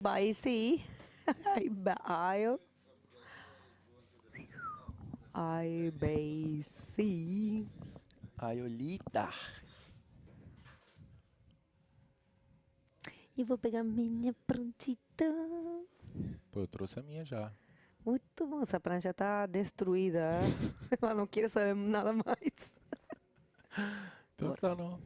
IBC. IBC. Aiolita. E vou pegar minha prontita. Pô, eu trouxe a minha já. Muito bom, essa prancha tá destruída. Ela não quer saber nada mais. Então tá não.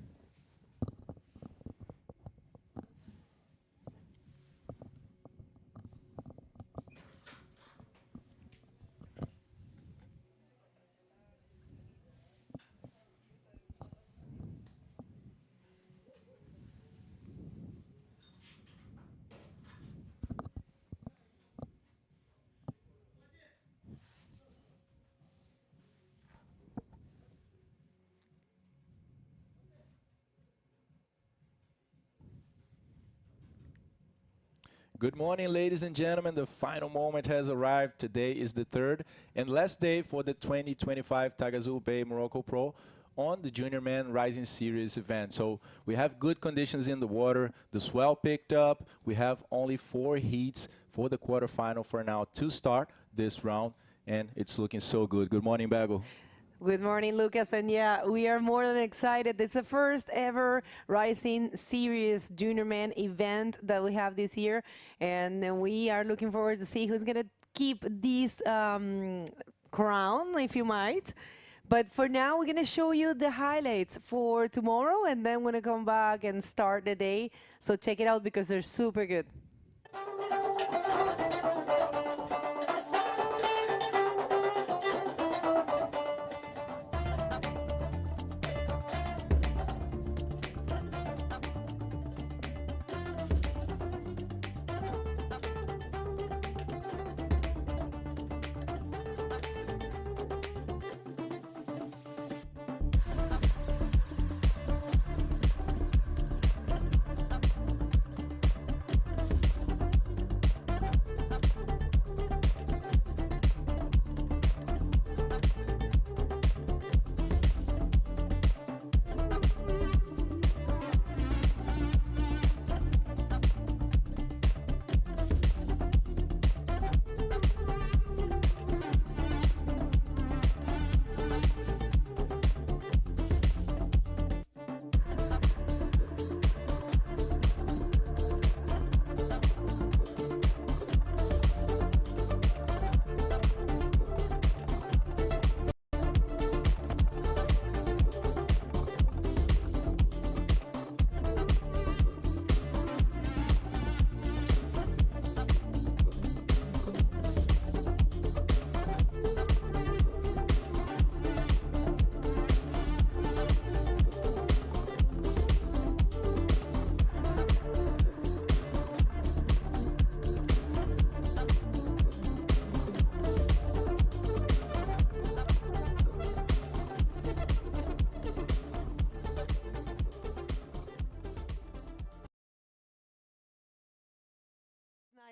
Good morning, ladies and gentlemen. The final moment has arrived. Today is the third and last day for the 2025 Taghazout Bay Morocco Pro on the Junior Man Rising Series event. So we have good conditions in the water. The swell picked up. We have only 4 heats for the quarterfinal for now to start this round, and it's looking so good. Good morning, Bago. Good morning, Lucas. And yeah, we are more than excited. It's the first ever Rising Series Junior Man event that we have this year. And we are looking forward to see who's going to keep this crown, if you might. But for now, we're going to show you the highlights for tomorrow, and then we're going to come back and start the day. So check it out because they're super good.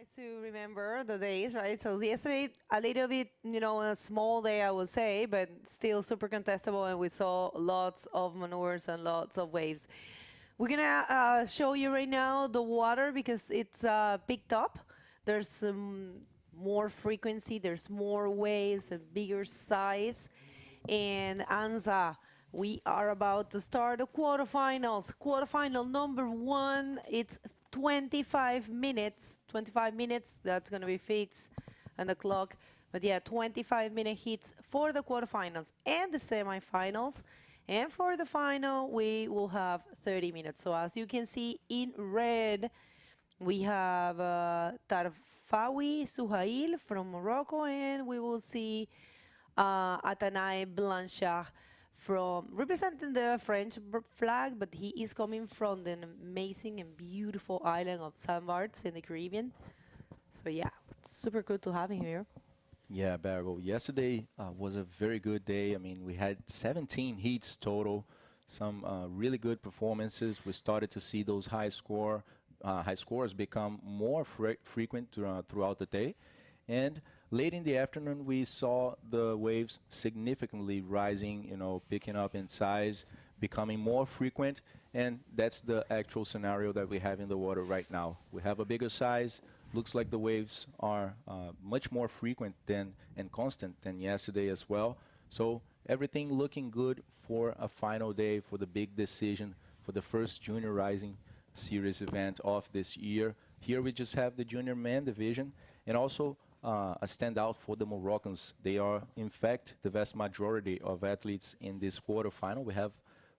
Nice to remember the days, right? So yesterday, a little bit, a small day, I would say, but still super contestable, and we saw lots of maneuvers and lots of waves. We're gonna show you right now the water because it's picked up. There's more frequency, there's more waves, a bigger size. And Anza, we are about to start the quarterfinals. Quarterfinal number 1, it's 25 minutes. 25 minutes, that's going to be fixed on the clock. But yeah, 25-minute hits for the quarterfinals and the semifinals. And for the final, we will have 30 minutes. So as you can see in red, we have Tarfawi Souhail from Morocco, and we will see Atanae Blanchard from representing the French flag, but he is coming from the amazing and beautiful island of Saint Barts in the Caribbean. So yeah, super good to have him here. Yeah, Bago. Yesterday was a very good day. I mean, we had 17 heats total, some really good performances. We started to see those high scores become more frequent throughout the day. And late in the afternoon, we saw the waves significantly rising, picking up in size, becoming more frequent, and that's the actual scenario that we have in the water right now. We have a bigger size. Looks like the waves are much more frequent than and constant than yesterday as well. So everything looking good for a final day, for the big decision, for the first Junior Rising Series event of this year. Here we just have the Junior Men division, and also a standout for the Moroccans. They are, in fact, the vast majority of athletes in this quarterfinal. We have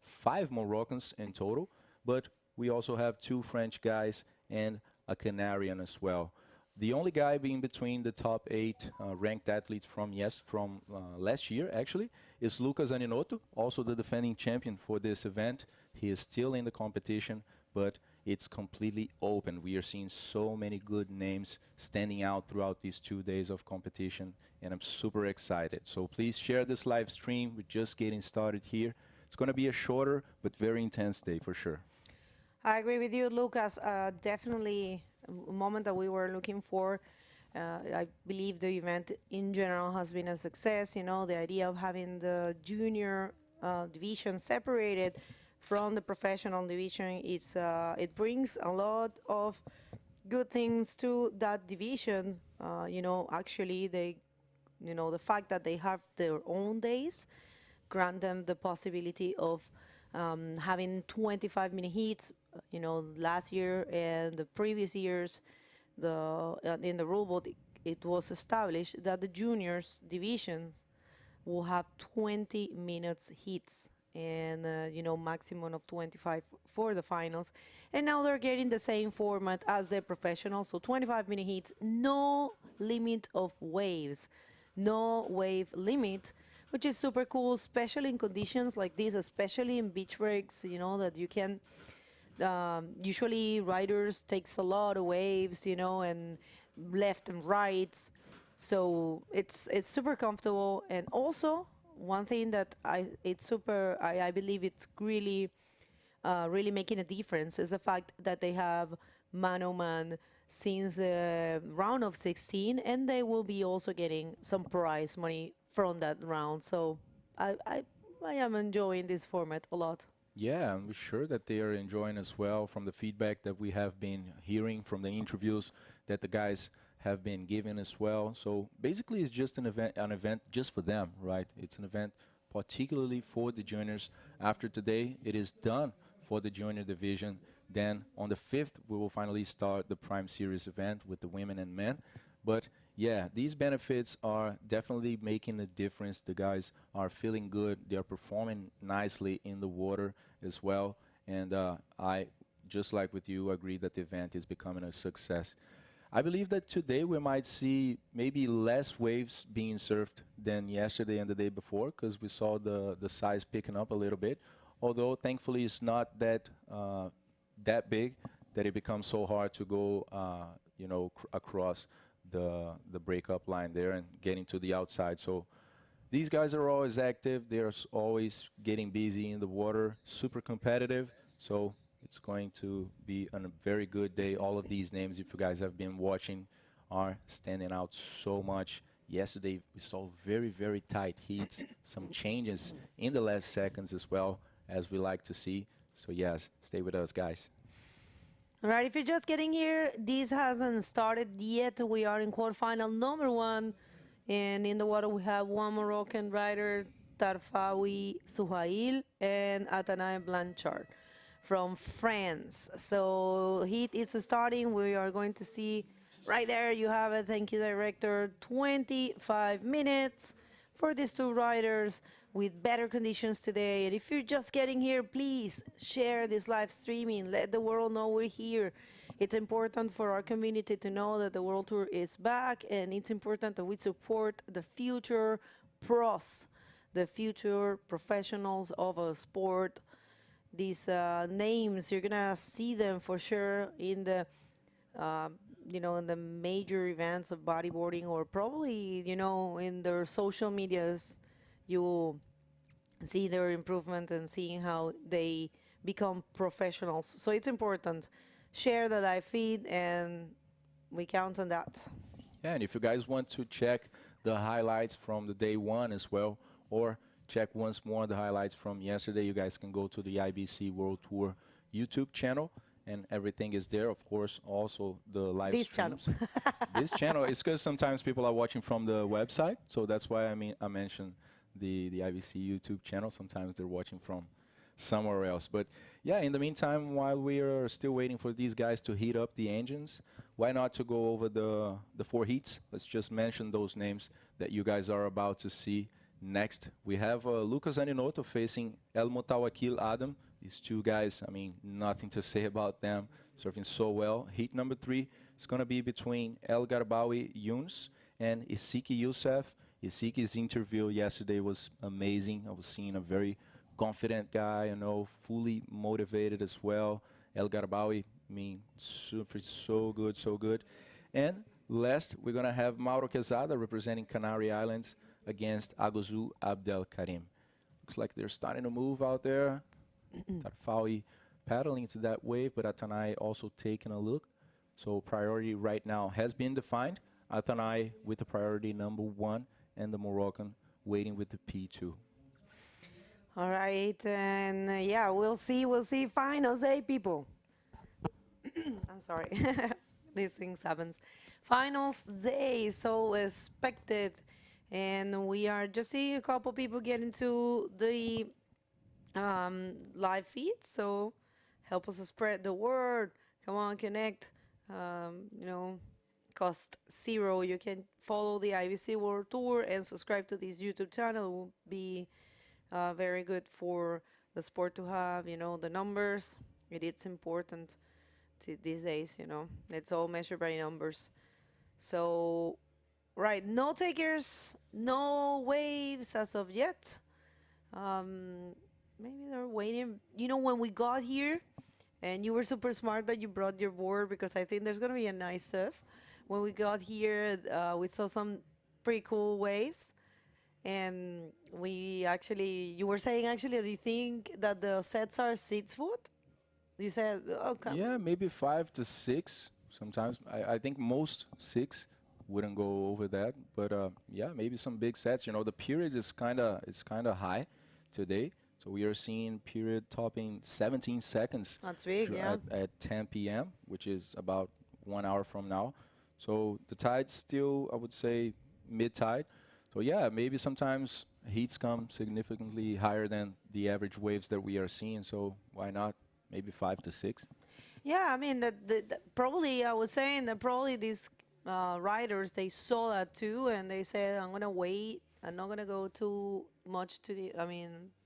5 Moroccans in total, but we also have 2 French guys and a Canarian as well. The only guy being between the top 8 ranked athletes from last year, actually, is Lucas Aninotto, also the defending champion for this event. He is still in the competition, but it's completely open. We are seeing so many good names standing out throughout these 2 days of competition, and I'm super excited. So please share this live stream. We're just getting started here. It's going to be a shorter but very intense day for sure. I agree with you, Lucas. Definitely a moment that we were looking for. I believe the event in general has been a success. You know, the idea of having the junior division separated from the professional division, it brings a lot of good things to that division. You know, actually, the fact that they have their own days grant them the possibility of having 25-minute heats. You know, last year and the previous years, in the rule book, it was established that the juniors divisions will have 20 minutes heats and you know, maximum of 25 for the finals. And now they're getting the same format as the professionals, so 25-minute heats, no limit of waves, no wave limit, which is super cool, especially in conditions like this, especially in beach breaks, you know, that you can usually riders takes a lot of waves, you know, and left and right, so it's super comfortable. And also one thing that I believe it's really really making a difference is the fact that they have man-o-man since round of 16, and they will be also getting some prize money from that round. So I am enjoying this format a lot. Yeah, I'm sure that they are enjoying as well from the feedback that we have been hearing from the interviews that the guys have been giving as well. So basically it's just an event just for them, right? It's an event particularly for the juniors. After today, it is done for the junior division. Then on the 5th, we will finally start the Prime Series event with the women and men. But yeah, these benefits are definitely making a difference. The guys are feeling good. They are performing nicely in the water as well. And I, just like with you, agree that the event is becoming a success. I believe that today we might see maybe less waves being surfed than yesterday and the day before, because we saw the size picking up a little bit. Although thankfully it's not that that big that it becomes so hard to go you know, across the breakup line there and getting to the outside. So these guys are always active. They're always getting busy in the water, super competitive. So it's going to be a very good day. All of these names, if you guys have been watching, are standing out so much. Yesterday, we saw very, very tight heats, some changes in the last seconds as well, as we like to see. So yes, stay with us, guys. All right, if you're just getting here, this hasn't started yet. We are in quarterfinal number 1, and in the water we have 1 Moroccan rider, Tarfawi Souhail, and Atanae Blanchard from France. So heat is starting. We are going to see right there, you have it, thank you, director, 25 minutes for these 2 riders with better conditions today. And if you're just getting here, please share this live streaming. Let the world know we're here. It's important for our community to know that the World Tour is back, and it's important that we support the future pros, the future professionals of a sport. These names, you're gonna see them for sure in the you know, in the major events of bodyboarding, or probably, you know, in their social medias. You see their improvement and seeing how they become professionals. So it's important. Share the live feed, and we count on that. Yeah, and if you guys want to check the highlights from the day 1 as well, or check once more the highlights from yesterday, you guys can go to the IBC World Tour YouTube channel, and everything is there. Of course, also the live This channel. streams. This channel is because sometimes people are watching from the website, so that's why I mentioned the IBC YouTube channel. Sometimes they're watching from somewhere else. But yeah, in the meantime, while we are still waiting for these guys to heat up the engines, why not to go over the 4 heats? Let's just mention those names that you guys are about to see next. We have Lucas Aninotto facing El Mutawakil Adam. These two guys, I mean, nothing to say about them, surfing so well. Heat number 3 is going to be between El Garbawi Yunus and Isiki Youssef. Isiki's interview yesterday was amazing. I was seeing a very confident guy, you know, fully motivated as well. El Garbawi, I mean, super, so good, so good. And last, we're going to have Mauro Quezada representing Canary Islands against Agozu Abdel Karim. Looks like they're starting to move out there. Tarfawi paddling to that wave, but Atanai also taking a look. So priority right now has been defined. Atanai with the priority number 1 and the Moroccan waiting with the P2. All right, and yeah, we'll see finals, people. I'm sorry, these things happens. Finals day, so expected, and we are just seeing a couple people get into the live feed, so help us spread the word. Come on, connect. You know, cost 0. You can follow the IBC World Tour and subscribe to this YouTube channel. It will be very good for the sport to have, you know, the numbers. It is important these days, you know. It's all measured by numbers. So, right, no takers, no waves as of yet. Maybe they're waiting. You know, when we got here, and you were super smart that you brought your board, because I think there's going to be a nice surf. When we got here, we saw some pretty cool waves. And we actually, you were saying actually, do you think that the sets are 6 foot? You said, okay. Yeah, maybe 5 to 6 sometimes. I think most 6 wouldn't go over that. But yeah, maybe some big sets. You know, the period is kind of high today. So we are seeing period topping 17 seconds. That's big, yeah. At 10 p.m., which is about 1 hour from now. So the tide's still, I would say, mid-tide. So yeah, maybe sometimes heats come significantly higher than the average waves that we are seeing. So why not maybe 5 to 6? Yeah, I mean, probably, I was saying that probably these riders, they saw that too, and they said, I'm going to wait. I'm not going to go too much to the,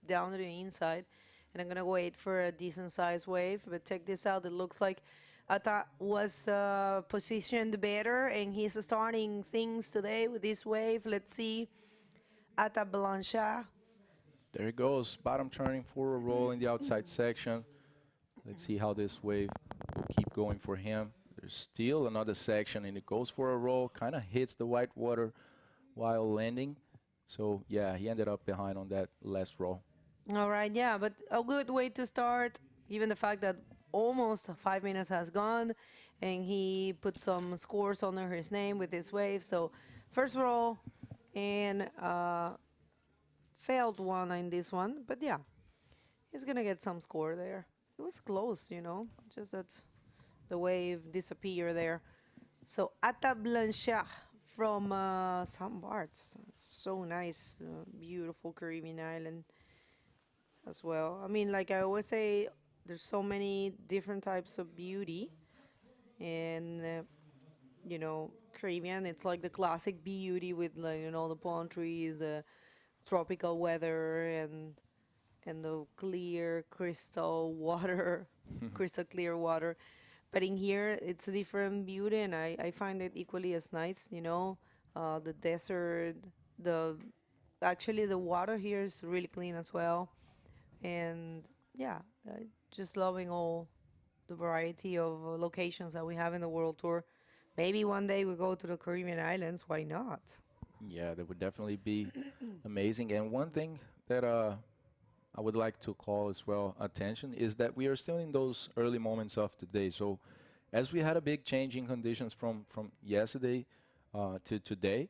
down to the inside, and I'm going to wait for a decent sized wave. But check this out. It looks like Ata was positioned better, and he's starting things today with this wave. Let's see. Ata Blanchard. There it goes. Bottom turning for a roll in the outside section. Let's see how this wave will keep going for him. There's still another section, and it goes for a roll. Kind of hits the white water while landing. So, yeah, he ended up behind on that last roll. All right, yeah, but a good way to start, given the fact that almost 5 minutes has gone, and he put some scores under his name with this wave. So, first roll, and failed one in this one. But, yeah, he's going to get some score there. It was close, you know, just that the wave disappeared there. So, Ata Blanchard from St. Bart's. So nice, beautiful Caribbean island as well. I mean, like I always say, there's so many different types of beauty. And, you know, Caribbean, it's like the classic beauty with, like, you know, the palm trees, the tropical weather, and the clear crystal water, crystal clear water. But in here, it's a different beauty, and I find it equally as nice, you know. The desert, actually the water here is really clean as well. And yeah, just loving all the variety of locations that we have in the World Tour. Maybe one day we go to the Caribbean islands, why not? Yeah, that would definitely be amazing. And one thing that I would like to call as well attention is that we are still in those early moments of the day. So as we had a big change in conditions from yesterday to today,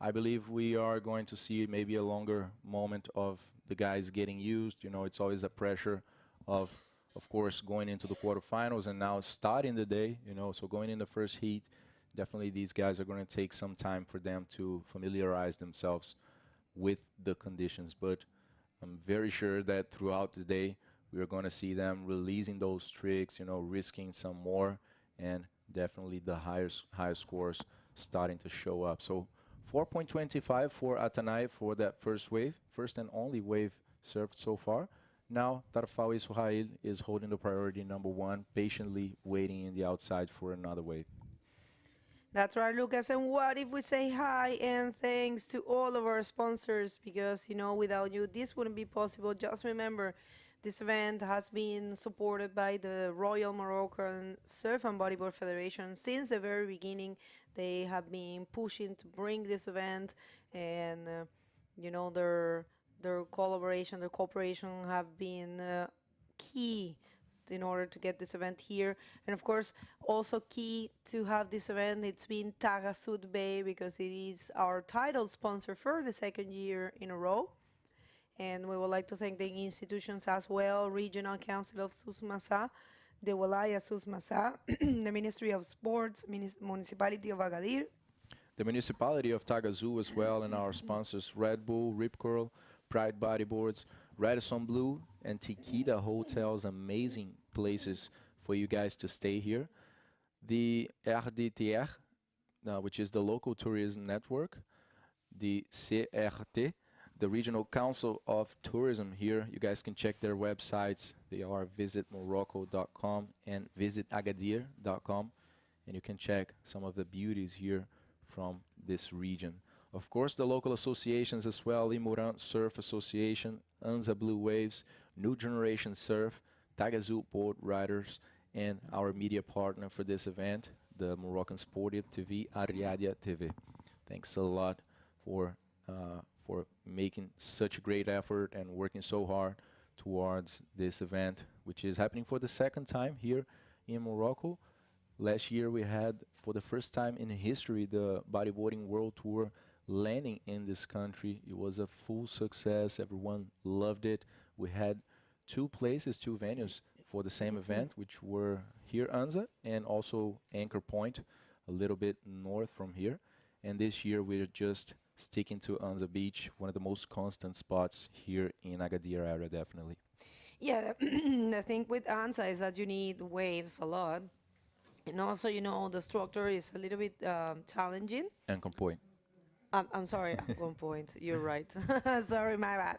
I believe we are going to see maybe a longer moment of the guys getting used. You know, it's always a pressure of course, going into the quarterfinals and now starting the day. You know, so going in the first heat, definitely these guys are going to take some time for them to familiarize themselves with the conditions. But I'm very sure that throughout the day, we are going to see them releasing those tricks, you know, risking some more, and definitely the higher scores starting to show up. So 4.25 for Atanay for that first wave, first and only wave served so far. Now, Tarfawi Suhail is holding the priority number one, patiently waiting in the outside for another wave. That's right, Lucas. And what if we say hi and thanks to all of our sponsors? Because, you know, without you, this wouldn't be possible. Just remember, this event has been supported by the Royal Moroccan Surf and Bodyboard Federation since the very beginning. They have been pushing to bring this event, and you know, their collaboration, their cooperation have been key in order to get this event here. And of course, also key to have this event, it's been Taghazout Bay, because it is our title sponsor for the second year in a row. And we would like to thank the institutions as well: Regional Council of Susmasa, the Walaya Susmasa, the Ministry of Sports, Municipality of Agadir. The municipality of Taghazout as well, and our sponsors Red Bull, Rip Curl, Pride Bodyboards, Radisson Blue, and Tikida Hotels, amazing places for you guys to stay here. The RDTR, which is the local tourism network, the CRT, the Regional Council of Tourism here. You guys can check their websites. They are visitmorocco.com and visitagadir.com, and you can check some of the beauties here from this region. Of course, the local associations as well: Limouran Surf Association, Anza Blue Waves, New Generation Surf, Taghazout Boat Riders, and our media partner for this event, the Moroccan Sportive TV, Ariadia TV. Thanks a lot for making such a great effort and working so hard towards this event, which is happening for the second time here in Morocco. Last year we had, for the first time in history, the Bodyboarding World Tour landing in this country. It was a full success. Everyone loved it. We had two venues for the same event, which were here, Anza, and also Anchor Point, a little bit north from here. And this year we're just sticking to Anza Beach, one of the most constant spots here in Agadir area, definitely. Yeah, the thing with Anza is that you need waves a lot. And also, you know, the structure is a little bit challenging. Anchor Point. I'm sorry, at one point. You're right. Sorry, my bad.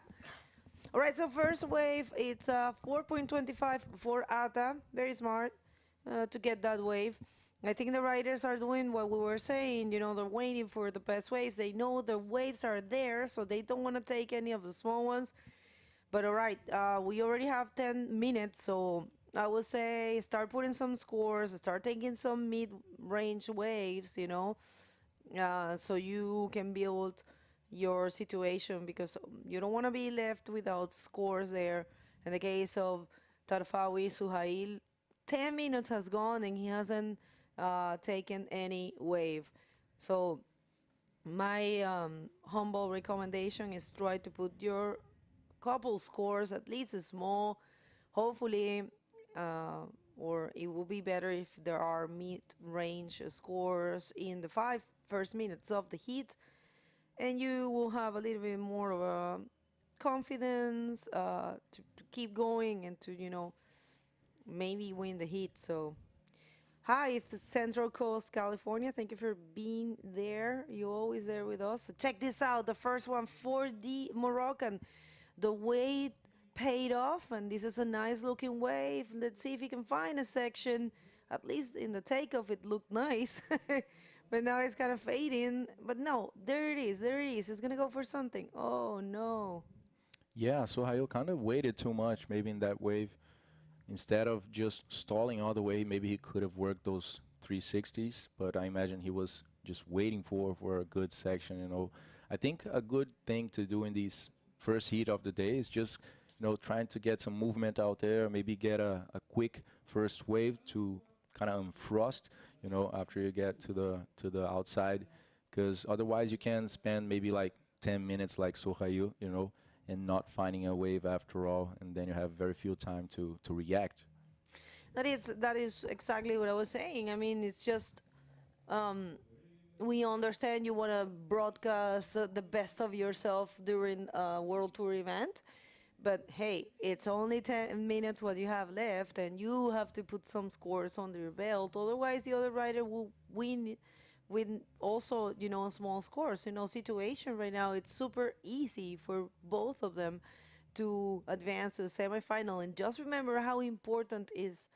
All right, so first wave, it's 4.25 for Ata. Very smart to get that wave. I think the riders are doing what we were saying. You know, they're waiting for the best waves. They know the waves are there, so they don't want to take any of the small ones. But all right, we already have 10 minutes, so I would say start putting some scores, start taking some mid-range waves, you know, so you can build your situation, because you don't want to be left without scores there. In the case of Tarfawi Suhail, 10 minutes has gone and he hasn't taken any wave. So my humble recommendation is try to put your couple scores, at least small, hopefully, or it will be better if there are mid-range scores in the first 5 minutes of the heat, and you will have a little bit more of a confidence to keep going and to, you know, maybe win the heat. So hi, it's the Central Coast, California. Thank you for being there. You're always there with us. So check this out. The first one for the Moroccan. The wait paid off, and this is a nice looking wave. Let's see if we can find a section. At least in the takeoff, it looked nice. But now it's kind of fading. But no, there it is. There it is. It's going to go for something. Oh, no. Yeah, so Hayo kind of waited too much maybe in that wave. Instead of just stalling all the way, maybe he could have worked those 360s, but I imagine he was just waiting for a good section, you know. I think a good thing to do in these first heat of the day is just, you know, trying to get some movement out there, maybe get a quick first wave to kind of unfrost, you know, after you get to the outside, because otherwise you can spend maybe like 10 minutes like Sohail, and not finding a wave after all, and then you have very few time to react. That is exactly what I was saying. I mean, it's just um, we understand you want to broadcast the best of yourself during a world tour event, but hey, it's only 10 minutes what you have left, and you have to put some scores under your belt. Otherwise, the other rider will win with also, small scores. Situation right now, it's super easy for both of them to advance to the semifinal. And just remember how important is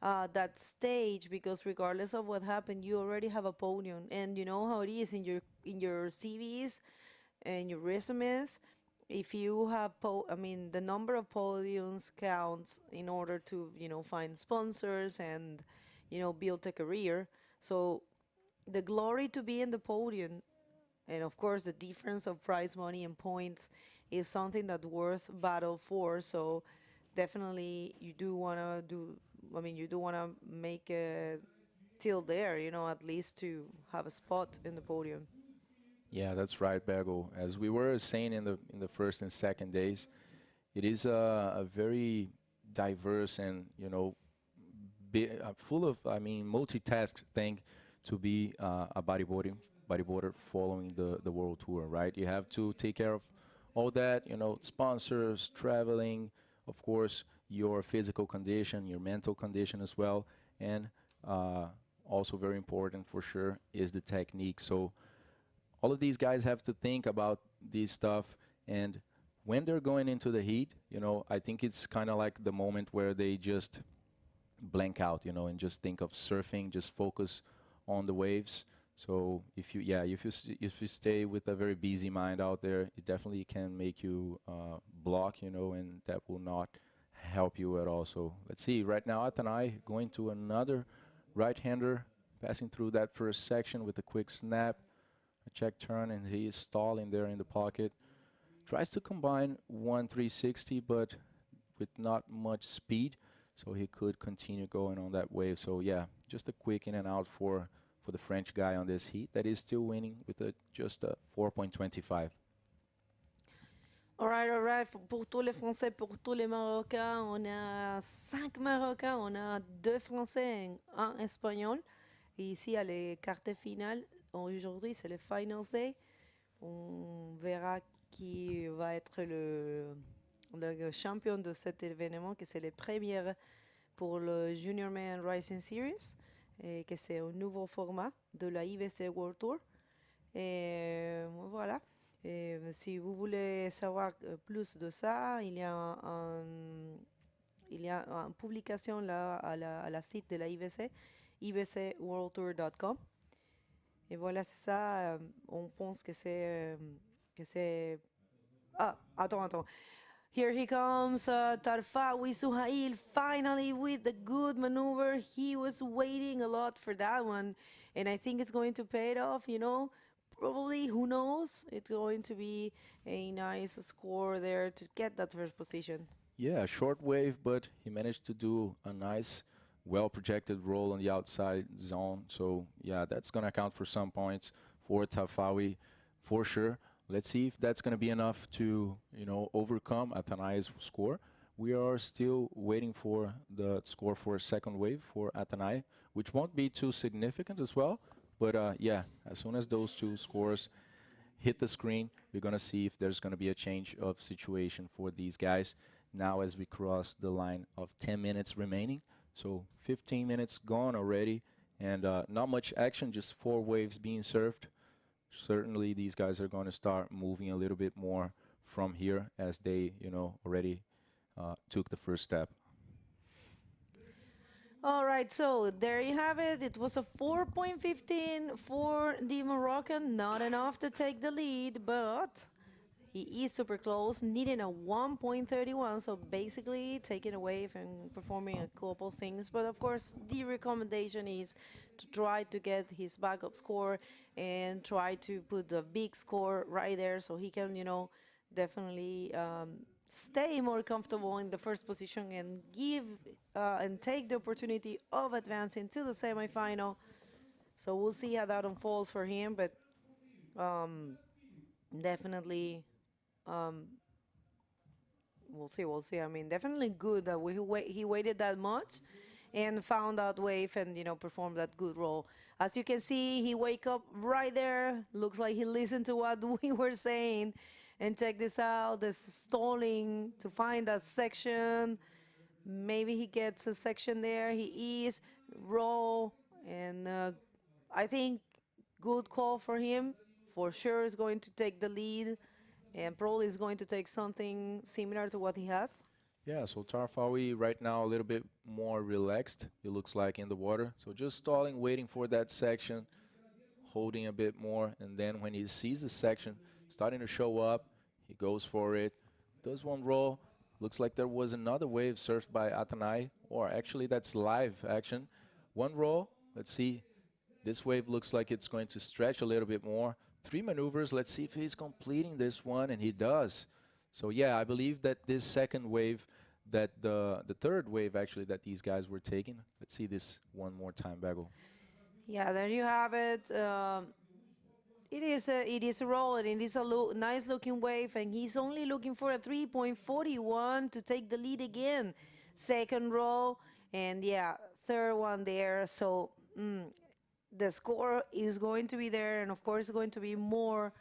that stage, because regardless of what happened, you already have a podium, and you know how it is in your CVs and your resumes. If you have I mean, the number of podiums counts in order to find sponsors and build a career. So the glory to be in the podium, and of course the difference of prize money and points, is something that worth battle for. So definitely you do want to do, I mean, you do want to make it till there, at least to have a spot in the podium. Yeah, that's right, Bagel. As we were saying in the first and second days, it is a very diverse and full of, I mean, multitask thing to be a bodyboarder following the world tour, right? You have to take care of all that, sponsors, traveling, of course, your physical condition, your mental condition as well, and uh, also very important for sure is the technique. So all of these guys have to think about this stuff, and when they're going into the heat, I think it's kind of like the moment where they just blank out, and just think of surfing, just focus on the waves. So if you stay with a very busy mind out there, it definitely can make you block, and that will not help you at all. So let's see. Right now, Atanai going to another right-hander, passing through that first section with a quick snap, a check turn, and he is stalling there in the pocket. Tries to combine 1 360, but with not much speed, so he could continue going on that wave. So yeah, just a quick in and out for the French guy on this heat that is still winning with just a 4.25. All right. Pour tous les Français, pour tous les Marocains, on a 5 Marocains, on a 2 Français, un Espagnol. Et ici, à les quarts finales. Aujourd'hui, c'est le Finals Day. On verra qui va être le champion de cet événement, que c'est le premier pour le Junior Man Rising Series, et que c'est un nouveau format de la IBC World Tour. Et voilà. Et si vous voulez savoir plus de ça, il y a une publication là à la site de la IBC, ibcworldtour.com. Et voilà, c'est ça. On pense que c'est. Ah, attends. Here he comes, Tarfawi Suhail, finally with the good maneuver. He was waiting a lot for that one, and I think it's going to pay it off, Probably, who knows? It's going to be a nice score there to get that first position. Yeah, short wave, but he managed to do a nice, well-projected roll on the outside zone. So yeah, that's going to count for some points for Tafawi for sure. Let's see if that's going to be enough to, overcome Atanai's score. We are still waiting for the score for a second wave for Atanai, which won't be too significant as well. But yeah, as soon as those two scores hit the screen, we're going to see if there's going to be a change of situation for these guys. Now as we cross the line of 10 minutes remaining, so 15 minutes gone already, and not much action, just 4 waves being surfed. Certainly these guys are going to start moving a little bit more from here as they, already took the first step. All right, so there you have it. It was a 4.15 for the Moroccan, not enough to take the lead, but he is super close, needing a 1.31, so basically taking away from performing a couple things. But of course, the recommendation is to try to get his backup score and try to put the big score right there so he can, definitely stay more comfortable in the first position and give and take the opportunity of advancing to the semifinal. So we'll see how that unfolds for him, but Um, definitely, um, we'll see, we'll see. I mean, definitely good that he waited that much and found that wave and, performed that good role. As you can see, he wake up right there. Looks like he listened to what we were saying. And check this out, this stalling to find that section. Maybe he gets a section there. He is roll, and I think good call for him. For sure is going to take the lead, and probably is going to take something similar to what he has. Yeah, so Tarfawi right now a little bit more relaxed, it looks like in the water. So just stalling, waiting for that section, holding a bit more, and then when he sees the section starting to show up, he goes for it, does one roll. Looks like there was another wave surfed by Atanai, or actually that's live action. One roll, let's see. This wave looks like it's going to stretch a little bit more. Three maneuvers, let's see if he's completing this one, and he does. So yeah, I believe that this second wave, that the third wave actually that these guys were taking. Let's see this one more time, Bagel. Yeah, there you have it. It is a roll and it is a nice looking wave, and he's only looking for a 3.41 to take the lead again. Second roll, and yeah, third one there. So the score is going to be there, and of course, going to be more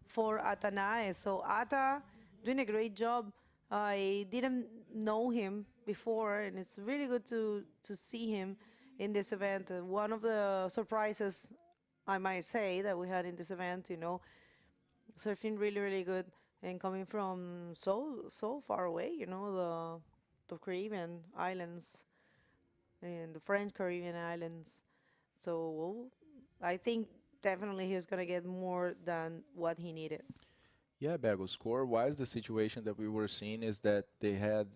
for Atanae. So Ata doing a great job. I didn't know him before, and it's really good to see him in this event. One of the surprises, I might say, that we had in this event. Surfing really, really good, and coming from so far away. The Caribbean islands and the French Caribbean islands. So I think definitely he's gonna get more than what he needed. Yeah, Bagel, score-wise, the situation that we were seeing is that they had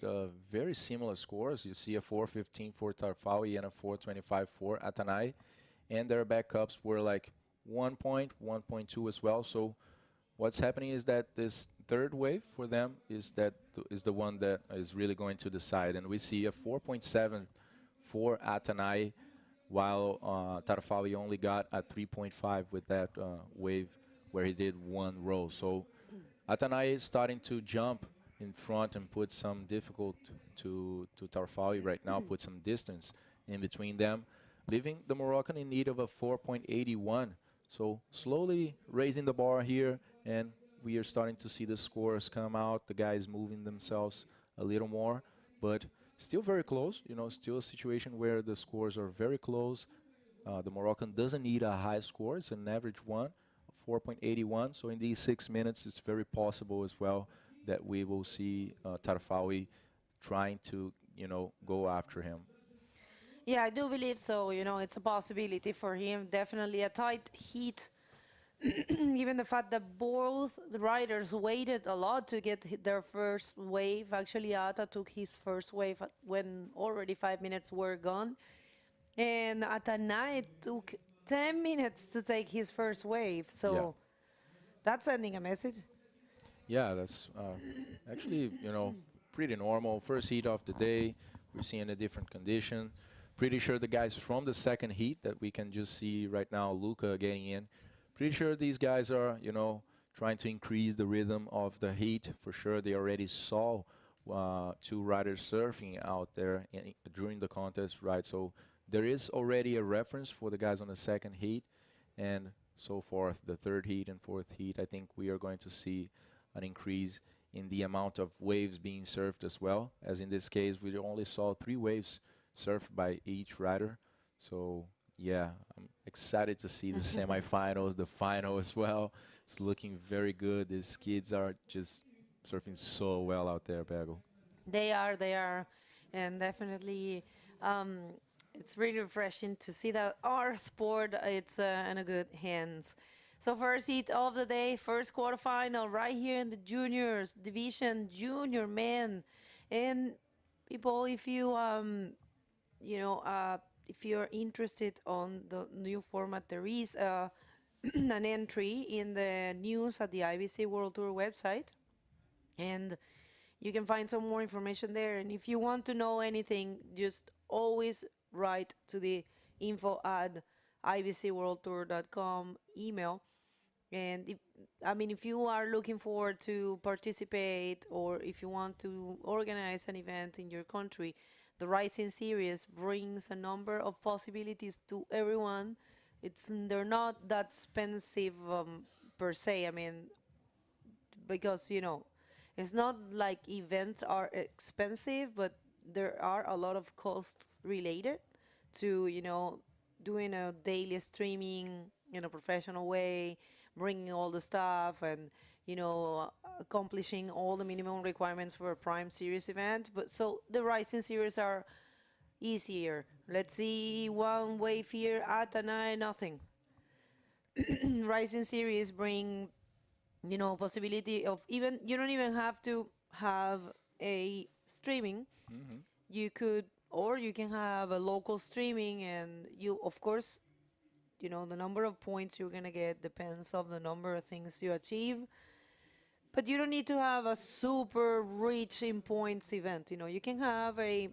very similar scores. You see a 415 for Tarfawi and a 425 for Atanai, and their backups were like 1 point, 1.2 as well. So what's happening is that this third wave for them is the one that is really going to decide, and we see a 4.7 for Atanai, while Tarfawi only got a 3.5 with that wave where he did one roll. So Atanai is starting to jump in front and put some difficult to Tarfawi right now, put some distance in between them, leaving the Moroccan in need of a 4.81. So slowly raising the bar here, and we are starting to see the scores come out, the guys moving themselves a little more, but still very close, still a situation where the scores are very close. The Moroccan doesn't need a high score, it's an average one, 4.81. So in these 6 minutes, it's very possible as well that we will see Tarfawi trying to, go after him. Yeah, I do believe so. It's a possibility for him. Definitely a tight heat. Even the fact that both the riders waited a lot to get their first wave. Actually, Ata took his first wave when already 5 minutes were gone. And Atanai took 10 minutes to take his first wave. Yeah. So that's sending a message. Yeah, that's actually, pretty normal. First heat of the day, we're seeing a different condition. Pretty sure the guys from the second heat that we can just see right now, Luca getting in. Pretty sure these guys are, trying to increase the rhythm of the heat. For sure, they already saw two riders surfing out there during the contest, right? So there is already a reference for the guys on the second heat, and so forth, the third heat and fourth heat. I think we are going to see an increase in the amount of waves being surfed as well. As in this case, we only saw 3 waves surfed by each rider. So yeah, I'm excited to see the semifinals, the final as well. It's looking very good. These kids are just surfing so well out there, Bagel. They are, and definitely, um, it's really refreshing to see that our sport it's in a good hands. So first heat of the day, first quarterfinal, right here in the juniors division, junior men, and people, if you're interested on the new format, there is an entry in the news at the IBC World Tour website, and you can find some more information there. And if you want to know anything, just always write to the info at ibcworldtour.com email, And I mean, if you are looking forward to participate or if you want to organize an event in your country, the Rising Series brings a number of possibilities to everyone. They're not that expensive per se. I mean, because it's not like events are expensive, but there are a lot of costs related to doing a daily streaming in a professional way, bringing all the stuff, and accomplishing all the minimum requirements for a prime series event. But so the rising series are easier. Let's see, one wave here at a nine nothing. Rising series bring possibility of, even you don't even have to have a streaming. Hmm. You could, or you can have a local streaming, and you of course, the number of points you're gonna get depends on the number of things you achieve, but you don't need to have a super rich in points event. You can have a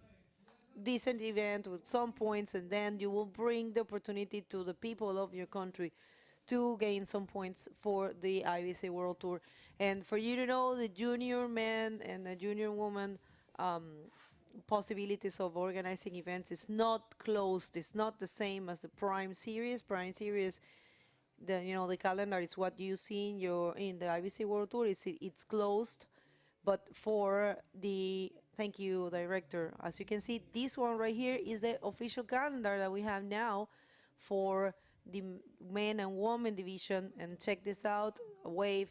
decent event with some points, and then you will bring the opportunity to the people of your country to gain some points for the IBC World Tour. And for you to know, the junior man and the junior woman um, possibilities of organizing events is not closed. It's not the same as the Prime Series. Prime Series, the calendar is what you see in the IBC World Tour. It's closed, but for the thank you, director. As you can see, this one right here is the official calendar that we have now for the men and women division. And check this out, a wave.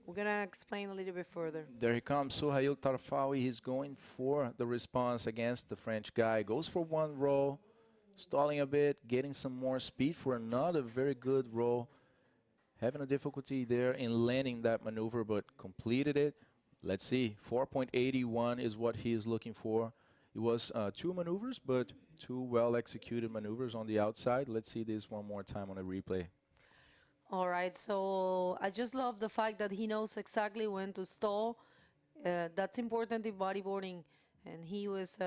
We're gonna explain a little bit further. There he comes, Suhail Tarfawi. He's going for the response against the French guy. Goes for one roll, stalling a bit, getting some more speed for another very good roll. Having a difficulty there in landing that maneuver, but completed it. Let's see, 4.81 is what he is looking for. It was two maneuvers, but two well-executed maneuvers on the outside. Let's see this one more time on a replay. All right, so I just love the fact that he knows exactly when to stall. That's important in bodyboarding. And he was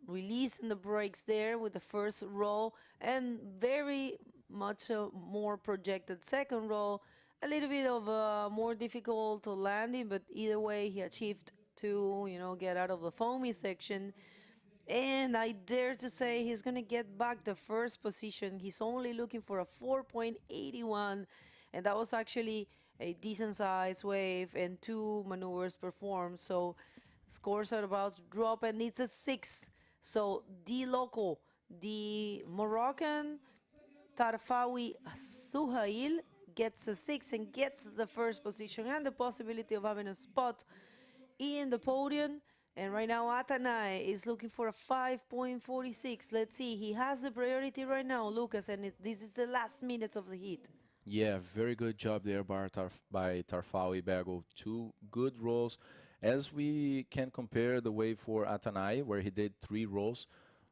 releasing the brakes there with the first roll, and very much more projected second roll. A little bit of more difficult landing, but either way, he achieved to get out of the foamy section. And I dare to say he's going to get back the first position. He's only looking for a 4.81, and that was actually a decent size wave and two maneuvers performed. So scores are about to drop, and it's a 6. So the local, the Moroccan Tarfawi Suhail gets a 6 and gets the first position and the possibility of having a spot in the podium. And right now, Atanay is looking for a 5.46. Let's see. He has the priority right now, Lucas, and this is the last minutes of the heat. Yeah, very good job there by Tarfawi Bagel. Two good rolls. As we can compare the wave for Atanay, where he did 3 rolls,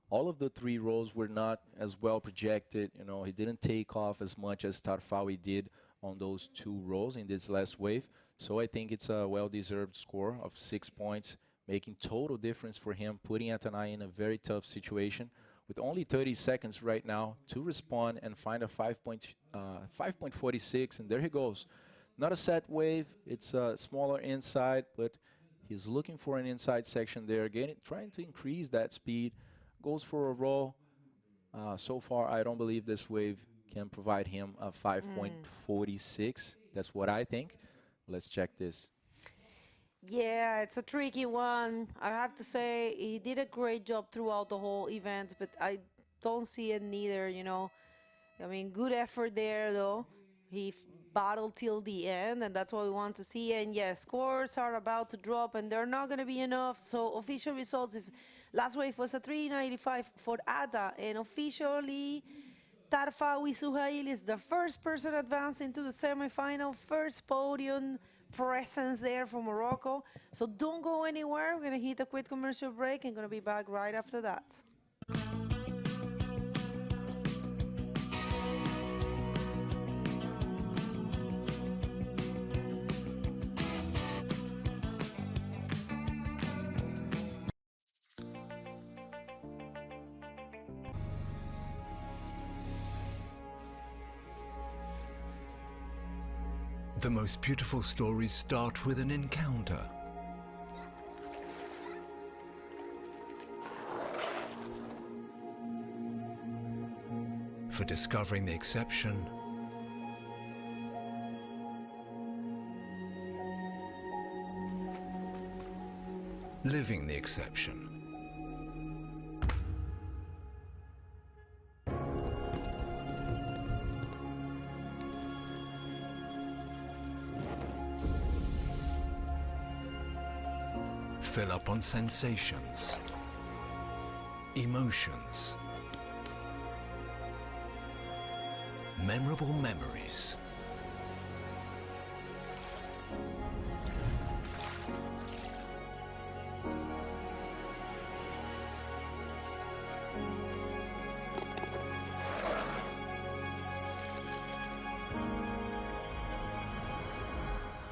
all of the 3 rolls were not as well projected. He didn't take off as much as Tarfawi did on those 2 rolls in this last wave. So I think it's a well-deserved score of 6 points, making total difference for him, putting Atanay in a very tough situation with only 30 seconds right now to respond and find a 5.46, and there he goes. Not a set wave, it's a smaller inside, but he's looking for an inside section there, trying to increase that speed, goes for a roll. So far, I don't believe this wave can provide him a 5.46. That's what I think. Let's check this. Yeah, it's a tricky one. I have to say he did a great job throughout the whole event, but I don't see it neither. I mean, good effort there, though. He battled till the end, and that's what we want to see. And yes, scores are about to drop, and they're not going to be enough. So official results is last wave was a 395 for Ada, and officially Tarfawi Suhail is the first person advanced into the semifinal, first podium presence there for Morocco. So don't go anywhere. We're going to hit a quick commercial break and going to be back right after that. The most beautiful stories start with an encounter. For discovering the exception, living the exception. Fill up on sensations, emotions, memorable memories.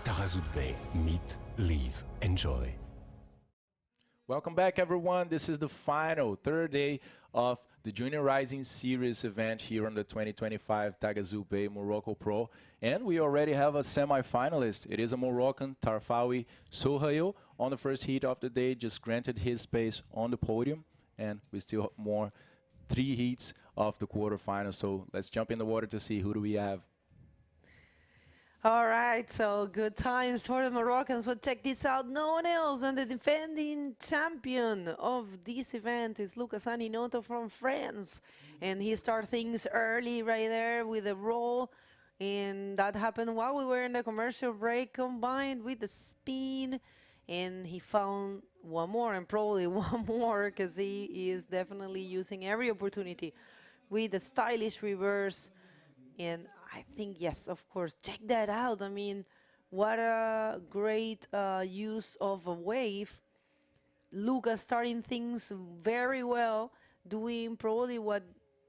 Taghazout Bay. Meet, leave, enjoy. Welcome back, everyone. This is the final, third day of the Junior Rising Series event here on the 2025 Taghazout Bay Morocco Pro. And we already have a semi-finalist. It is a Moroccan, Tarfawi Sohail, on the first heat of the day, just granted his space on the podium. And we still have more 3 heats of the quarterfinal. So let's jump in the water to see who do we have. All right, so good times for the Moroccans, but check this out. No one else than the defending champion of this event is Lucas Aninoto from France. And he started things early right there with a roll. And that happened while we were in the commercial break, combined with the spin. And he found one more, and probably one more, because he is definitely using every opportunity with the stylish reverse. And I think, yes, of course, check that out. I mean, what a great use of a wave. Lucas starting things very well, doing probably what,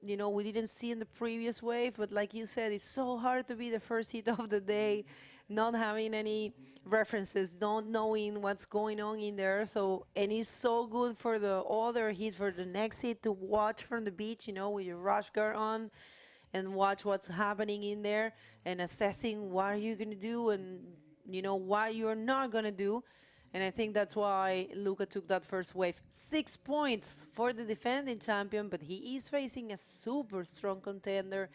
you know, we didn't see in the previous wave. But like you said, it's so hard to be the first hit of the day, not having any references, not knowing what's going on in there. So, and it's so good for the other hit, for the next hit, to watch from the beach, you know, with your rash guard on, and watch what's happening in there and assessing what you're going to do and, you know, what you're not going to do. And I think that's why Luca took that first wave. 6 points for the defending champion, but he is facing a super strong contender.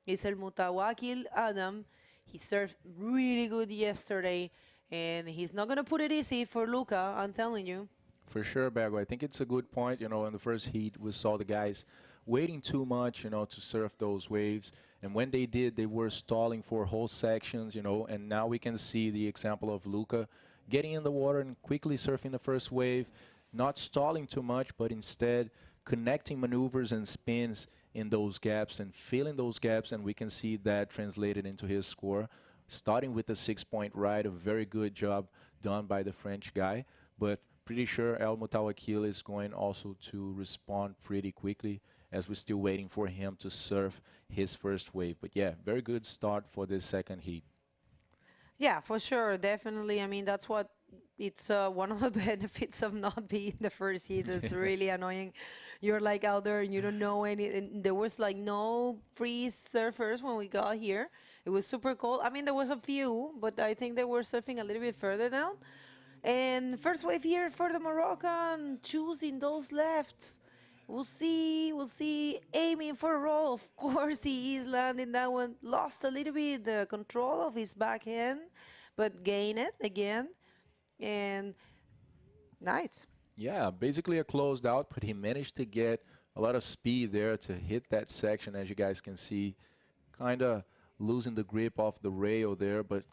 It's El Mutawakil Adam. He served really good yesterday, and he's not going to put it easy for Luca, I'm telling you. For sure, Bago. I think it's a good point. You know, in the first heat, we saw the guys waiting too much, you know, to surf those waves. And when they did, they were stalling for whole sections, you know. And now we can see the example of Luca getting in the water and quickly surfing the first wave, not stalling too much, but instead connecting maneuvers and spins in those gaps and filling those gaps. And we can see that translated into his score, starting with a 6-point ride. A very good job done by the French guy. But pretty sure El Mutawakil is going also to respond pretty quickly, as we're still waiting for him to surf his first wave. But yeah, very good start for this second heat. Yeah, for sure, definitely. I mean, that's what it's one of the benefits of not being the first heat. It's really annoying. You're like out there and you don't know any. And there was like no free surfers when we got here. It was super cold. I mean, there was a few, but I think they were surfing a little bit further down. And first wave here for the Moroccan, choosing those lefts. We'll see, aiming for a roll. Of course, he is landing that one. Lost a little bit the control of his backhand, but gained it again. And nice. Yeah, basically a closed out, but he managed to get a lot of speed there to hit that section, as you guys can see. Kind of losing the grip off the rail there, but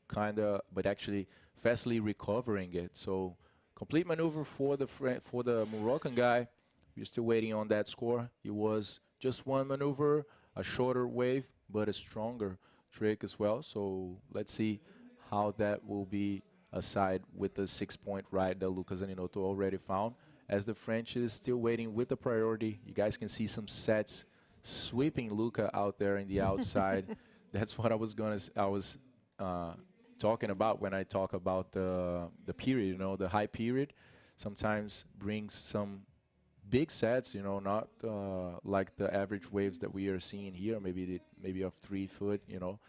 actually fastly recovering it. So complete maneuver for the Moroccan guy. We're still waiting on that score. It was just one maneuver, a shorter wave, but a stronger trick as well. So let's see how that will be aside with the 6-point ride that Lucas Aninoto already found. As the French is still waiting with the priority, you guys can see some sets sweeping Luca out there in the outside. That's what I was talking about when I talk about the period, you know, the high period. Sometimes brings some big sets, you know, not like the average waves that we are seeing here, maybe of 3 foot, you know.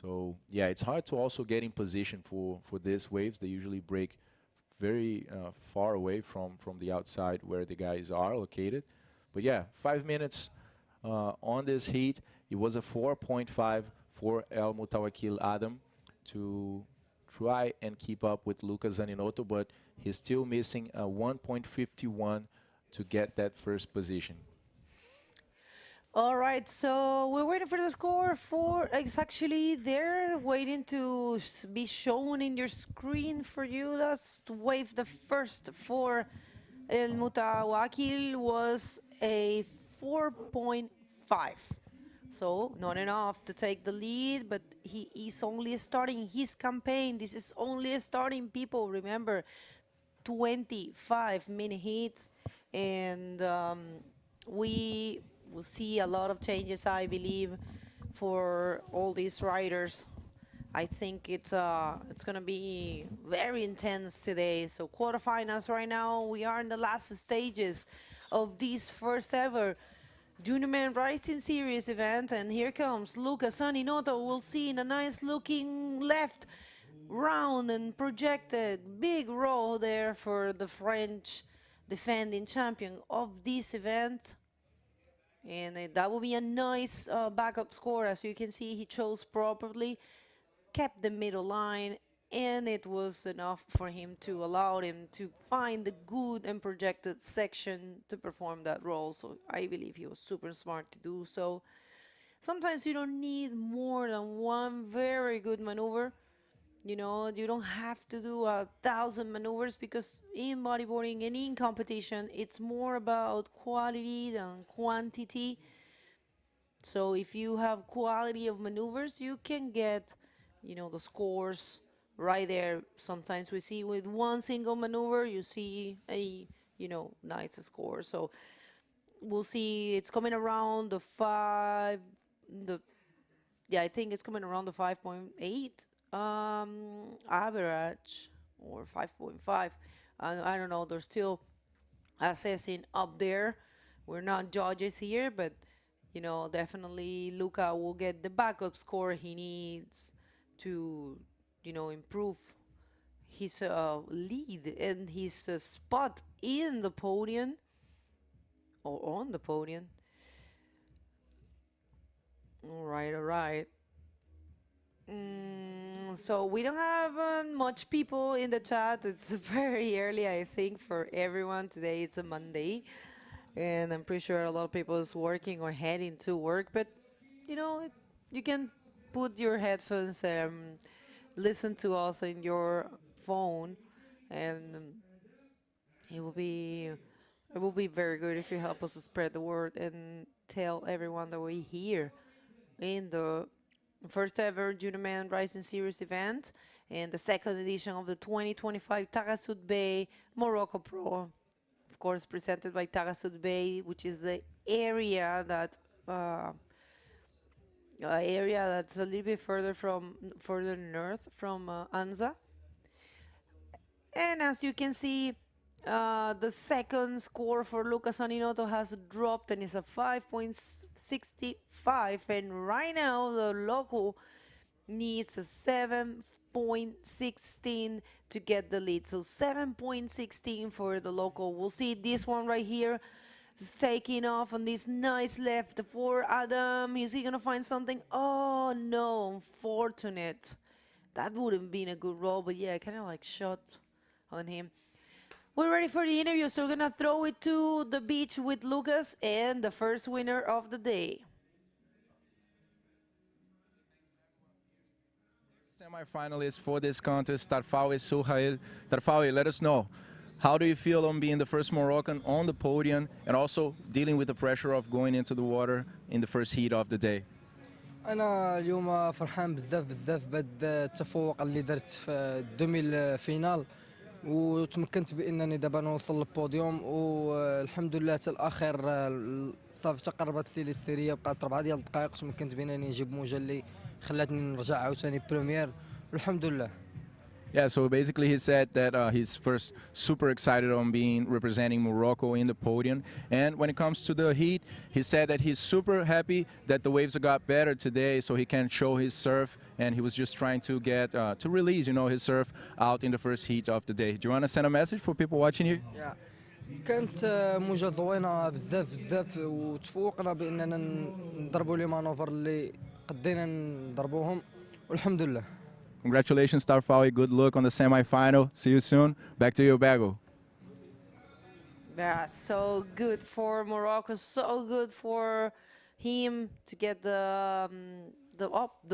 So yeah, it's hard to also get in position for these waves. They usually break very far away from the outside where the guys are located. But yeah, 5 minutes on this heat. It was a 4.5 for El Mutawakil Adam to try and keep up with Lucas Zaninoto, but he's still missing a 1.51 to get that first position. All right, so we're waiting for the score. It's actually there, waiting to be shown in your screen for you. Let's wave. The first for El Mutawakil was a 4.5. So not enough to take the lead, but he is only starting his campaign. This is only starting, people. Remember, 25 mini heats, and we will see a lot of changes, I believe, for all these riders. I think it's gonna be very intense today. So quarterfinals right now. We are in the last stages of this first ever Junior Man Rising Series event, and here comes Lucas Zaninoto. We'll see in a nice looking left round and projected big roll there for the French defending champion of this event. And that will be a nice backup score. As you can see, he chose properly, kept the middle line, and it was enough for him to allow him to find the good and projected section to perform that role. So I believe he was super smart to do so. Sometimes you don't need more than one very good maneuver. You know, you don't have to do 1,000 maneuvers, because in bodyboarding and in competition, it's more about quality than quantity. So if you have quality of maneuvers, you can get, you know, the scores right there. Sometimes we see with one single maneuver, you see a, you know, nice score. So we'll see. It's coming around the I think it's coming around the 5.8 average, or 5.5. I don't know. They're still assessing up there. We're not judges here, but you know, definitely Luca will get the backup score he needs to, you know, improve his lead and his spot in the podium, or on the podium. All right, all right. So we don't have much people in the chat. It's very early, I think, for everyone. Today it's a Monday, and I'm pretty sure a lot of people is working or heading to work. But you know, you can put your headphones and listen to us in your phone, and it will be very good if you help us to spread the word and tell everyone that we're here in the first ever Junior Man Rising Series event and the second edition of the 2025 Taghazout Bay Morocco Pro. Of course, presented by Taghazout Bay, which is the area that's a little bit further north from Anza. And as you can see, the second score for Lucas Zaninoto has dropped and is a 5.65, and right now the local needs a 7.16 to get the lead. So 7.16 for the local. We'll see this one right here is taking off on this nice left for Adam. Is he gonna find something? Oh no, unfortunate. That would have been a good roll, but yeah, kind of like shot on him. We're ready for the interview, so we're gonna throw it to the beach with Lucas and the first winner of the day. Semi-finalist for this contest, Tarfawi Souhail. Tarfawi, let us know, how do you feel on being the first Moroccan on the podium and also dealing with the pressure of going into the water in the first heat of the day? أنا اليوم فرحان بزاف بهذا التفوق اللي درت في الدوميل فينال، وتمكنت بانني دابا نوصل للبوديوم، والحمد لله حتى الاخر صافي تقربت لي السيريه، بقات 4 ديال الدقائق تمكنت بانني نجيب موجه اللي خلاتني نرجع عاوتاني بريمير، والحمد لله. Yeah, so basically he said that he's first super excited on being representing Morocco in the podium. And when it comes to the heat, he said that he's super happy that the waves got better today so he can show his surf. And he was just trying to get, to release, his surf out in the first heat of the day. Do you want to send a message for people watching here? Yeah. كانت موجة زوينة بزاف بزاف وتفوقنا بأننا نضربوا لي مانوفر اللي قدينا نضربوهم والحمد لله. Congratulations, Starfawi. Good luck on the semifinal. See you soon. Back to you, Bago. Yeah, so good for Morocco, so good for him to get the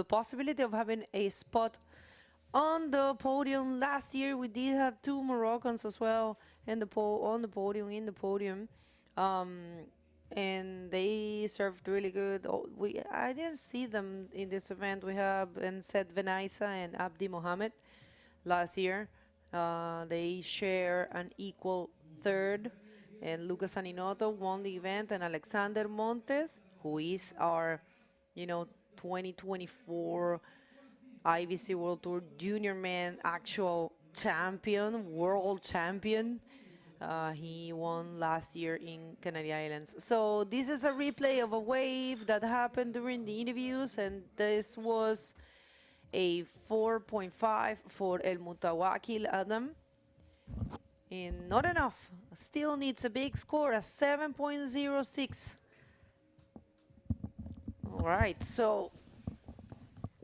possibility of having a spot on the podium. Last year we did have two Moroccans as well in the in the podium, and they served really good. I didn't see them in this event. We have Said Venaisa and Abdi Mohammed last year. They share an equal third, and Lucas Aninotto won the event, and Alexander Montes, who is our, 2024 IBC World Tour Junior Man actual champion, world champion. He won last year in Canary Islands. So this is a replay of a wave that happened during the interviews, and this was a 4.5 for El Mutawakil Adam. And not enough. Still needs a big score, a 7.06. All right, so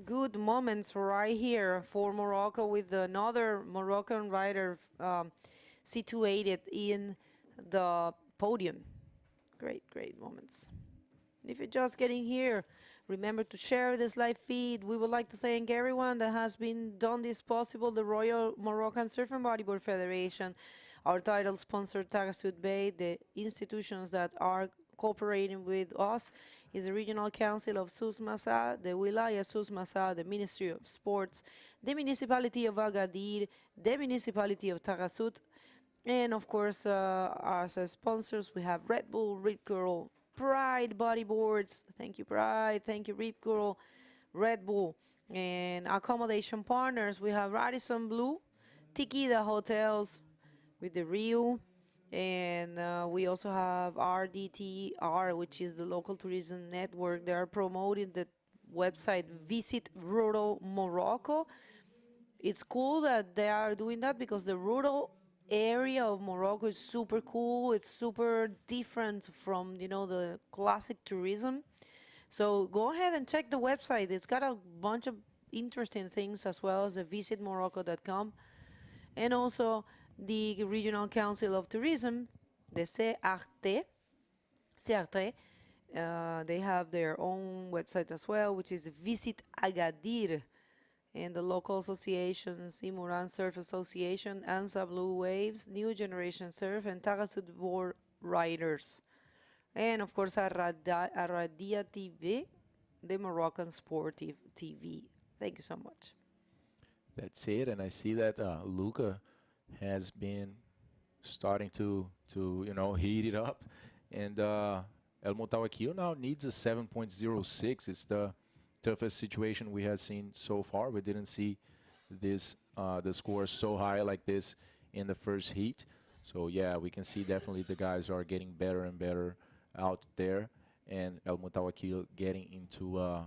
good moments right here for Morocco with another Moroccan rider situated in the podium. Great, great moments. And if you're just getting here, remember to share this live feed. We would like to thank everyone that has done this possible. The Royal Moroccan Surf and Bodyboard Federation, our title sponsor Taghazout Bay, the institutions that are cooperating with us is the Regional Council of Souss Massa, the Wilaya Souss Massa, the Ministry of Sports, the Municipality of Agadir, the Municipality of Taghazout, and of course, as sponsors, we have Red Bull, Rip Curl, Pride Bodyboards. Thank you, Pride. Thank you, Rip Curl, Red Bull. And accommodation partners, we have Radisson Blue, Tikida Hotels with the Rio. And we also have RDTR, which is the local tourism network. They are promoting the website Visit Rural Morocco. It's cool that they are doing that because the rural area of Morocco is super cool. It's super different from, the classic tourism. So go ahead and check the website. It's got a bunch of interesting things as well as the visitmorocco.com. And also the Regional Council of Tourism, the CRT, they have their own website as well, which is Visit Agadir. And the local associations, Imuran Surf Association, Anza Blue Waves, New Generation Surf, and Taghazout Board Riders. And of course, Aradia TV, the Moroccan Sportive TV. Thank you so much. That's it, and I see that Luca has been starting to heat it up, and El Mutawakil now needs a 7.06. It's the toughest situation we have seen so far. We didn't see this the score so high like this in the first heat. So yeah, we can see definitely the guys are getting better and better out there, and El Mutawakil getting into a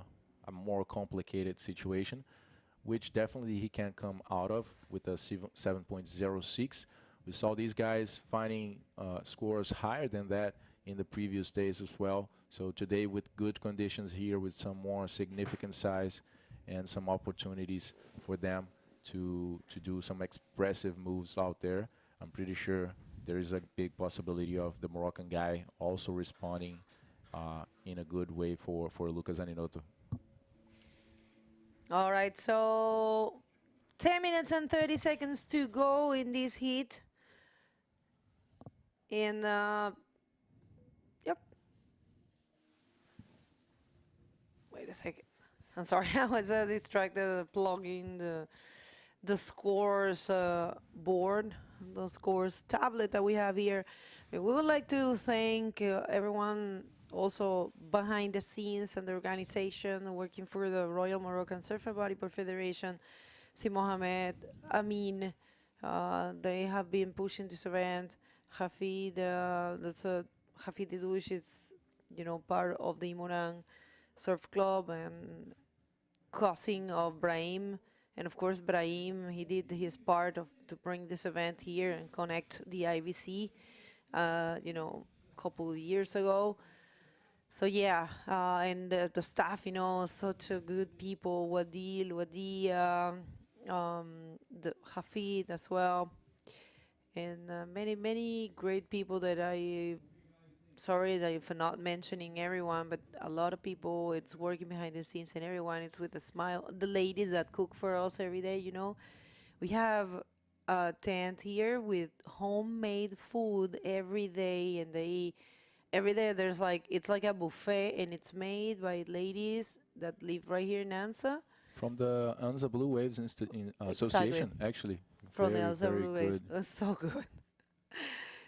more complicated situation, which definitely he can come out of with a 7.06. We saw these guys finding scores higher than that in the previous days as well. So today, with good conditions here, with some more significant size and some opportunities for them to do some expressive moves out there, I'm pretty sure there is a big possibility of the Moroccan guy also responding in a good way for Lucas Aninotto. All right, so 10 minutes and 30 seconds to go in this heat. And, yep. Wait a second. I'm sorry, I was distracted plugging the scores board, the scores tablet that we have here. We would like to thank everyone also behind the scenes and the organization working for the Royal Moroccan Surf and Bodyboard Federation, Si Mohamed, Amin, they have been pushing this event. Hafid, Hafid Idouche is, part of the Imurang Surf Club and cousin of Brahim. And of course, Brahim, he did his part to bring this event here and connect the IBC, couple of years ago. So yeah, and the staff, such a good people, Wadi, the Hafid as well, and many, many great people that sorry that for not mentioning everyone, but a lot of people, it's working behind the scenes and everyone, it's with a smile. The ladies that cook for us every day, we have a tent here with homemade food every day, and every day there's it's like a buffet, and it's made by ladies that live right here in Anza. From the Anza Blue Waves Association, actually. From the Very, Anza very Blue Waves. good. It's so good.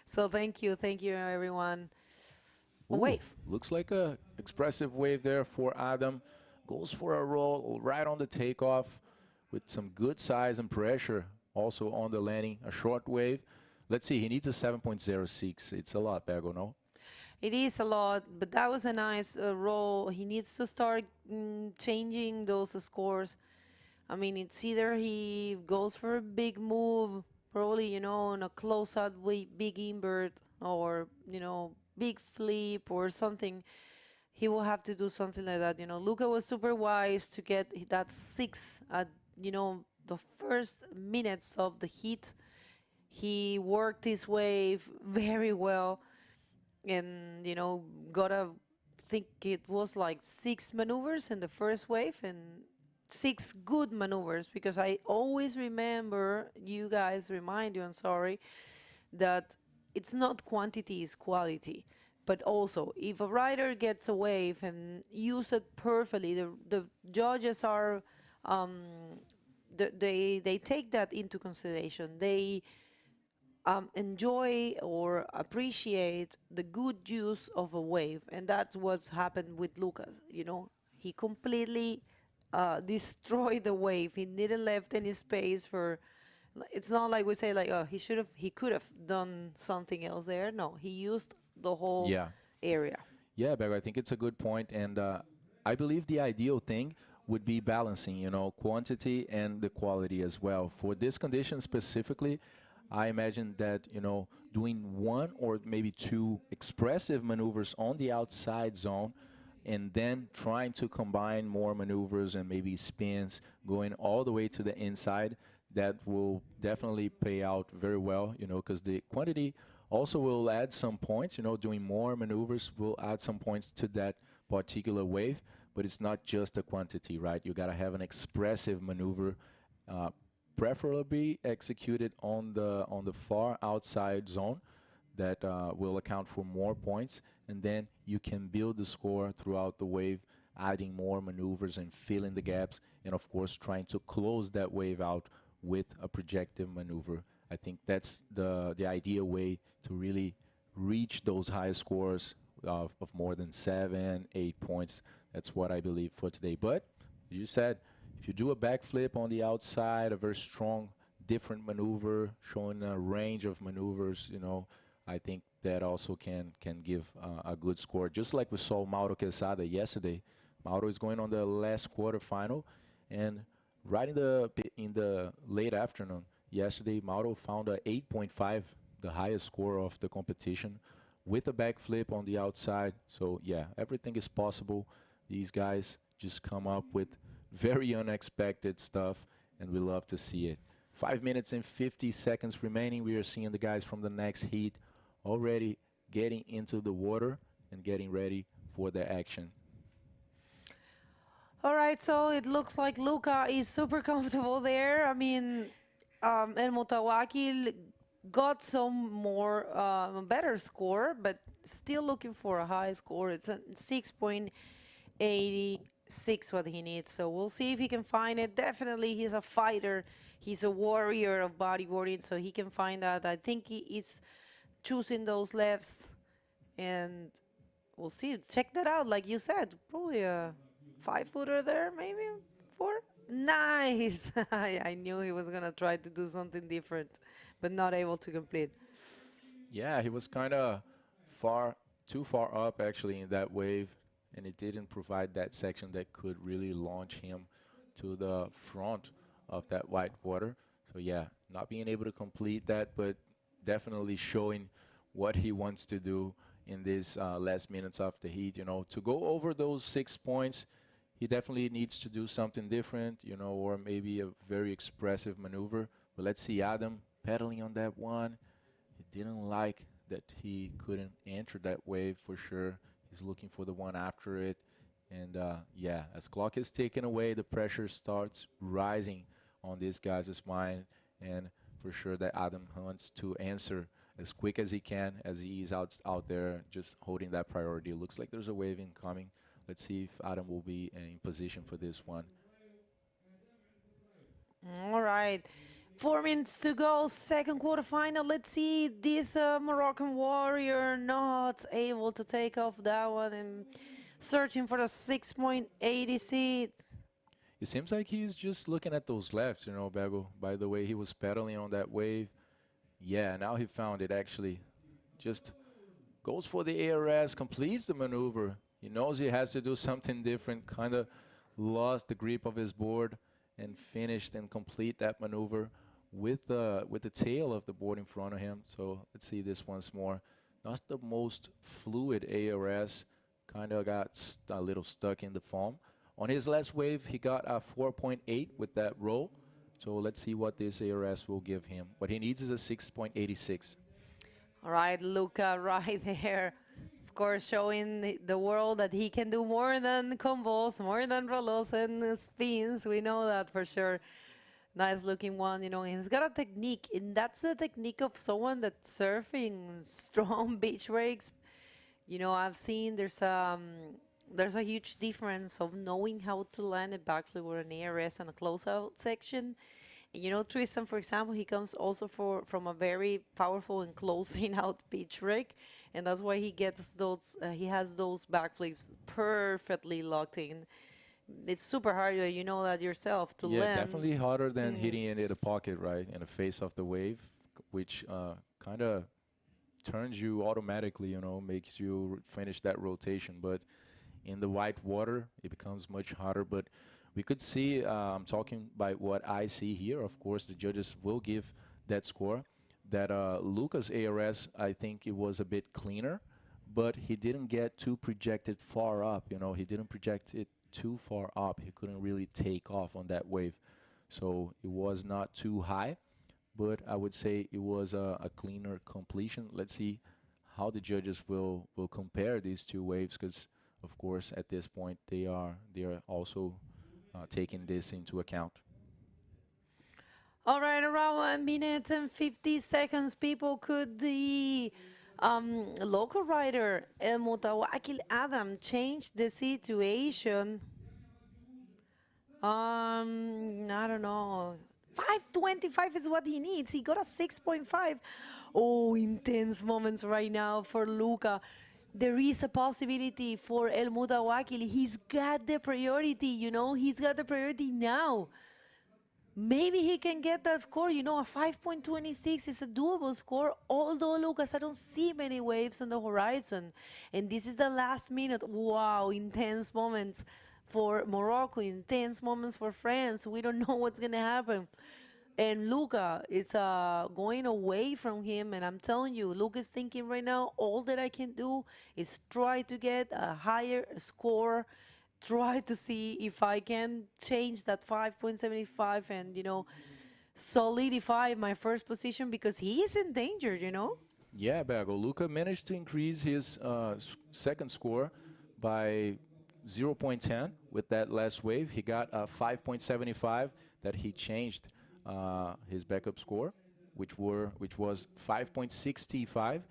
So thank you everyone. A Ooh, wave. Looks like a expressive wave there for Adam. Goes for a roll right on the takeoff with some good size and pressure. Also on the landing, a short wave. Let's see, he needs a 7.06. It's a lot, Bego, no? It is a lot, but that was a nice roll. He needs to start changing those scores. I mean, it's either he goes for a big move, probably, on a close-out big invert, or, big flip or something. He will have to do something like that. Luca was super wise to get that 6 at, the first minutes of the heat. He worked his wave very well, and think it was like 6 maneuvers in the first wave and 6 good maneuvers, because I always remember, you guys remind you, I'm sorry, that it's not quantity, it's quality. But also, if a rider gets a wave and use it perfectly, the judges are they take that into consideration. They enjoy or appreciate the good use of a wave, and that's what's happened with Lucas. He completely destroyed the wave. He didn't left any space for. It's not like we say oh, he could have done something else there. No, he used the whole area. Yeah, Bego, I think it's a good point, and I believe the ideal thing would be balancing, quantity and the quality as well. For this condition specifically, I imagine that, doing 1 or maybe 2 expressive maneuvers on the outside zone, and then trying to combine more maneuvers and maybe spins going all the way to the inside, that will definitely pay out very well, because the quantity also will add some points. Doing more maneuvers will add some points to that particular wave, but it's not just the quantity, right? You got to have an expressive maneuver, preferably executed on the far outside zone, that will account for more points, and then you can build the score throughout the wave, adding more maneuvers and filling the gaps, and of course trying to close that wave out with a projective maneuver. I think that's the ideal way to really reach those high scores of more than 7, 8 points. That's what I believe for today. But as you said, if you do a backflip on the outside, a very strong, different maneuver, showing a range of maneuvers, I think that also can give a good score. Just like we saw Mauro Quesada yesterday. Mauro is going on the last quarterfinal, and right in the late afternoon yesterday, Mauro found a 8.5, the highest score of the competition, with a backflip on the outside. So yeah, everything is possible. These guys just come up with very unexpected stuff, and we love to see it. 5 minutes and 50 seconds remaining. We are seeing the guys from the next heat already getting into the water and getting ready for the action. All right, so it looks like Luca is super comfortable there. I mean, El Mutawakil got some more better score, but still looking for a high score. It's a 6.86 what he needs. So we'll see if he can find it. Definitely, he's a fighter. He's a warrior of bodyboarding, so he can find that. I think he is choosing those lefts, and we'll see. Check that out. Like you said, probably a 5-footer there, maybe 4. Nice. I knew he was gonna try to do something different, but not able to complete. Yeah, he was kind of far, too far up actually in that wave, and it didn't provide that section that could really launch him to the front of that white water. So yeah, not being able to complete that, but definitely showing what he wants to do in these last minutes of the heat. You know, to go over those 6 points, he definitely needs to do something different, you know, or maybe a very expressive maneuver. But let's see Adam pedaling on that one. He didn't like that he couldn't enter that wave for sure. He's looking for the one after it. And yeah, as clock is taken away, the pressure starts rising on these guys' mind. And for sure that Adam wants to answer as quick as he can as he is out there just holding that priority. It looks like there's a wave incoming. Let's see if Adam will be in position for this one. All right. 4 minutes to go, second quarterfinal. Let's see this Moroccan warrior not able to take off that one and searching for the 6.80 seat. It seems like he's just looking at those lefts, you know, Bago, by the way he was pedaling on that wave. Yeah, now he found it actually. Just goes for the ARS, completes the maneuver. He knows he has to do something different, kind of lost the grip of his board and finished and complete that maneuver with the tail of the board in front of him. So let's see this once more. Not the most fluid ARS, kind of got a little stuck in the foam. On his last wave, he got a 4.8 with that roll. So let's see what this ARS will give him. What he needs is a 6.86. All right, Luca right there. Of course, showing the world that he can do more than combos, more than rollos and spins. We know that for sure. Nice looking one, you know, and he's got a technique, and that's the technique of someone that's surfing strong beach breaks. You know, I've seen there's a huge difference of knowing how to land a backflip with an ARS and a closeout section. And you know, Tristan, for example, he comes also from a very powerful and closing out beach break, and that's why he gets those. He has those backflips perfectly locked in. It's super hard, you know that yourself, to Yeah, land. definitely harder than hitting it in the pocket, right? In the face of the wave, which kind of turns you automatically, you know, makes you finish that rotation. But in the white water, it becomes much harder. But we could see, I'm talking by what I see here. Of course, the judges will give that score. That Lucas ARS, I think it was a bit cleaner, but he didn't get too projected far up. You know, he didn't project it too far up. He couldn't really take off on that wave. So it was not too high, but I would say it was a cleaner completion. Let's see how the judges will compare these two waves, because of course at this point they are also taking this into account. All right, around 1 minute and 50 seconds, people. Could the local rider El Mutawakil Adam change the situation? I don't know. 5.25 is what he needs. He got a 6.5. Oh, intense moments right now for Luca. There is a possibility for El Mutawakil. He's got the priority, you know, he's got the priority now. Maybe he can get that score. You know, a 5.26 is a doable score. Although, Lucas, I don't see many waves on the horizon. And this is the last minute. Wow, intense moments for Morocco, intense moments for France. We don't know what's going to happen. And Luca is going away from him. And I'm telling you, Luca is thinking right now, all that I can do is try to get a higher score, try to see if I can change that 5.75 and, you know, solidify my first position, because he is in danger, you know? Yeah, Bago. Luca managed to increase his second score by 0.10 with that last wave. He got a 5.75 that he changed his backup score, which was 5.65,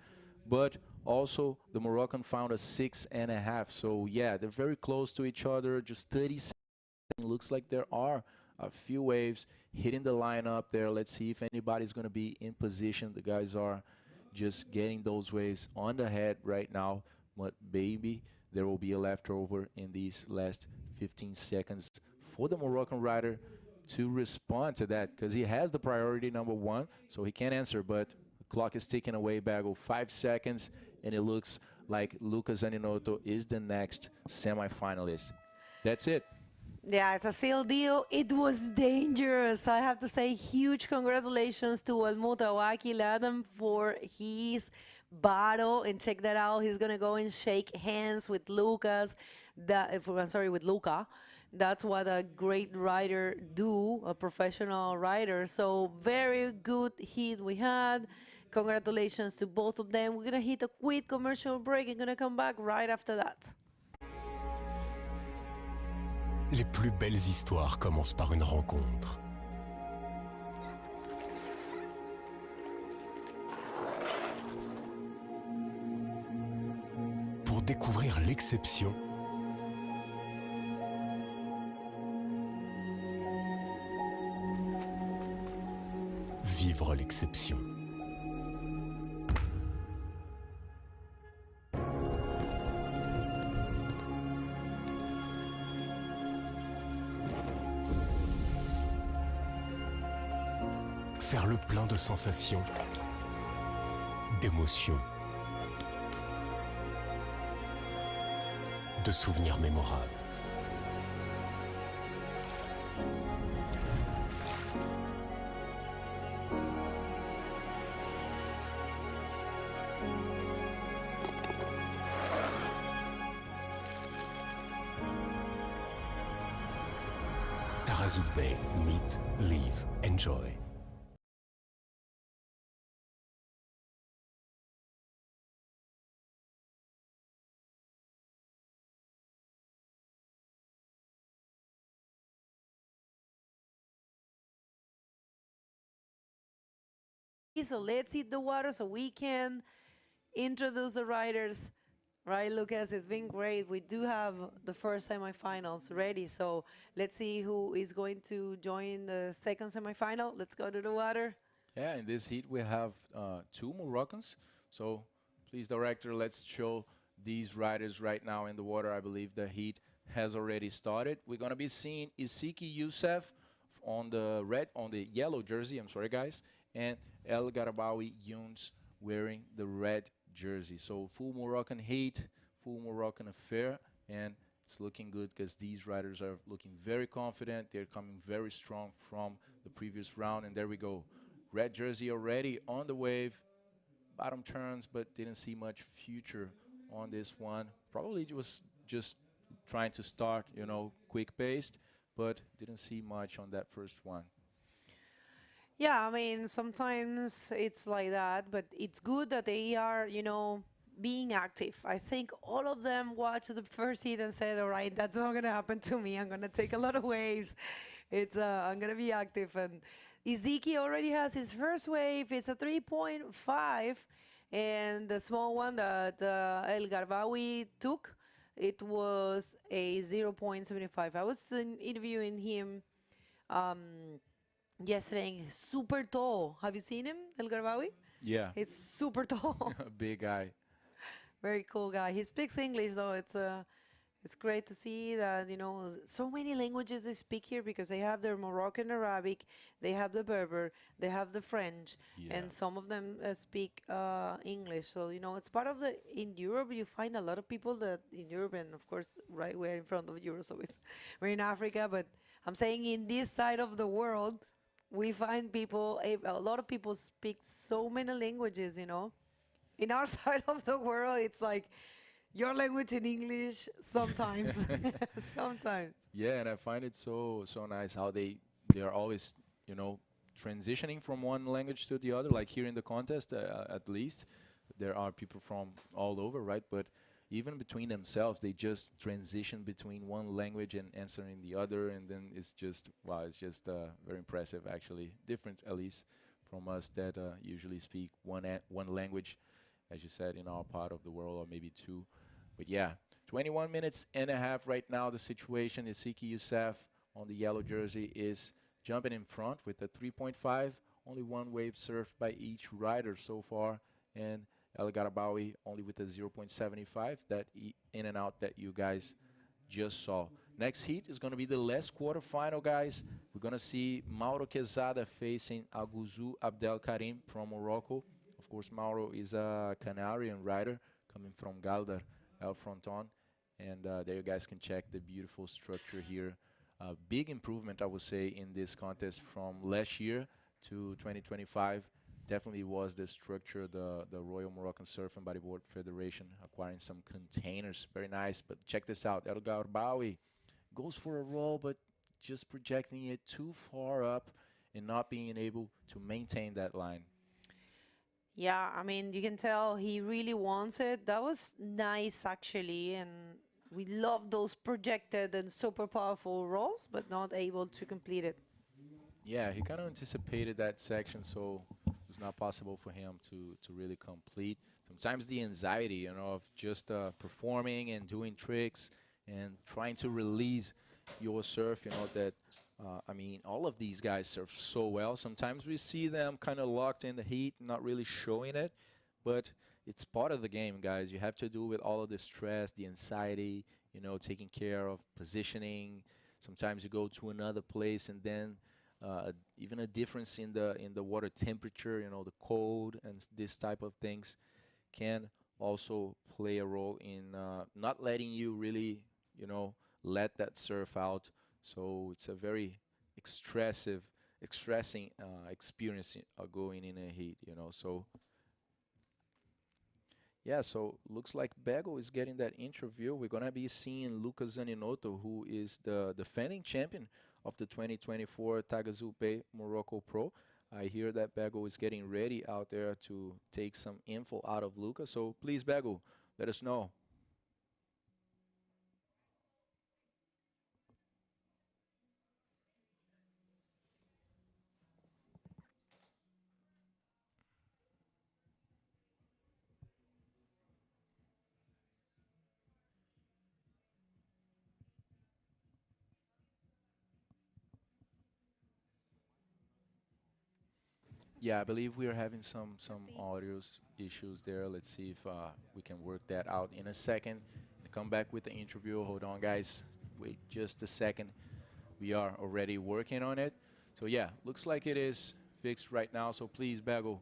but also the Moroccan found a 6.5. So yeah, they're very close to each other. Just 30 seconds. Looks like there are a few waves hitting the line up there. Let's see if anybody's going to be in position. The guys are just getting those waves on the head right now, but maybe there will be a leftover in these last 15 seconds for the Moroccan rider to respond to that, because he has the priority #1, so he can answer, but the clock is ticking away, Bago, 5 seconds, and it looks like Lucas Zaninoto is the next semifinalist. That's it. Yeah, it's a sealed deal. It was dangerous. I have to say huge congratulations to El Mutawaki Ladam for his battle. And check that out. He's going to go and shake hands with Lucas. I'm sorry, with Luca. That's what a great rider do, a professional rider. So very good heat we had. Congratulations to both of them. We're going to hit a quick commercial break and going to come back right after that. Les plus belles histoires commencent par une rencontre. Pour découvrir l'exception, vivre l'exception. Faire le plein de sensations, d'émotions, de souvenirs mémorables. Taghazout Bay, meet, live, enjoy. So let's hit the water so we can introduce the riders. Right, Lucas, it's been great. We do have the first semifinals ready, so let's see who is going to join the second semifinal. Let's go to the water. Yeah, in this heat we have 2 Moroccans. So please, director, let's show these riders right now in the water. I believe the heat has already started. We're gonna be seeing Isiki Youssef on the yellow jersey. I'm sorry, guys, and El Garabawi Younes wearing the red jersey. So full Moroccan heat, full Moroccan affair, and it's looking good because these riders are looking very confident. They're coming very strong from the previous round, and there we go. Red jersey already on the wave, bottom turns, but didn't see much future on this one. Probably it was just trying to start, quick paced, but didn't see much on that first one. Yeah, I mean, sometimes it's like that, but it's good that they are, being active. I think all of them watched the first heat and said, all right, that's not going to happen to me. I'm going to take a lot of waves. I'm going to be active. And Iziki already has his first wave. It's a 3.5. And the small one that El Garbawi took, it was a 0.75. I was interviewing him yesterday. Super tall. Have you seen him, El Garbawi? Yeah. He's super tall. A big guy. Very cool guy. He speaks English, though. It's great to see that, so many languages they speak here because they have their Moroccan Arabic, they have the Berber, they have the French, and some of them speak English. So, it's part of in Europe, you find a lot of people that in Europe, and of course, right, we're in front of Europe, so we're in Africa, but I'm saying in this side of the world, we find people, a lot of people speak so many languages, In our side of the world, it's like your language in English sometimes. Sometimes. Yeah, and I find it so nice how they are always, transitioning from one language to the other. Like here in the contest, at least, there are people from all over, right? But even between themselves, they just transition between one language and answering the other, and then it's just, wow, it's just very impressive, actually. Different, at least, from us that usually speak one language, as you said, in our part of the world, or maybe 2. But yeah, 21 minutes and a half right now, the situation is Siki Youssef on the yellow jersey is jumping in front with a 3.5, only one wave surfed by each rider so far, and El Garabawi only with a 0.75, that in and out that you guys just saw. Next heat is going to be the last quarterfinal, guys. We're going to see Mauro Quezada facing Aguzu Abdel Karim from Morocco. Of course, Mauro is a Canarian rider coming from Galdar, El Fronton. And there you guys can check the beautiful structure here. Big improvement, I would say, in this contest from last year to 2025. Definitely was the structure, the Royal Moroccan Surf and Bodyboard Federation acquiring some containers. Very nice. But check this out. El Garbawi goes for a roll, but just projecting it too far up and not being able to maintain that line. Yeah, I mean, you can tell he really wants it. That was nice, actually, and we love those projected and super powerful rolls, but not able to complete it. Yeah, he kind of anticipated that section, so it was not possible for him to really complete. Sometimes the anxiety, you know, of just performing and doing tricks and trying to release your surf, you know, that, I mean, all of these guys surf so well. Sometimes we see them kind of locked in the heat, not really showing it, but it's part of the game, guys. You have to do with all of the stress, the anxiety, you know, taking care of positioning. Sometimes you go to another place and then even a difference in the water temperature, you know, the cold and this type of things can also play a role in not letting you really, you know, let that surf out. So it's a very expressing experience going in a heat, you know. So yeah, so looks like Bego is getting that interview. We're gonna be seeing Lucas Zaninoto, who is the defending champion of the 2024 Taghazout Bay Morocco Pro. I hear that Bego is getting ready out there to take some info out of Lucas. So please, Bego, let us know. Yeah, I believe we are having some audio issues there. Let's see if we can work that out in a second. Come back with the interview. Hold on, guys. Wait just a second. We are already working on it. So yeah, looks like it is fixed right now. So please, Bago.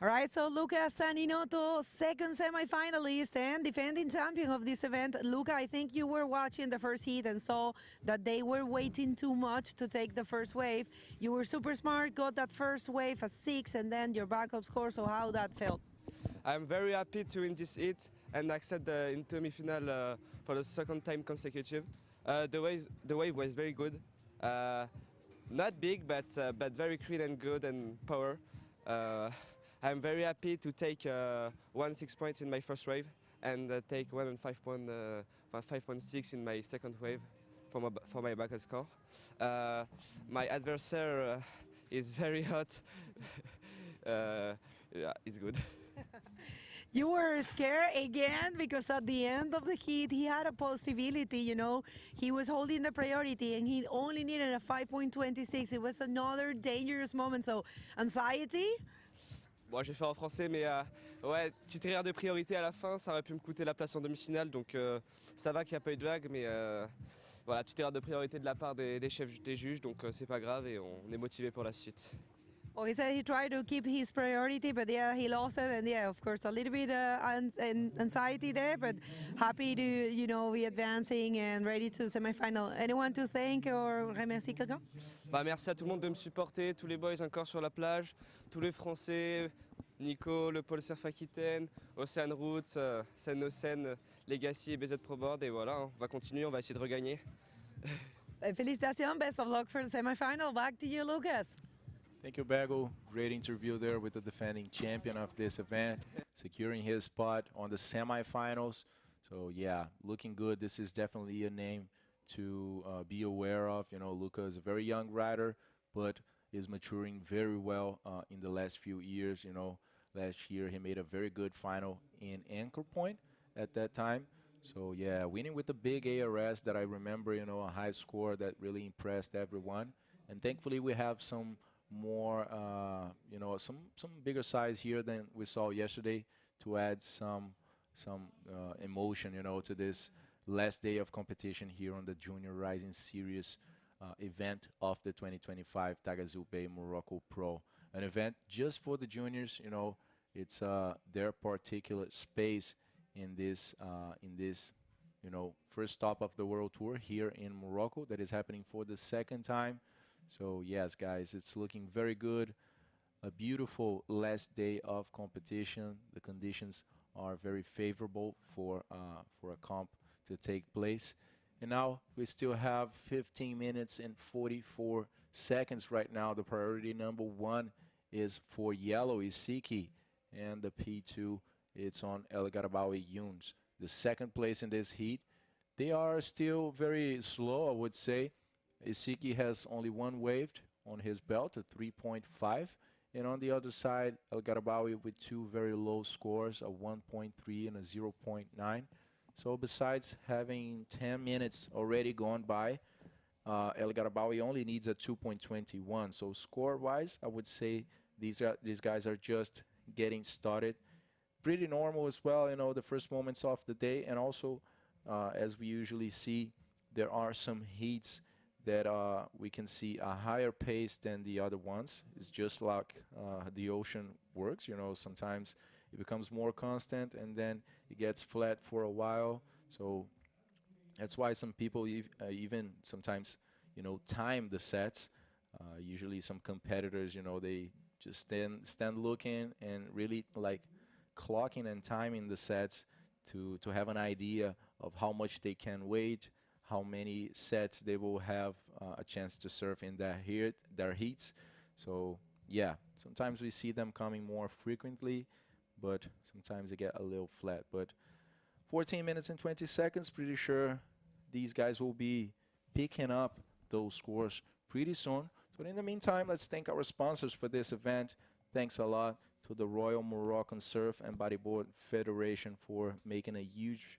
All right, so Luca Saninoto, second semifinalist and defending champion of this event. Luca, I think you were watching the first heat and saw that they were waiting too much to take the first wave. You were super smart, got that first wave at 6, and then your backup score, so how that felt? I'm very happy to win this heat and accept the semi-final for the second time consecutive. The wave was very good. Not big, but very clean and good and power. I'm very happy to take 6 points in my first wave and take 1 and 5.6 in my second wave for my backup score. My adversary is very hot. Yeah, it's good. You were scared again because at the end of the heat, he had a possibility, you know. He was holding the priority and he only needed a 5.26. It was another dangerous moment. So, anxiety? Bon, je vais faire en français, mais ouais, petite erreur de priorité à la fin, ça aurait pu me coûter la place en demi-finale, donc ça va qu'il n'y a pas eu de lag, mais voilà, petite erreur de priorité de la part des chefs des juges, donc c'est pas grave et on est motivé pour la suite. Well, he said he tried to keep his priority, but yeah, he lost it, and yeah, of course, a little bit anxiety there, but happy to, you know, be advancing and ready to semifinal. Anyone to thank or remercier quelqu'un? Bah, merci à tout le monde de me supporter, tous les boys encore sur la plage, tous les Français, Nico, le Pôle Surf Aquitaine, Océan Route, Seine Legacy et BZ Pro Board, et voilà, hein, on va continuer, on va essayer de regagner. Félicitations, best of luck for the semifinal. Back to you, Lucas. Thank you, Bago. Great interview there with the defending champion of this event, securing his spot on the semifinals. So yeah, looking good. This is definitely a name to be aware of. You know, Luca is a very young rider, but is maturing very well in the last few years. You know, last year he made a very good final in Anchor Point at that time. So yeah, winning with the big ARS that I remember, you know, a high score that really impressed everyone. And thankfully we have some more, you know, some bigger size here than we saw yesterday to add some emotion, you know, to this last day of competition here on the Junior Rising Series event of the 2025 Taghazout Bay Morocco Pro. An event just for the juniors, you know, it's their particular space in this, you know, first stop of the World Tour here in Morocco that is happening for the second time. So yes, guys, it's looking very good. A beautiful last day of competition. The conditions are very favorable for a comp to take place. And now we still have 15 minutes and 44 seconds right now. The priority number 1 is for Yellow Isiki, and the P2 it's on El Garabawi Younes. The second place in this heat. They are still very slow, I would say. Isiki has only one waved on his belt, a 3.5. And on the other side, El Garabawi with two very low scores, a 1.3 and a 0.9. So besides having 10 minutes already gone by, El Garabawi only needs a 2.21. So score-wise, I would say these guys are just getting started. Pretty normal as well, you know, the first moments of the day. And also, as we usually see, there are some heats that we can see a higher pace than the other ones. It's just like the ocean works, you know, sometimes it becomes more constant and then it gets flat for a while. So that's why some people even sometimes, you know, time the sets. Usually some competitors, you know, they just stand looking and really like clocking and timing the sets to have an idea of how much they can wait, how many sets they will have a chance to serve in their heats. So yeah, sometimes we see them coming more frequently, but sometimes they get a little flat. But 14 minutes and 20 seconds, pretty sure these guys will be picking up those scores pretty soon. But in the meantime, let's thank our sponsors for this event. Thanks a lot to the Royal Moroccan Surf and Bodyboard Federation for making a huge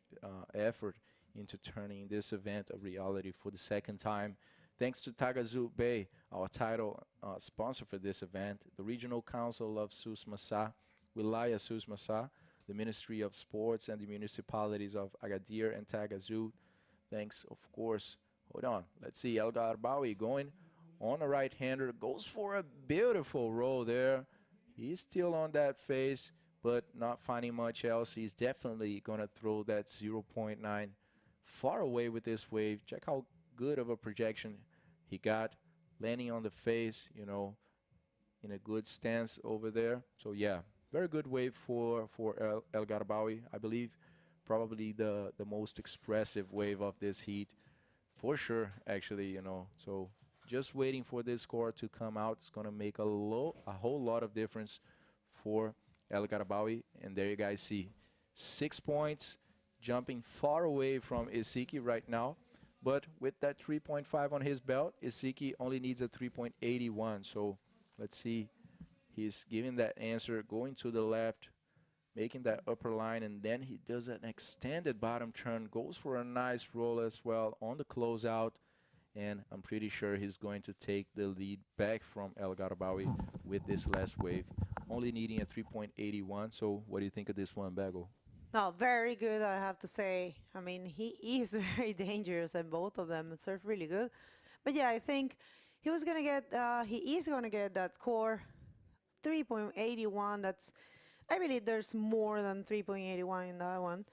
effort into turning this event a reality for the second time. Thanks to Taghazout Bay, our title sponsor for this event, the Regional Council of Sus Massa, Wilaya Sus Massa, the Ministry of Sports and the municipalities of Agadir and Taghazout. Thanks, of course. Hold on. Let's see. El Garbawi going on a right-hander. Goes for a beautiful roll there. He's still on that face, but not finding much else. He's definitely going to throw that 0.9 far away with this wave. Check how good of a projection he got. Landing on the face, you know, in a good stance over there. So, yeah, very good wave for El Garbawi. I believe probably the most expressive wave of this heat. For sure, actually, you know. So just waiting for this score to come out is going to make a whole lot of difference for El Garabawi. And there you guys see 6 points, jumping far away from Isiki right now. But with that 3.5 on his belt, Isiki only needs a 3.81. So let's see. He's giving that answer, going to the left, making that upper line, and then he does an extended bottom turn, goes for a nice roll as well on the closeout, and I'm pretty sure he's going to take the lead back from El Garabawi with this last wave, only needing a 3.81. So what do you think of this one, Bago? No, very good, I have to say. I mean, he is very dangerous, and both of them surf really good. But yeah, I think he is going to get that score, 3.81. That's, I believe there's more than 3.81 in that one.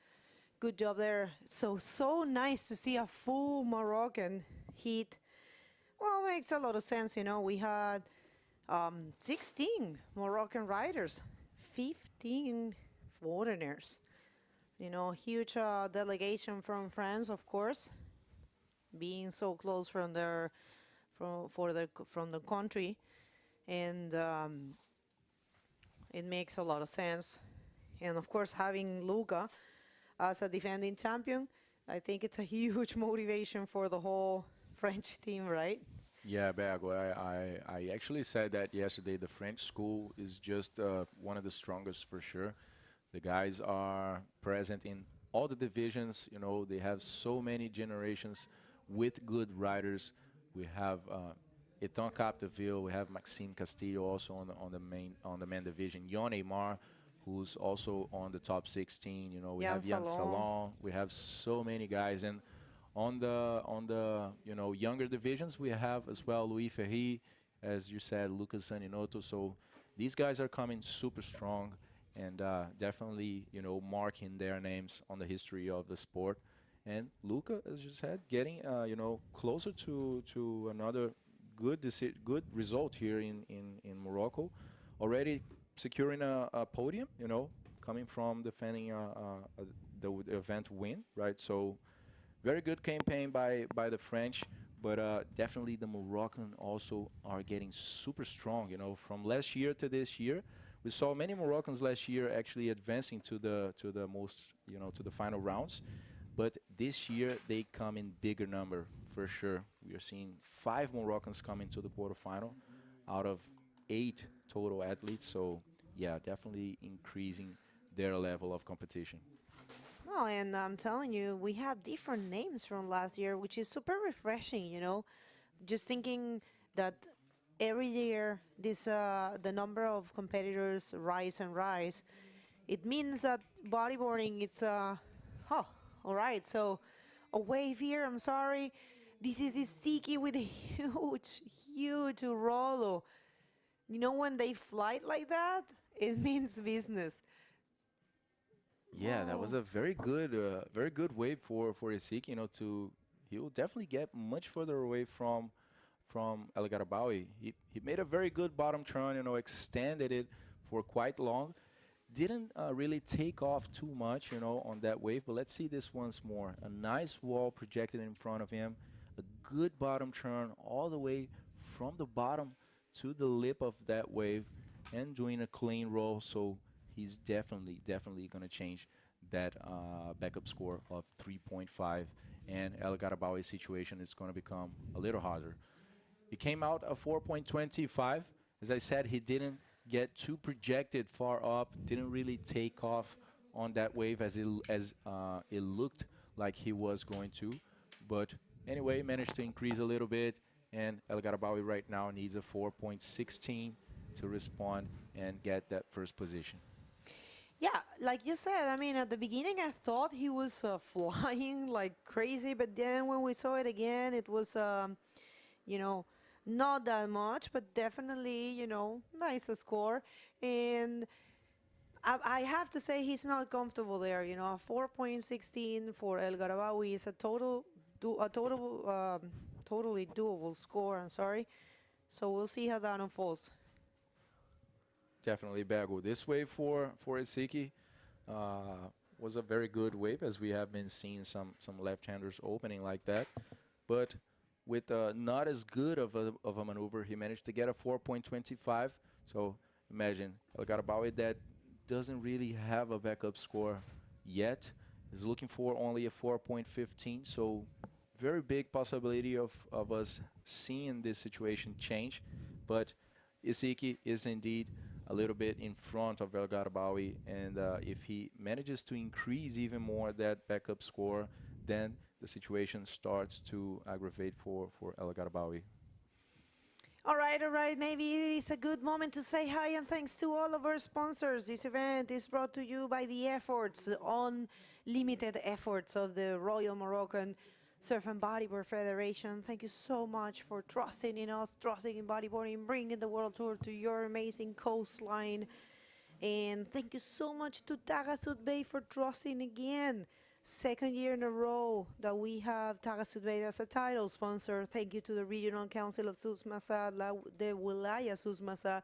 Good job there. So nice to see a full Moroccan heat. Well, makes a lot of sense, you know. We had 16 Moroccan riders, 15 foreigners. You know, huge delegation from France, of course, being so close from the country, and it makes a lot of sense. And of course, having Luca as a defending champion, I think it's a huge motivation for the whole French team, right? Yeah, Bago, I actually said that yesterday. The French school is just one of the strongest for sure. The guys are present in all the divisions. You know, they have so many generations with good riders. We have Etan Capdeville, we have Maxime Castillo also on the main division. Yon Aymar, who's also on the top 16. You know, we Jan have Jan Salon. Salon. We have so many guys, and on the younger divisions, we have as well Louis Ferri, as you said, Lucas Saninoto. So these guys are coming super strong, and definitely marking their names on the history of the sport. And Luca, as you said, getting closer to another good result here in Morocco, already securing a podium. Coming from defending the event win, right? So very good campaign by the French, but definitely the Moroccan also are getting super strong. From last year to this year, we saw many Moroccans last year actually advancing to the most to the final rounds, but this year they come in bigger number for sure. We are seeing 5 Moroccans coming to the quarterfinal out of 8 total athletes. So yeah, definitely increasing their level of competition. Oh, and I'm telling you, we have different names from last year, which is super refreshing. Just thinking that every year the number of competitors rise and rise. It means that bodyboarding, oh, all right. So a wave here, I'm sorry. This is Isiki with a huge Rolo. When they fly like that, it means business. Yeah, that was a very good wave for Isik. He will definitely get much further away from El Garabawi. He made a very good bottom turn. Extended it for quite long. Didn't really take off too much, on that wave. But let's see this once more. A nice wall projected in front of him. A good bottom turn all the way from the bottom to the lip of that wave, and doing a clean roll. So he's definitely going to change that backup score of 3.5, and El Garabawi's situation is going to become a little harder. He came out a 4.25. As I said, he didn't get too projected far up, didn't really take off on that wave as it looked like he was going to. But anyway, managed to increase a little bit, and El Garabawi right now needs a 4.16 to respond and get that first position. Yeah, like you said, I mean, at the beginning I thought he was flying like crazy, but then when we saw it again, it was, not that much, but definitely, nice score. And I have to say he's not comfortable there. A 4.16 for El Garabawi is a totally doable score. I'm sorry. So we'll see how that unfolds. Definitely, Bago. This wave for Isiki was a very good wave, as we have been seeing some left-handers opening like that. But with not as good of a maneuver, he managed to get a 4.25. So imagine El Garabawi that doesn't really have a backup score yet is looking for only a 4.15. So very big possibility of us seeing this situation change. But Isiki is indeed a little bit in front of El Garabawi, and if he manages to increase even more that backup score, then the situation starts to aggravate for El Garabawi. All right. Maybe it is a good moment to say hi and thanks to all of our sponsors. This event is brought to you by the unlimited efforts of the Royal Moroccan Surf and Bodyboard Federation. Thank you so much for trusting in us, trusting in bodyboarding, bringing the world tour to your amazing coastline. And thank you so much to Taghazout Bay for trusting again. Second year in a row that we have Taghazout Bay as a title sponsor. Thank you to the Regional Council of Sousmassa, the Wilaya Sousmassa,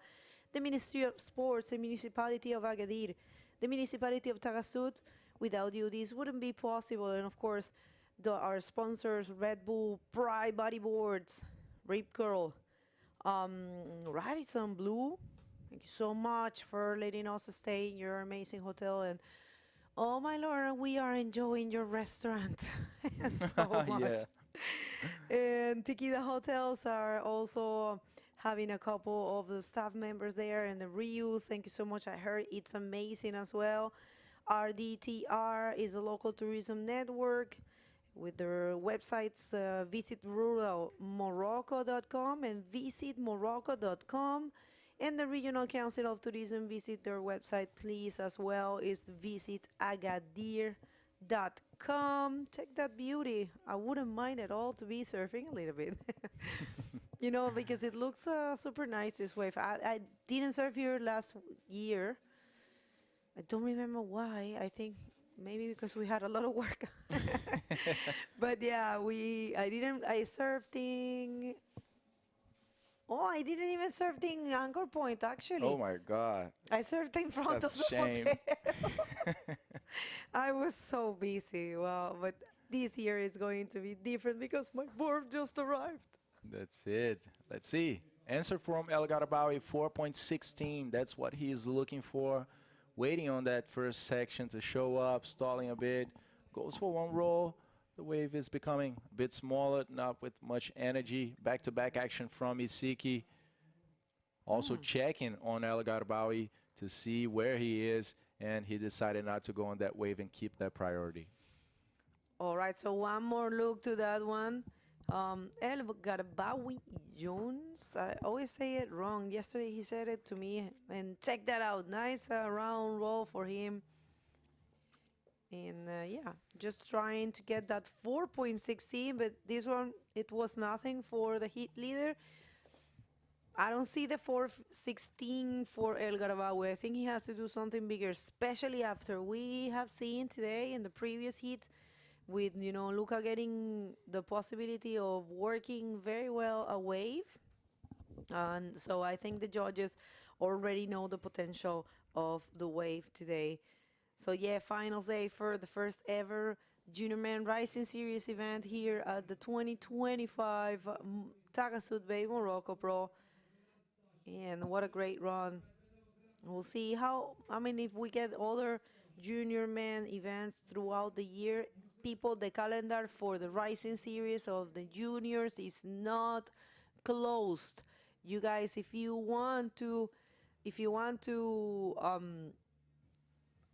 the Ministry of Sports, the Municipality of Agadir, the Municipality of Taghazout. Without you, this wouldn't be possible. And of course, our sponsors, Red Bull, Pride Bodyboards, Rip Curl, Radisson Blue. Thank you so much for letting us stay in your amazing hotel. And oh my Lord, we are enjoying your restaurant so much. And Tequila Hotels are also having a couple of the staff members there. And the Rio, thank you so much. I heard it's amazing as well. RDTR is a local tourism network. With their websites, visit ruralmorocco.com and visitmorocco.com. And the Regional Council of Tourism, visit their website, please, as well. It's visit agadir.com. Check that beauty. I wouldn't mind at all to be surfing a little bit. You know, because it looks super nice, this wave. I didn't surf here last year. I don't remember why. I think maybe because we had a lot of work. But yeah, I surfed in, oh, I didn't even surf in Anchor Point, actually. Oh my God. I surfed in front That's of the a shame. hotel. I was so busy. Wow, but this year is going to be different because my board just arrived. That's it. Let's see. Answer from El Garabawi, 4.16. That's what he is looking for. Waiting on that first section to show up, stalling a bit. Goes for one roll. The wave is becoming a bit smaller, not with much energy. Back-to-back action from Isiki. Also checking on El Garabawi to see where he is, and he decided not to go on that wave and keep that priority. All right, so one more look to that one. El Garbawi Jones. I always say it wrong. Yesterday he said it to me, and check that out. Nice round roll for him. And yeah, just trying to get that 4.16, but this one, it was nothing for the heat leader. I don't see the 4.16 for El Garbawi. I think he has to do something bigger, especially after we have seen today in the previous heat, with, you know, Luca getting the possibility of working very well a wave. And so I think the judges already know the potential of the wave today. So yeah, finals day for the first ever Junior Man Rising Series event here at the 2025 Taghazout Bay Morocco Pro. And what a great run. We'll see how, I mean, if we get other Junior Man events throughout the year. People, the calendar for the Rising Series of the juniors is not closed. You guys, if you want to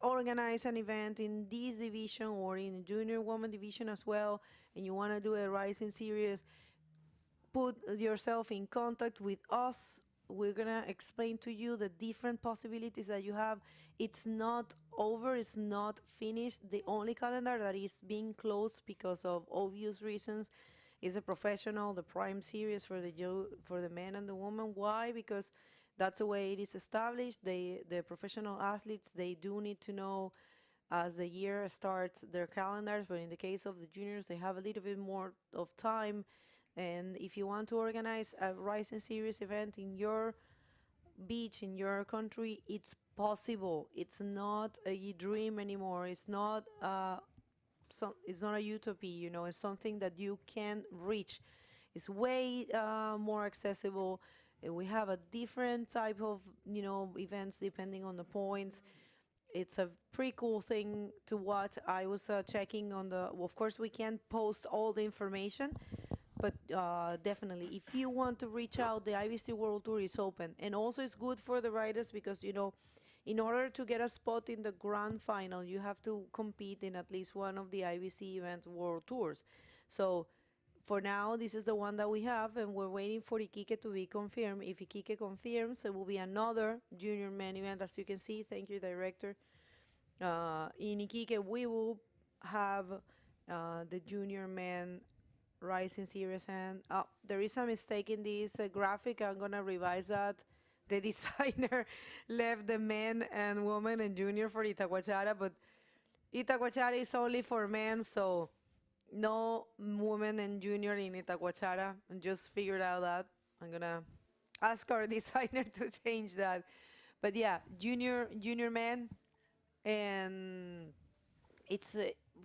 organize an event in this division or in junior woman division as well, and you want to do a Rising Series, put yourself in contact with us. We're gonna explain to you the different possibilities that you have. It's not over, it's not finished. The only calendar that is being closed because of obvious reasons is a professional, the prime series for the men and the women. Why? Because that's the way it is established. The professional athletes, they do need to know as the year starts their calendars, but in the case of the juniors, they have a little bit more of time. And if you want to organize a Rising Series event in your beach, in your country, it's possible. It's not a dream anymore. It's not it's not a utopia, you know. It's something that you can reach. It's way more accessible. We have a different type of, you know, events depending on the points. It's a pretty cool thing to watch. I was checking on the, well, of course we can't post all the information, but definitely, if you want to reach out, the IBC World Tour is open. And also it's good for the riders because, you know, in order to get a spot in the grand final, you have to compete in at least one of the IBC event World Tours. So for now, this is the one that we have, and we're waiting for Iquique to be confirmed. If Iquique confirms, it will be another junior men event, as you can see. Thank you, director. In Iquique, we will have the junior men Rising Series, and there is a mistake in this graphic. I'm gonna revise that. The designer left the men and women and junior for Itacoachara, but Itacoachara is only for men, so no women and junior in Itacoachara. And just figured out that. I'm gonna ask our designer to change that. But yeah, junior men, and it's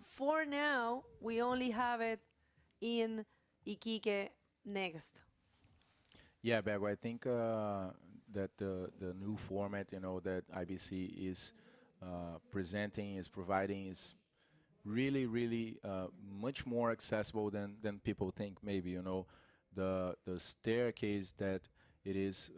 for now we only have it in Iquique next. Yeah, Bego, I think that the new format, you know, that IBC is presenting, is providing, is really, really much more accessible than people think. Maybe, you know, the staircase that it is,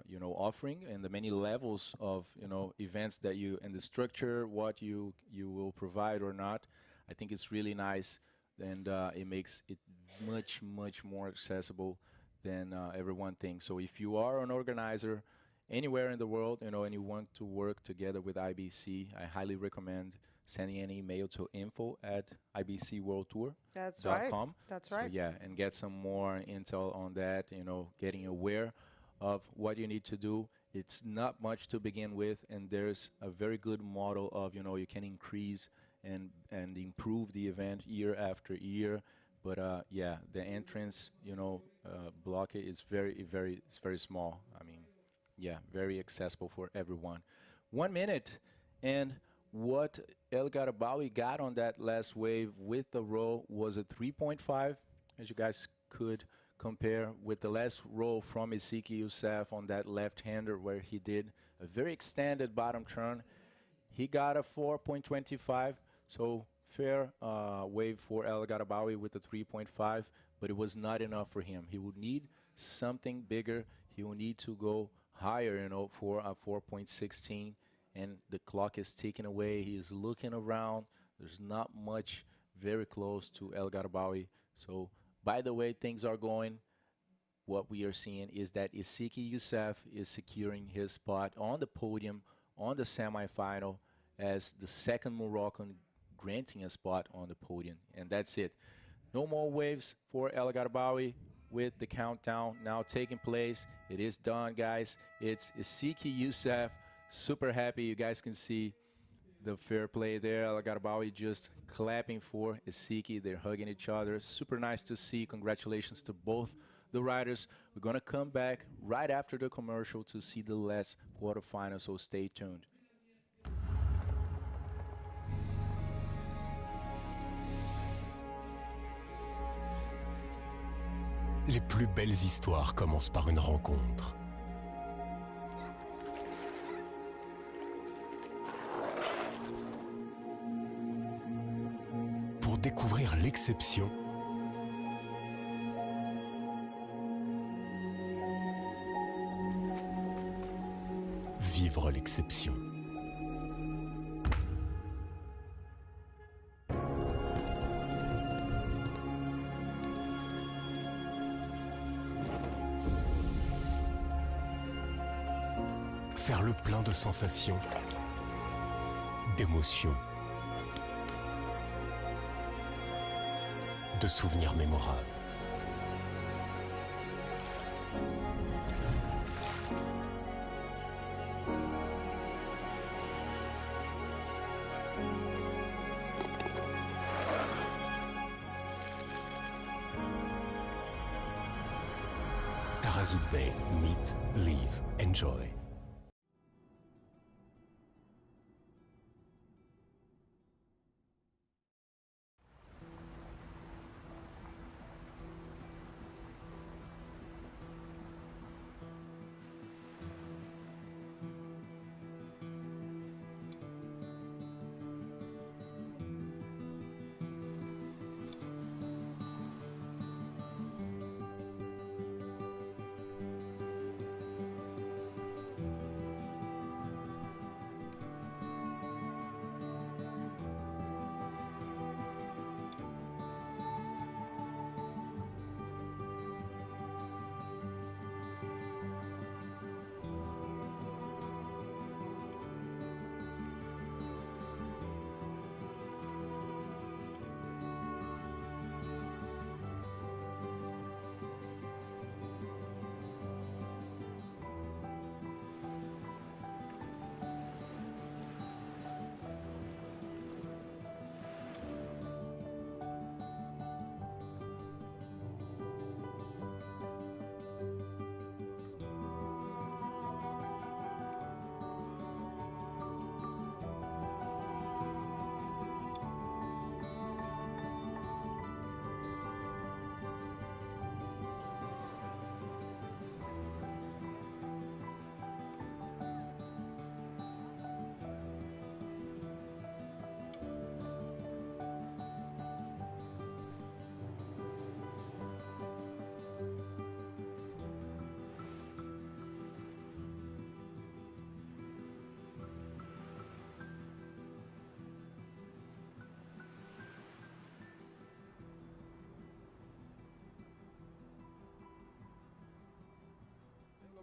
you know, offering, and the many levels of, you know, events that you, and the structure, what you will provide or not. I think it's really nice, and it makes it much more accessible than everyone thinks. So if you are an organizer anywhere in the world, and you want to work together with IBC, I highly recommend sending an email to info@ibcworldtour.com. That's right. That's right. So yeah, and get some more intel on that, getting aware of what you need to do. It's not much to begin with, and there's a very good model of, you can increase and improve the event year after year. But yeah, the entrance, blockade is it's very small. I mean, yeah, very accessible for everyone. 1 minute, and what El Garabawi got on that last wave with the roll was a 3.5, as you guys could compare with the last roll from Isiki Youssef on that left-hander where he did a very extended bottom turn. He got a 4.25, so fair wave for El Garabawi with a 3.5, but it was not enough for him. He would need something bigger. He will need to go higher, for a 4.16, and the clock is ticking away. He is looking around. There's not much very close to El Garabawi. So by the way things are going, what we are seeing is that Isiki Youssef is securing his spot on the podium on the semifinal as the second Moroccan granting a spot on the podium. And that's it. No more waves for El Garabawi with the countdown now taking place. It is done, guys. It's Isiki Youssef. Super happy. You guys can see the fair play there. El Garabawi just clapping for Isiki. They're hugging each other. Super nice to see. Congratulations to both the riders. We're going to come back right after the commercial to see the last quarterfinal, so stay tuned. Les plus belles histoires commencent par une rencontre. Pour découvrir l'exception, vivre l'exception. Faire le plein de sensations, d'émotions, de souvenirs mémorables. Taghazout Bay, meet, live, enjoy.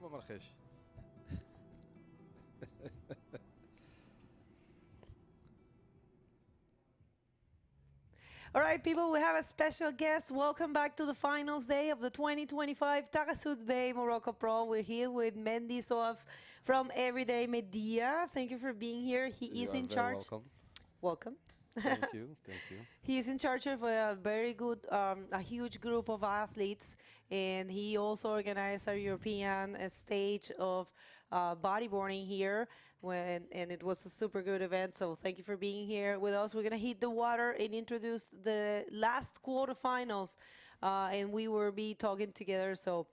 ما مرخيش All right, people, we have a special guest. Welcome back to the finals day of the 2025 Taghazout Bay Morocco Pro. We're here with Mendy Soaf from Everyday Media. Thank you for being here. He is in charge. Welcome. Welcome. Thank you. Thank you. He is in charge of a very good, a huge group of athletes, and he also organized a European stage of bodyboarding here, and it was a super good event. So thank you for being here with us. We're gonna hit the water and introduce the last quarterfinals, and we will be talking together. So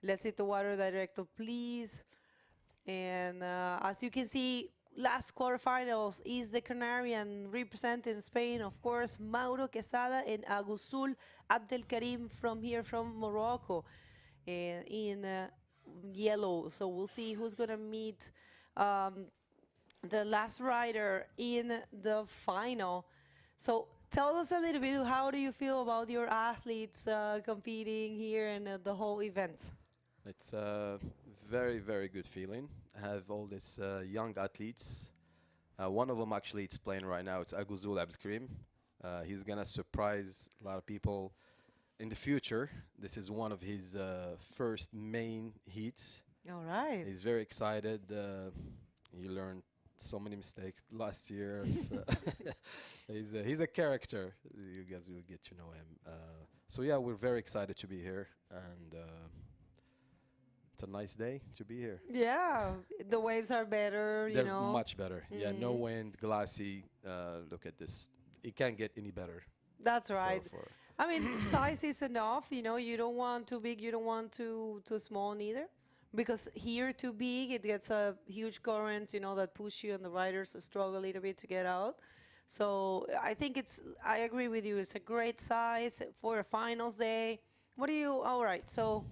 let's hit the water, director, please. And as you can see, last quarterfinals is the Canarian representing Spain, of course, Mauro Quesada and Agusul Abdelkarim from here from Morocco in yellow. So we'll see who's going to meet the last rider in the final. So tell us a little bit, how do you feel about your athletes competing here and the whole event? It's a very, very good feeling. I have all these young athletes. One of them actually is playing right now. It's Aguzul Abdelkarim. He's going to surprise a lot of people in the future. This is one of his first main heats. All right. He's very excited. He learned so many mistakes last year. He's a character. You guys will get to know him. So yeah, we're very excited to be here, and it's a nice day to be here. Yeah, the waves are better, They're you know. much better. Yeah, no wind, glassy. Look at this. It can't get any better. That's So right. for- I mean, size is enough, you know. You don't want too big, you don't want too small neither. Because here too big, it gets a huge current, you know, that push you, and the riders struggle a little bit to get out. So I think I agree with you. It's a great size for a finals day. All right, so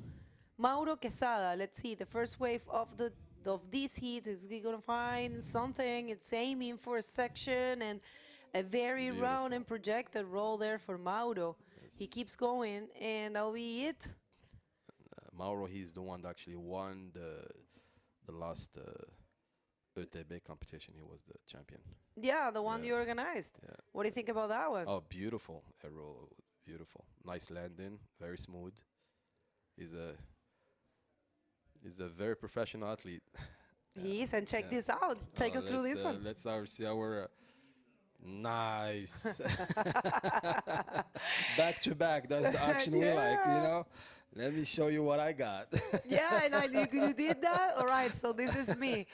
Mauro Quesada, let's see, the first wave of this heat, is he gonna find something? It's aiming for a section and a very round and projected roll there for Mauro. He keeps going, and that'll be it. Mauro, he's the one that actually won the last ETB competition. He was the champion. Yeah, the one Yeah. you organized. Yeah. What do you think about that one? Oh, beautiful aero, beautiful, nice landing, very smooth. He's a very professional athlete. He is, and check Yeah. this out. Take us through this one. Let's see our nice back to back. That's the action we like, you know. Let me show you what I got. Yeah, and you did that? All right, so this is me.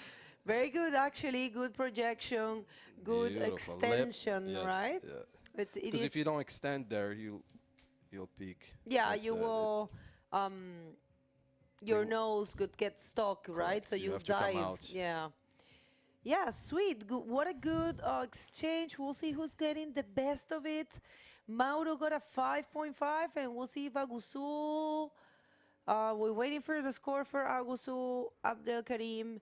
Very good, actually. Good projection, good Beautiful. extension, Yes, right? Yeah. It Because is. if you don't extend there, you'll peak. Yeah, That's, you will. Your nose could get stuck, right? Correct. So You you have to come dive. out. Yeah. Yeah, sweet. Good. What a good exchange. We'll see who's getting the best of it. Mauro got a 5.5, and we'll see if Agusul. We're waiting for the score for Agusul Abdelkarim,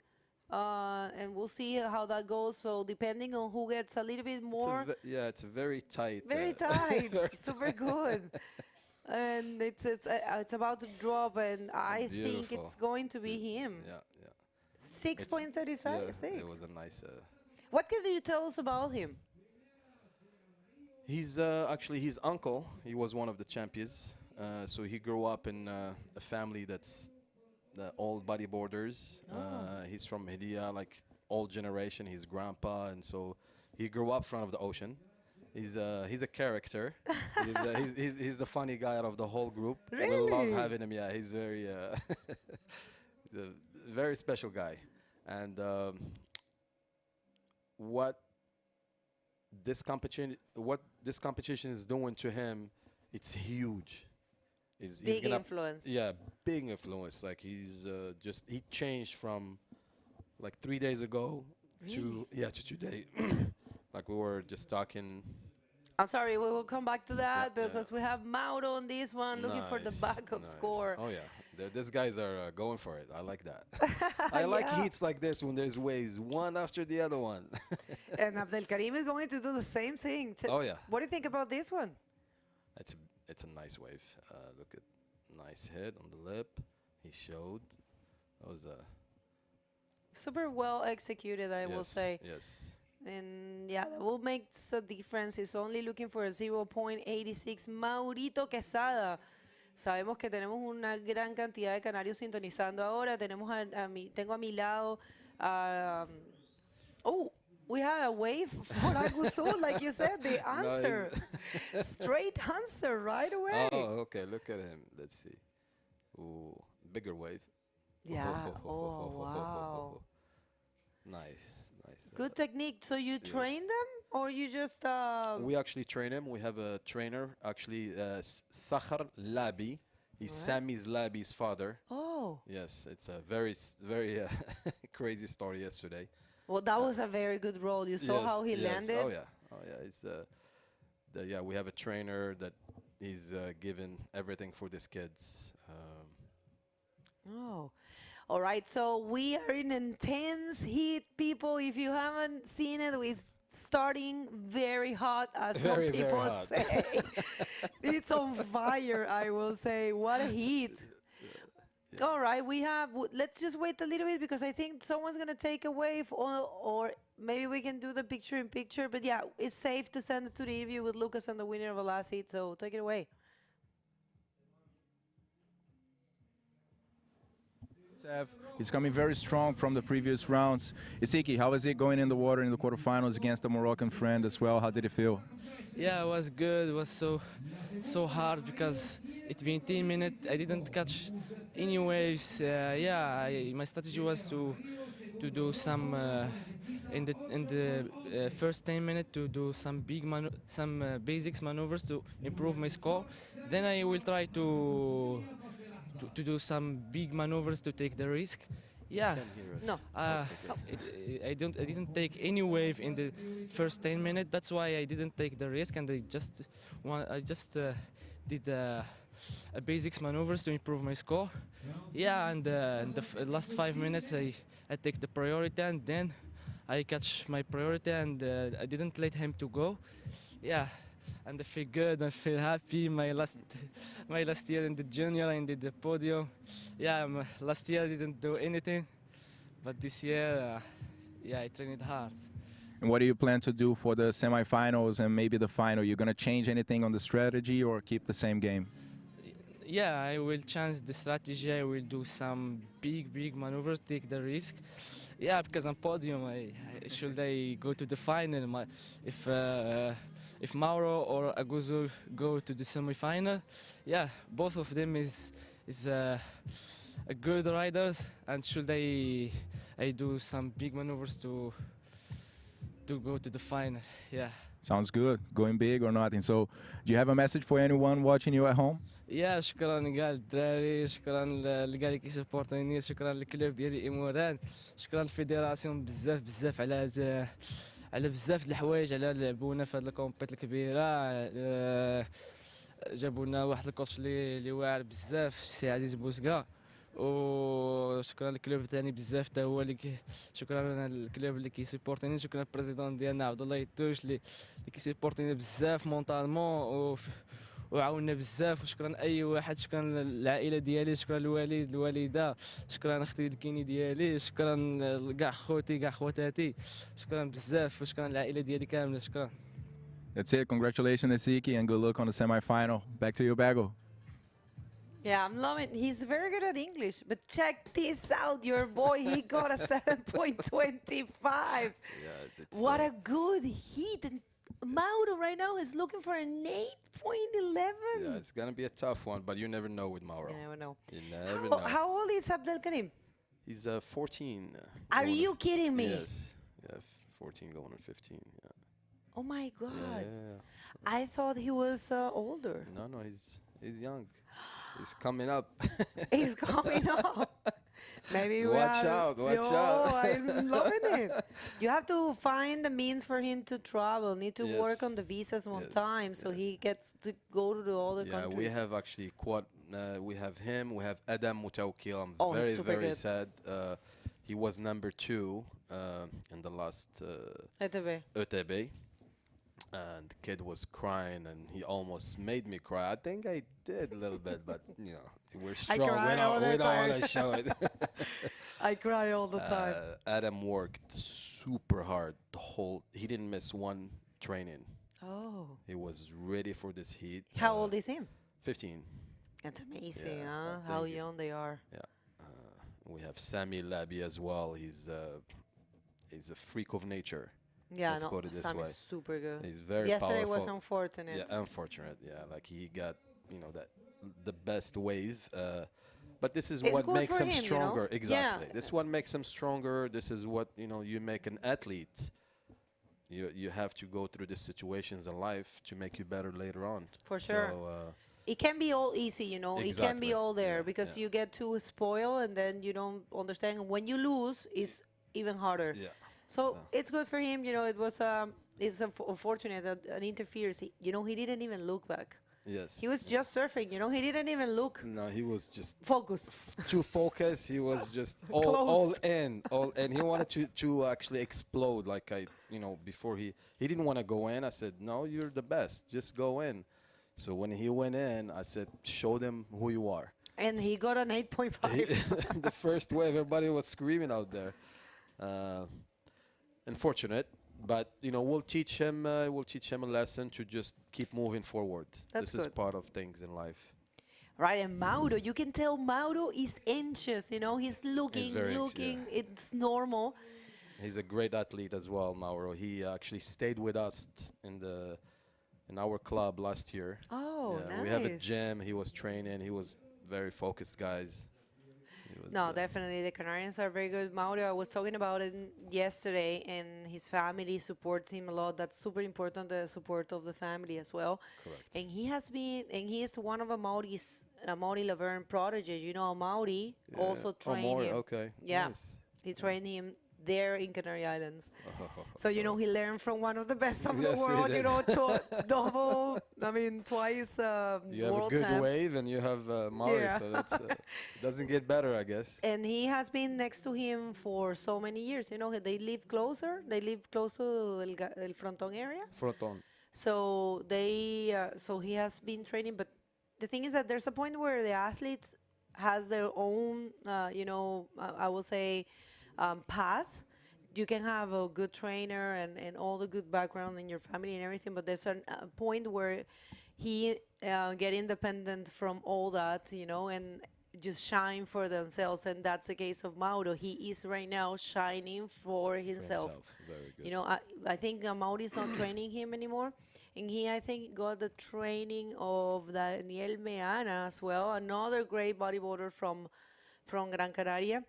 and we'll see how that goes. So depending on who gets a little bit more, it's a very tight. very tight, very super good. And it's about to drop, and I think Beautiful. it's going to be him. Yeah, yeah. 6.36. Yeah, it was a nice. What can you tell us about him? He's actually his uncle. He was one of the champions. So he grew up in a family that's the old bodyboarders. He's from Hidia, like old generation. His grandpa, and so he grew up in front of the ocean. He's a character. he's the funny guy out of the whole group. We love Really? having him. Yeah, he's very he's a very special guy. And what this competition is doing to him, it's huge. He's Big gonna- influence. Yeah, big influence. Like he changed from like 3 days ago to today. Like we were just talking. I'm sorry, we will come back to that Yeah, because we have Mauro on this one looking for the Nice, backup nice. score. Oh yeah, these guys are going for it. I like that. I like Yeah. heats like this when there's waves, one after the other one. And Abdelkarim is going to do the same thing. Oh, yeah. What do you think about this one? It's a nice wave. Look at nice hit on the lip. He showed. That was a super well executed, I will say. Yes. And yeah, that will make a difference. He's only looking for a 0.86. Maurito Quesada. Sabemos que tenemos una gran cantidad de canarios sintonizando ahora. Tengo a mi lado. Oh, we had a wave for Taghazout, like you said, the answer. Straight answer right away. Oh, okay. Look at him. Let's see. Ooh, bigger wave. Yeah. Oh, wow. Nice. Good technique. So you train them, or you just? We actually train him. We have a trainer, actually, Sakhar Labi. He's Sammy's Labi's father. Oh. Yes, it's a very crazy story yesterday. Well, that was a very good roll. You saw how he landed. Oh yeah. It's we have a trainer that he's given everything for these kids. Oh. All right, so we are in intense heat, people. If you haven't seen it, we're starting very hot, as some people say. It's on fire, I will say. What a heat. All right, let's just wait a little bit because I think someone's going to take a wave or maybe we can do the picture-in-picture. But yeah, it's safe to send it to the interview with Lucas and the winner of the last heat, so take it away. He's coming very strong from the previous rounds. Isiki, how was it going in the water in the quarterfinals against a Moroccan friend as well? How did it feel? Yeah, it was good. It was so hard because it's been 10 minutes. I didn't catch any waves. My strategy was to do some in the first 10 minutes to do some basics maneuvers to improve my score. Then I will try to do some big maneuvers to take the risk. Yeah. No. I didn't take any wave in the first 10 minutes. That's why I didn't take the risk, and I just did a basics maneuvers to improve my score. Yeah, and the last 5 minutes I take the priority, and then I catch my priority, and I didn't let him to go. Yeah. And I feel good, I feel happy. My last year in the junior, I did the podium. Yeah, last year I didn't do anything, but this year, I trained hard. And what do you plan to do for the semifinals and maybe the final? You gonna change anything on the strategy or keep the same game? Yeah, I will change the strategy. I will do some big maneuvers, take the risk. Yeah, because on podium, should I go to the final? If Mauro or Aguzo go to the semi-final, yeah, both of them is a good riders, and should I do some big maneuvers to go to the final? Yeah. Sounds good. Going big or nothing. So, do you have a message for anyone watching you at home? يا شكرا كاع الدراري، شكرا اللي كاع اللي كيسبورتوني، شكرا للكلوب ديالي ايموران، شكرا للفيدراسيون بزاف على بزاف د الحوايج، على لعبونا في هذه الكومبيت الكبيره، جابوا لنا واحد الكوتش اللي واعر بزاف، سي عزيز بوسكا، وشكرا للكلوب ثاني بزاف حتى هو شكرا للكلوب اللي كيسيبورتيني، شكرا للبريزيدون ديالنا عبد الله يتوش اللي كيسيبورتيني بزاف مونطالمون وعاوننا بزاف، وشكرا اي واحد، شكرا للعائله ديالي، شكرا للوالد الوالده، شكرا اختي الكيني ديالي، شكرا كاع خوتي كاع خواتاتي، شكرا بزاف، وشكرا للعائله ديالي كامله، شكرا. That's it. Congratulations, Isiki, and good luck on the semi-final. Back to you, Bago. Yeah, I'm loving. He's very good at English, but check this out, your boy. He got a 7.25. What a good heat! And Mauro right now is looking for an 8.11. Yeah, it's gonna be a tough one, but you never know with Mauro. You never know. You never know. How old is Abdel Karim? He's 14. Are you kidding me? Yes. Yeah, 14 going on 15. Yeah. Oh my God! Yeah. I thought he was older. No, he's young. He's coming up. He's coming up. Maybe watch out! I'm loving it. You have to find the means for him to travel. Need to work on the visas one time, so he gets to go to the other countries. Yeah, we have actually we have him. We have Adam Moutaoukil. I'm very good. sad. He was number 2 in the last ETB. ETB. and the kid was crying, and he almost made me cry. I think I did a little bit, but you know, we're strong. cried all the We don't time. want to show it. I cry all the time. Adam worked super hard. He didn't miss one training. Oh. He was ready for this heat. How old is he? 15. That's amazing, Yeah, huh? I How think young they are. Yeah. We have Sami Labi as well. He's a freak of nature. Yeah, Let's no, put it this Sam way. is super good. He's very Yesterday powerful. was unfortunate. Yeah, unfortunate. Yeah, like he got, the best wave. But this is It's what good makes for him him, stronger. Exactly. Yeah. This is what makes him stronger. This is what, you make an athlete. You have to go through these situations in life to make you better later on. For sure. So, It can be all easy, It can Exactly. be all there Yeah, because yeah. you get too spoiled and then you don't understand. And when you lose, it's even harder. yeah. So it's good for him. It was it's unfortunate that an interference. He didn't even look back. Yes. He was just surfing. He didn't even look. No, he was just Focus. too focused. He was just all Closed. in, He wanted to actually explode. Like before he didn't want to go in. I said, no, you're the best. Just go in. So when he went in, I said, show them who you are. And he got an 8.5. The first wave, everybody was screaming out there. Unfortunate, but we'll teach him. We'll teach him a lesson to just keep moving forward. That's this is good. part of things in life. Right, and Mauro, you can tell Mauro is anxious. He's looking, very anxious, looking. It's normal. He's a great athlete as well, Mauro. He actually stayed with us in our club last year. Oh, Yeah, nice. We have a gym. He was training. He was very focused, guys. He was, No, definitely. The Canarians are very good. Mauro, I was talking about it yesterday, and his family supports him a lot. That's super important, the support of the family as well. Correct. And he is one of Amaury Laverne prodigies. Amaury also trained Maury, him. okay. Yeah, Nice. he trained him there in Canary Islands. So, So- he learned from one of the best of Yes, the he world, did. twice You have a world good champ. wave, and you have Maury, Yeah. so that's doesn't get better, I guess. And he has been next to him for so many years. They live closer. They live close to El Frontón area. Front on. So so he has been training. But the thing is that there's a point where the athletes has their own, I will say, path. You can have a good trainer and all the good background in your family and everything, but there's a point where he get independent from all that, and just shine for themselves. And that's the case of Mauro. He is right now shining for himself. Very good. I think Mauro is not training him anymore. And he, I think, got the training of Daniel Meana as well, another great bodyboarder from Gran Canaria.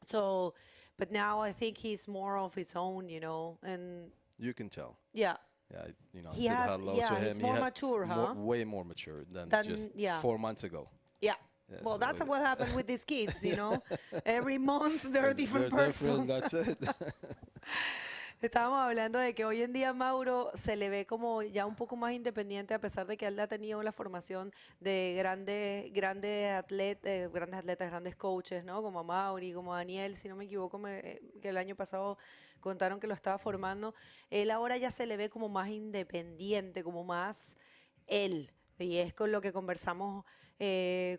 So, but now I think he's more of his own, and You can tell. yeah. Yeah, He said has- hello yeah, to him. he's He more had mature, huh? Way more mature than Than- just yeah. 4 months ago. Yeah. Yeah, Well, so that's it- what happened with these kids, Every month they're a different person. That's it. Estábamos hablando de que hoy en día Mauro se le ve como ya un poco más independiente, a pesar de que él ha tenido la formación de grandes atletas, grandes coaches, ¿no? Como Mauri, como Daniel, si no me equivoco, que el año pasado contaron que lo estaba formando. Él ahora ya se le ve como más independiente, como más él. Y es con lo que conversamos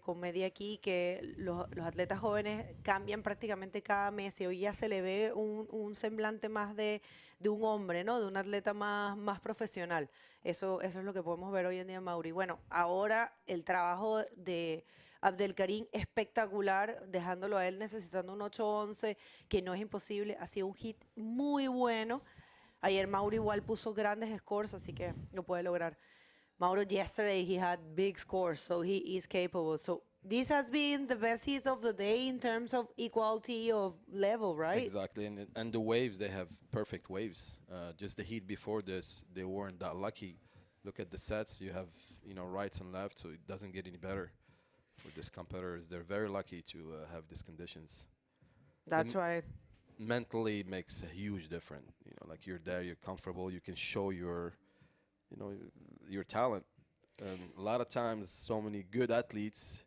con Medi aquí, que los atletas jóvenes cambian prácticamente cada mes y hoy ya se le ve un semblante más de un hombre, ¿no? De un atleta más profesional. Eso es lo que podemos ver hoy en día en Mauri. Bueno, ahora el trabajo de Abdelkarim espectacular, dejándolo a él necesitando un 8-11, que no es imposible. Ha sido un hit muy bueno. Ayer Mauri igual puso grandes scores, así que lo puede lograr. Mauro, yesterday he had big scores, so he is capable. So this has been the best hit of the day in terms of equality of level, right? Exactly, and the waves, they have perfect waves. Just the heat before this, they weren't that lucky. Look at the sets, you have rights and left, so it doesn't get any better for these competitors. They're very lucky to have these conditions. That's And right. mentally makes a huge difference. Like you're there, you're comfortable, you can show your talent. And a lot of times, so many good athletes,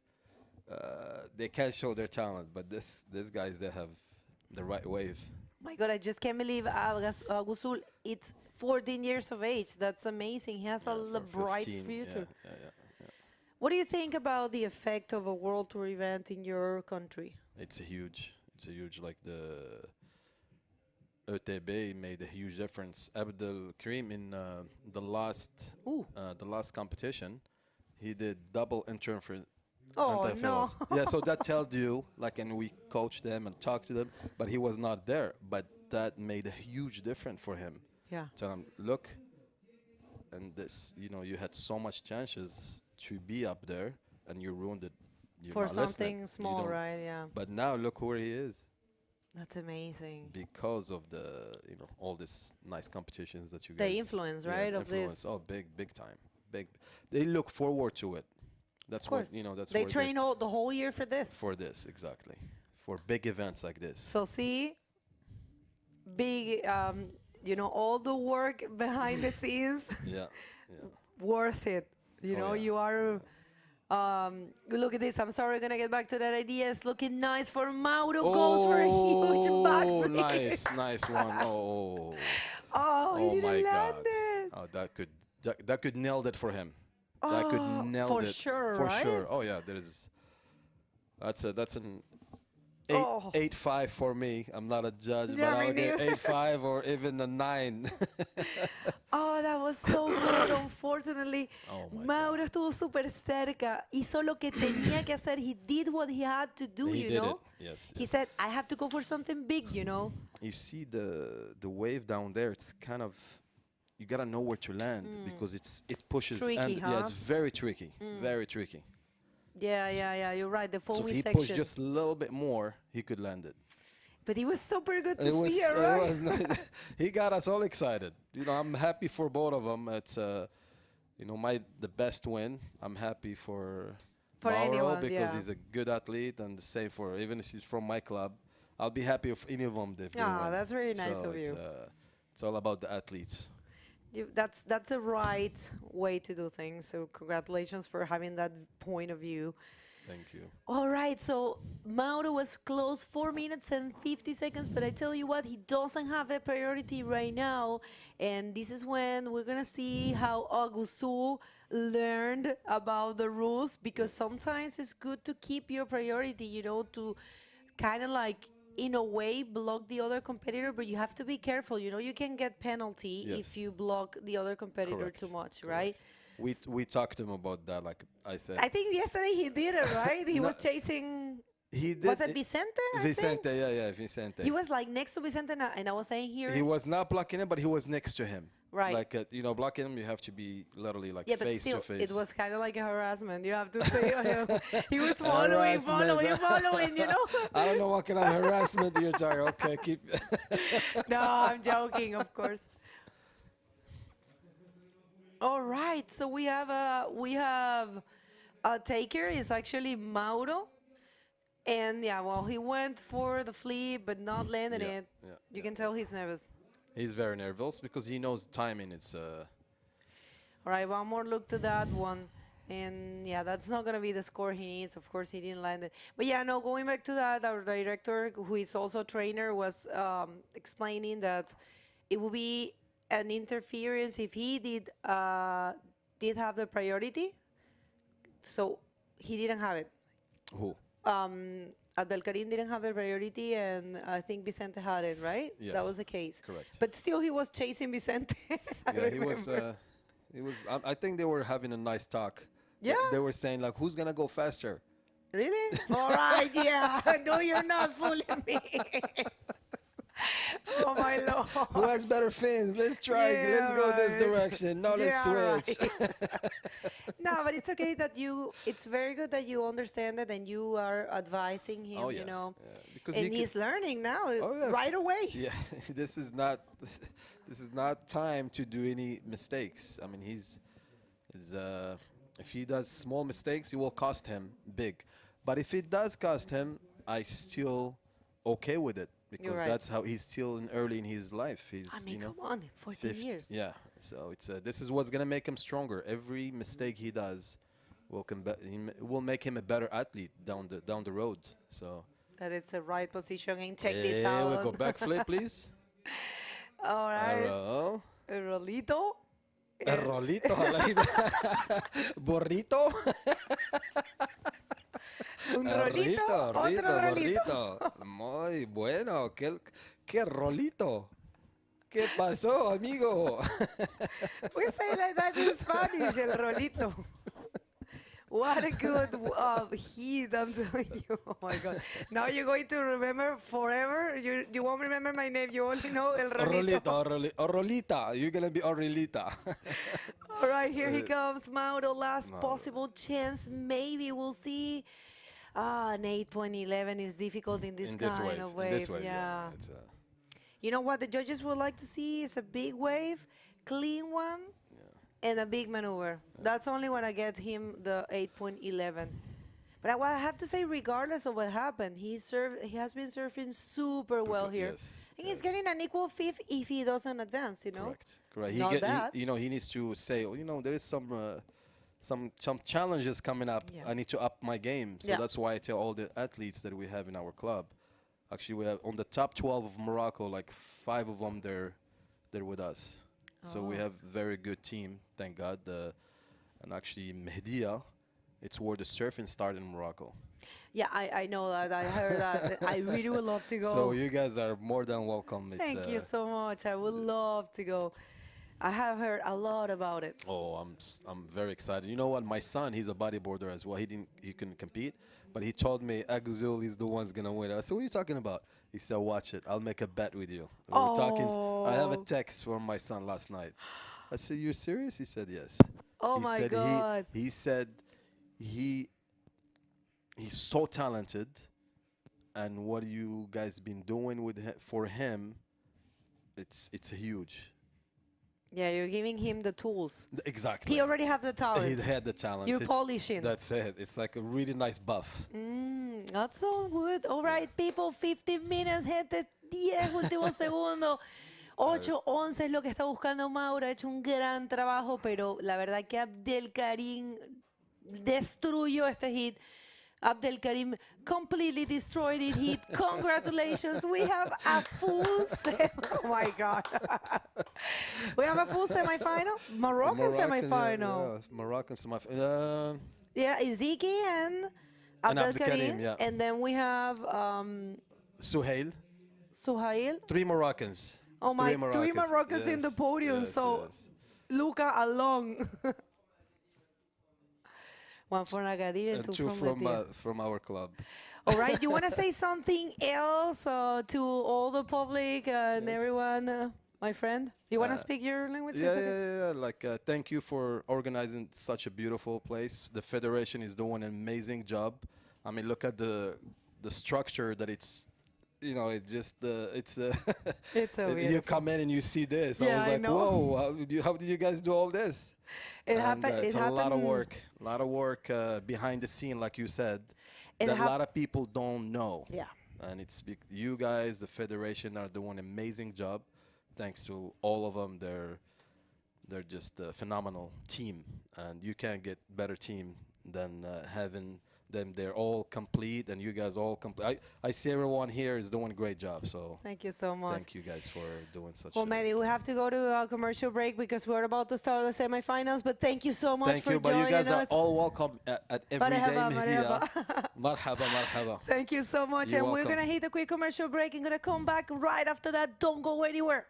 they can't show their talent, but these guys, they have the right wave. My God, I just can't believe Gusul, it's 14 years of age. That's amazing. He has Yeah, a for bright 15, future. Yeah. What do you think about the effect of a World Tour event in your country? It's a huge, like the ETB made a huge difference. Abdel Karim in Ooh. the last competition, he did double intern for Oh, anti-finals. no. Yeah, so that tells you, like, and we coached them and talked to them, but he was not there. But that made a huge difference for him. Yeah. Tell him, look, and this, you know, you had so much chances to be up there, and you ruined it. You're For not listening. something You small, don't- right? Yeah. But now look where he is That's amazing. because of the, you know, all these nice competitions that you The guys. influence, yeah, right, of this. influence. Oh, big time. Big. They look forward to it. That's Of course. what, you know, that's They where train all the whole year for this. for this, exactly. For big events like this. So see, big, you know, all the work behind the scenes, Yeah. worth it. You Oh, know, yeah. you are. Look at this. I'm sorry, gonna get back to that idea. It's looking nice for Mauro. Goes for a huge backflip. Nice one. Oh. Oh, he Oh didn't my land God. it. Oh, that could nailed it for him. That could nailed for it sure, for right? sure. Oh yeah, that's an Oh. 8.5 for me. I'm not a judge, Yeah, but me I'll get neither. 8.5 or even a 9. Oh, that was so good. Unfortunately, Oh my Mauro estuvo súper cerca. Hizo lo que tenía que hacer. He did what he had to do, He you did know? it. Yes. He said, I have to go for something big, you know? You see the wave down there. It's kind of, you gotta know where to land because it pushes. tricky, and huh? Yeah, it's very tricky. Very tricky. Yeah, you're right. The So foamy if he section. pushed just a little bit more, he could land it. But it was super good to It was, see it, right? it was nice. He got us all excited. You know, I'm happy for both of them. It's, you know, the best win. I'm happy for Mauro anyone, because yeah. he's a good athlete, and the same for even if he's from my club. I'll be happy if any of them if they Ah, win. that's very nice So of you. It's all about the athletes. That's the right way to do things. So congratulations for having that point of view. Thank you. All right, so Mauro was close 4 minutes and 50 seconds, but I tell you what, he doesn't have the priority right now. And this is when we're going to see how Augusto learned about the rules, because sometimes it's good to keep your priority, you know, to kind of like, in a way, block the other competitor, but you have to be careful. You know, you can get penalty Yes. if you block the other competitor Correct. too much, right? We talked to him about that, like I said. I think yesterday he did it, right? He No, was chasing. He did. Was it Vicente? I think? Vicente, yeah, Vicente. He was like next to Vicente, and I was saying here. He was not blocking him, but he was next to him. Right. Like, you know, blocking him, you have to be literally like Yeah, but face still, to face. it was kind of like a harassment. You have to say him. He was Harassment. following, you know? I don't know what kind of harassment you're talking. Okay, keep. No, I'm joking, of course. All right, so we have a taker. Is actually Mauro, and yeah, well, he went for the flip but not landed Yeah, it. yeah, You can tell he's nervous. He's very nervous because he knows timing. It's All right, one more look to that one. And yeah, that's not going to be the score he needs. Of course, he didn't land it. But yeah, no, going back to that, our director, who is also a trainer, was explaining that it would be an interference if he did have the priority. So he didn't have it. who? Abdelkarim didn't have the priority, and I think Vicente had it, right? Yes. That was the case. Correct. But still, he was chasing Vicente. I Yeah, he was. remember. He was. I think they were having a nice talk. Yeah. They were saying like, who's gonna go faster? Really? All right, yeah. No, you're not fooling me. Oh, my Lord. Who has better fins? Let's try. Yeah, Let's go this right. direction. No, let's Yeah, switch. right. No, but it's okay that it's very good that you understand it and you are advising him, Oh, yeah. you know. Yeah, because And he he's learning now Oh, yeah. right away. Yeah, this is not time to do any mistakes. I mean, if he does small mistakes, it will cost him big. But if it does cost him, I still okay with it because right. that's how he's still early in his life. He's I mean, you know, come on, 14 years. Yeah, so it's this is what's gonna make him stronger. Every mistake he does will make him a better athlete down the road. So that it's the right position. And check this Yeah, out. we go backflip, please. All right. Hello. El rolito. El rolito. Burrito. Un rolito. Otro rolito. Muy bueno. ¿Qué rolito? ¿Qué pasó, amigo? We say like that in Spanish, el rolito. What a good hit, I'm telling you. Oh my God. Now you're going to remember forever. You won't remember my name. You only know el rolito. Rolita. You're going to be Orolita. All right, here he comes, Mauro. Last possible chance. Maybe we'll see. An 8.11 is difficult in this kind of wave. In this wave, yeah. It's, You know what the judges would like to see is a big wave, clean one, and a big maneuver. That's only when I get him the 8.11. But I have to say, regardless of what happened, he has been surfing super well here. Yes, And he's getting an equal fifth if he doesn't advance, you know? Correct. Not bad. He needs to say, there is some challenges coming up. Yeah. I need to up my game. So that's why I tell all the athletes that we have in our club. Actually, we have on the top 12 of Morocco, like 5 of them, they're with us. So we have very good team, thank God. And actually, Mehdia, it's where the surfing started in Morocco. Yeah, I know that. I heard that. I really would love to go. So you guys are more than welcome. Thank you so much. I would love to go. I have heard a lot about it. Oh, I'm very excited. You know what? My son, he's a bodyboarder as well. He couldn't compete, but he told me Taghazout is the one's gonna win. I said, what are you talking about? He said, watch it. I'll make a bet with you. We were talking. I have a text from my son last night. I said, you're serious? He said, yes. Oh my God. He said he's so talented, and what you guys been doing for him, it's huge. Yeah, you're giving him the tools. Exactly. He already have the talent. He had the talent. You're polishing. That's it. It's like a really nice buff. That's so good. All right, people, 15 minutes, gente, 10 últimos segundos. 8:11 es lo que está buscando Mauro. Ha hecho un gran trabajo, pero la verdad que Abdelkarim destruyó este hit. Abdelkarim completely destroyed it hit. Congratulations. We have a full oh my God. We have a full semifinal. Moroccan semifinal. Yeah, Moroccan semifinal. Yeah, Iziki and Abdelkarim. Yeah. And then we have Suhail. 3 Moroccans. Oh my, 3 Moroccans in the podium. Yes, so Luca alone. One from Agadir and 2 from our club. All right, you want to say something else to all the public and everyone, my friend? You want to speak your language? Yeah. Like, thank you for organizing such a beautiful place. The federation is doing an amazing job. I mean, look at the structure that it's. It just it's it's so you come in and you see this. Yeah, I was like, whoa! How did you guys do all this? It happened. It's a lot of work behind the scene, like you said, that a lot of people don't know. Yeah. And it's you guys, the federation, are doing an amazing job. Thanks to all of them, they're just a phenomenal team, and you can't get better team than having them. They're all complete, and you guys all complete. I see everyone here is doing a great job. So thank you so much. Thank you guys for doing such. Well, Mehdi, we have to go to a commercial break because we're about to start the semifinals. But thank you so much for joining us. But you guys are all welcome at every day media. Marhaba. Thank you so much. You're and welcome. We're gonna hit a quick commercial break and gonna come back right after that. Don't go anywhere.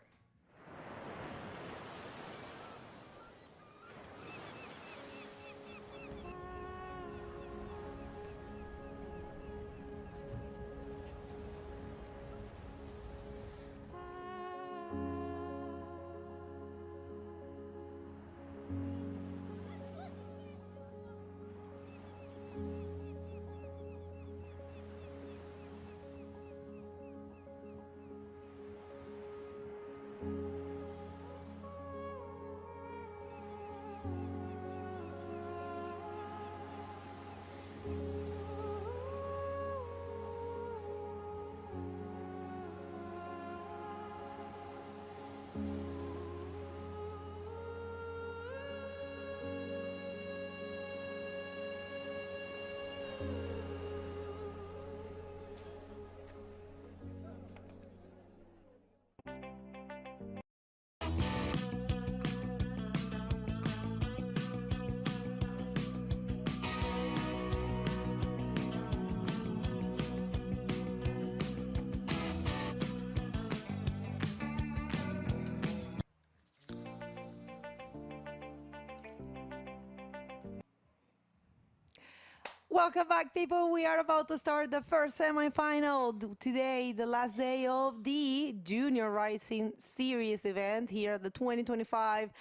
Welcome back, people. We are about to start the first semifinal. Today, the last day of the Junior Rising Series event here at the 2025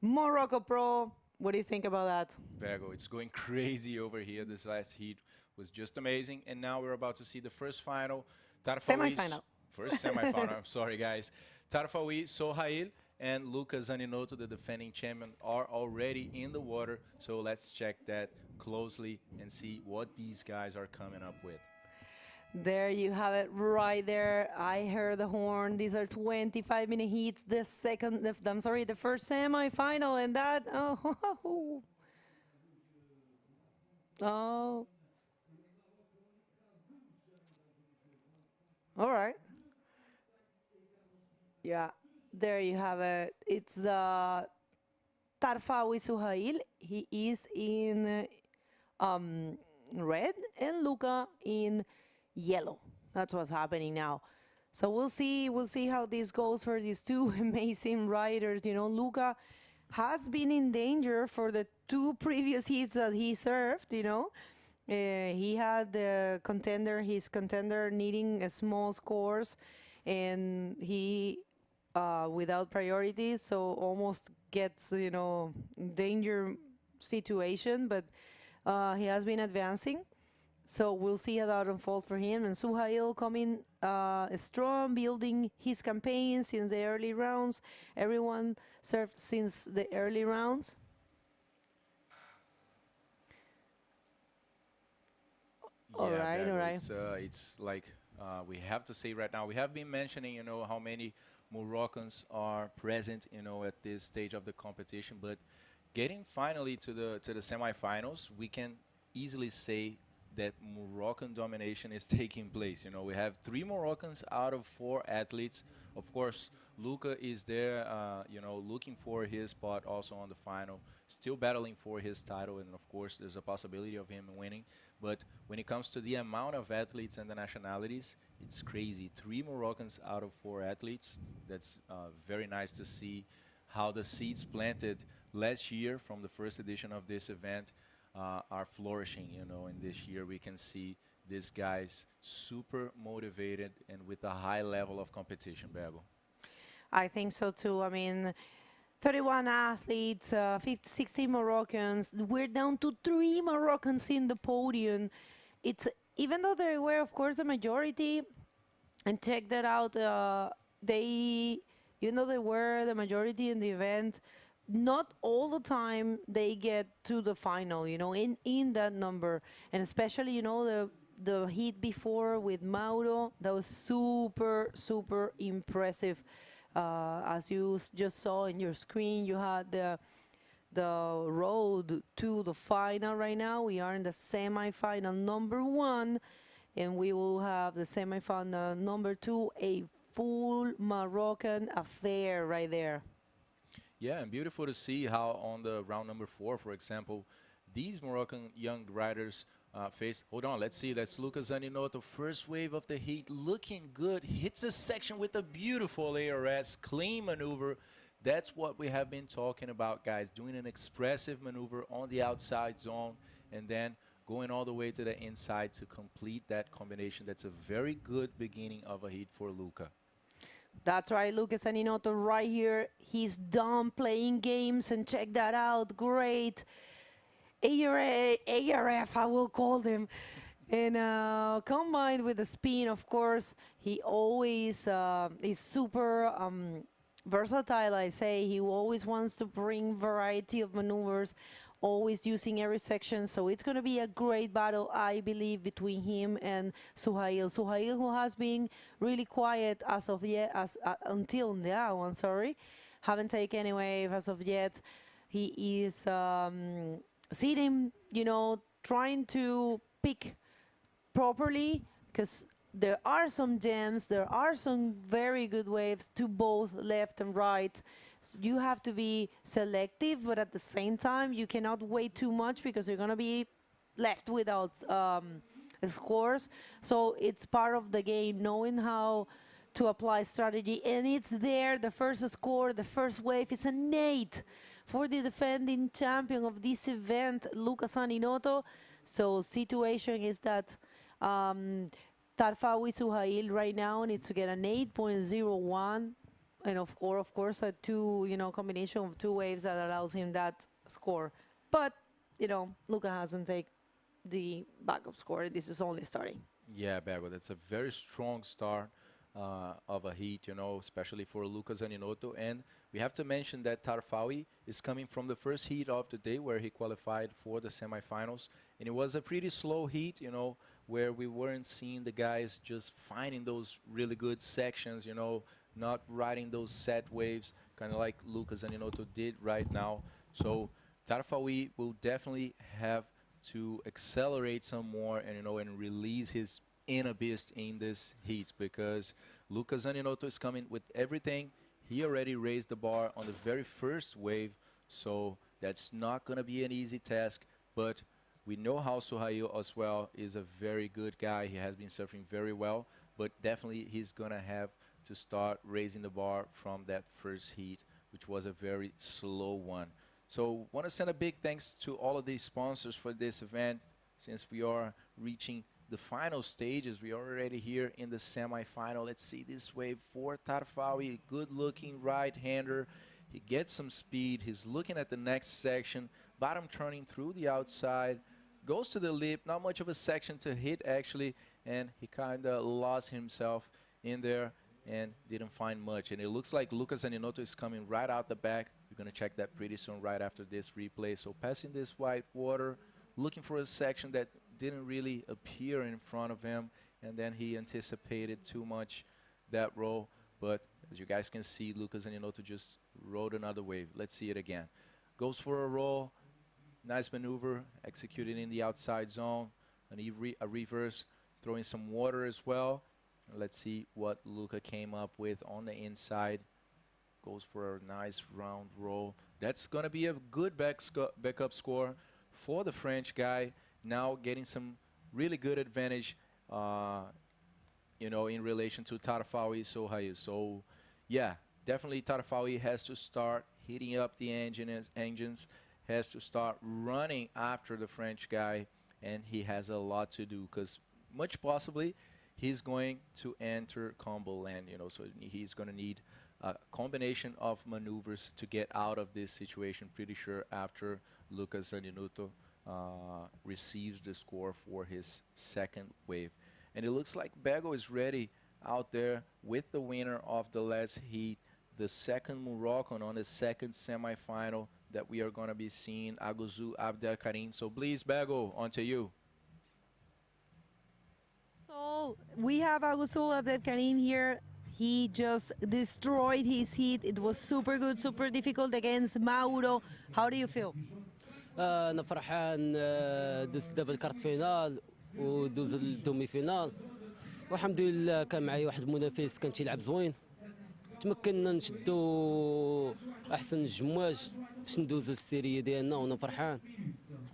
Morocco Pro. What do you think about that? Virgo, it's going crazy over here. This last heat was just amazing. And now we're about to see the first final. Semifinal. First semifinal. I'm sorry, guys. Tarfawi, Sohail, and Luca Zaninoto, the defending champion, are already in the water. So let's check that closely and see what these guys are coming up with. There you have it right there. I heard the horn. These are 25-minute heats. The first semifinal, and that, oh. All right. Yeah, there you have it. It's the Tarfawi Suhail. He is in red and Luca in yellow. That's what's happening now. So we'll see how this goes for these two amazing riders. You know, Luca has been in danger for the two previous heats that he served, you know. He had his contender needing a small scores, and he without priorities, so almost gets, you know, danger situation, but he has been advancing. So we'll see how that unfolds for him. And Suhail coming strong, building his campaign since the early rounds. Everyone served since the early rounds. All right. It's like we have to say right now, we have been mentioning, you know, how many Moroccans are present, you know, at this stage of the competition, but getting finally to the semifinals, we can easily say that Moroccan domination is taking place. You know, we have 3 Moroccans out of 4 athletes. Of course, Luca is there, you know, looking for his spot also on the final, still battling for his title, and of course, there's a possibility of him winning. But when it comes to the amount of athletes and the nationalities, it's crazy. 3 Moroccans out of 4 athletes. That's very nice to see how the seeds planted last year from the first edition of this event are flourishing, you know, and this year we can see these guys super motivated and with a high level of competition, Bego. I think so too. I mean, 31 athletes, 16 Moroccans. We're down to 3 Moroccans in the podium. It's, even though they were, of course, the majority, and check that out, even though they were the majority in the event, not all the time they get to the final, you know, in that number. And especially, you know, the heat before with Mauro, that was super, super impressive. As you just saw in your screen, you had the road to the final right now. We are in the semifinal number 1, and we will have the semifinal number 2, a full Moroccan affair right there. Yeah, and beautiful to see how on the round number 4, for example, these Moroccan young riders face. Hold on, let's see. That's Luca Zaninoto, first wave of the heat, looking good. Hits a section with a beautiful ARS, clean maneuver. That's what we have been talking about, guys. Doing an expressive maneuver on the outside zone and then going all the way to the inside to complete that combination. That's a very good beginning of a heat for Luca. That's right, Lucas Zaninoto right here. He's done playing games, and check that out. Great. ARF, I will call them. And combined with the spin, of course, he always is super versatile, I say. He always wants to bring variety of maneuvers, always using every section. So it's going to be a great battle, I believe, between him and Suhail. Suhail, who has been really quiet as of yet, until now, I'm sorry. Haven't taken any wave as of yet. He is sitting, you know, trying to pick properly, because there are some gems, there are some very good waves to both left and right. So you have to be selective, but at the same time, you cannot wait too much because you're going to be left without scores. So it's part of the game, knowing how to apply strategy. And it's there, the first score, the first wave is an 8 for the defending champion of this event, Luca Zaninoto. So situation is that Tarfawi Suhail right now needs to get an 8.01, and of course, a two, combination of two waves that allows him that score. But, Luca hasn't taken the backup score. This is only starting. Yeah, Bago, that's a very strong start of a heat, especially for Lucas Zaninoto. And we have to mention that Tarfawi is coming from the first heat of the day where he qualified for the semifinals. And it was a pretty slow heat, where we weren't seeing the guys just finding those really good sections, not riding those set waves, kind of like Lucas Zaninoto did right now. So Tarfawi will definitely have to accelerate some more and and release his inner beast in this heat, because Lucas Zaninoto is coming with everything. He already raised the bar on the very first wave, so that's not going to be an easy task. But we know how Suhail as well is a very good guy. He has been surfing very well, but definitely he's going to have to start raising the bar from that first heat, which was a very slow one. So want to send a big thanks to all of the sponsors for this event. Since we are reaching the final stages, we are already here in the semi-final. Let's see this wave for Tarfawi, good-looking right-hander. He gets some speed. He's looking at the next section, bottom turning through the outside, goes to the lip, not much of a section to hit actually, and he kind of lost himself in there and didn't find much. And it looks like Lucas Zaninoto is coming right out the back. We're going to check that pretty soon right after this replay. So passing this white water, looking for a section that didn't really appear in front of him, and then he anticipated too much that roll. But as you guys can see, Lucas Zaninoto just rode another wave. Let's see it again. Goes for a roll. Nice maneuver, executed in the outside zone. A reverse, throwing some water as well. Let's see what Luca came up with on the inside. Goes for a nice round roll. That's going to be a good backup score for the French guy. Now getting some really good advantage, in relation to Tarfawi Suhail. So, yeah, definitely Tarfawi has to start heating up the engines, has to start running after the French guy, and he has a lot to do because much possibly he's going to enter combo land, so he's going to need a combination of maneuvers to get out of this situation, pretty sure, after Lucas Zaninoto receives the score for his second wave. And it looks like Bago is ready out there with the winner of the last heat, the second Moroccan on the second semifinal that we are going to be seeing, Taghazout Abdelkarim. So please, Bago, on to you. So we have Taghazout Abdelkarim here. He just destroyed his heat. It was super good, super difficult against Mauro. How do you feel? انا فرحان دزت دابا الكارت فينال ودوز الدومي فينال والحمد لله كان معايا واحد المنافس كان تيلعب زوين تمكنا نشدو احسن الجمواج باش ندوز السيريه ديالنا وانا فرحان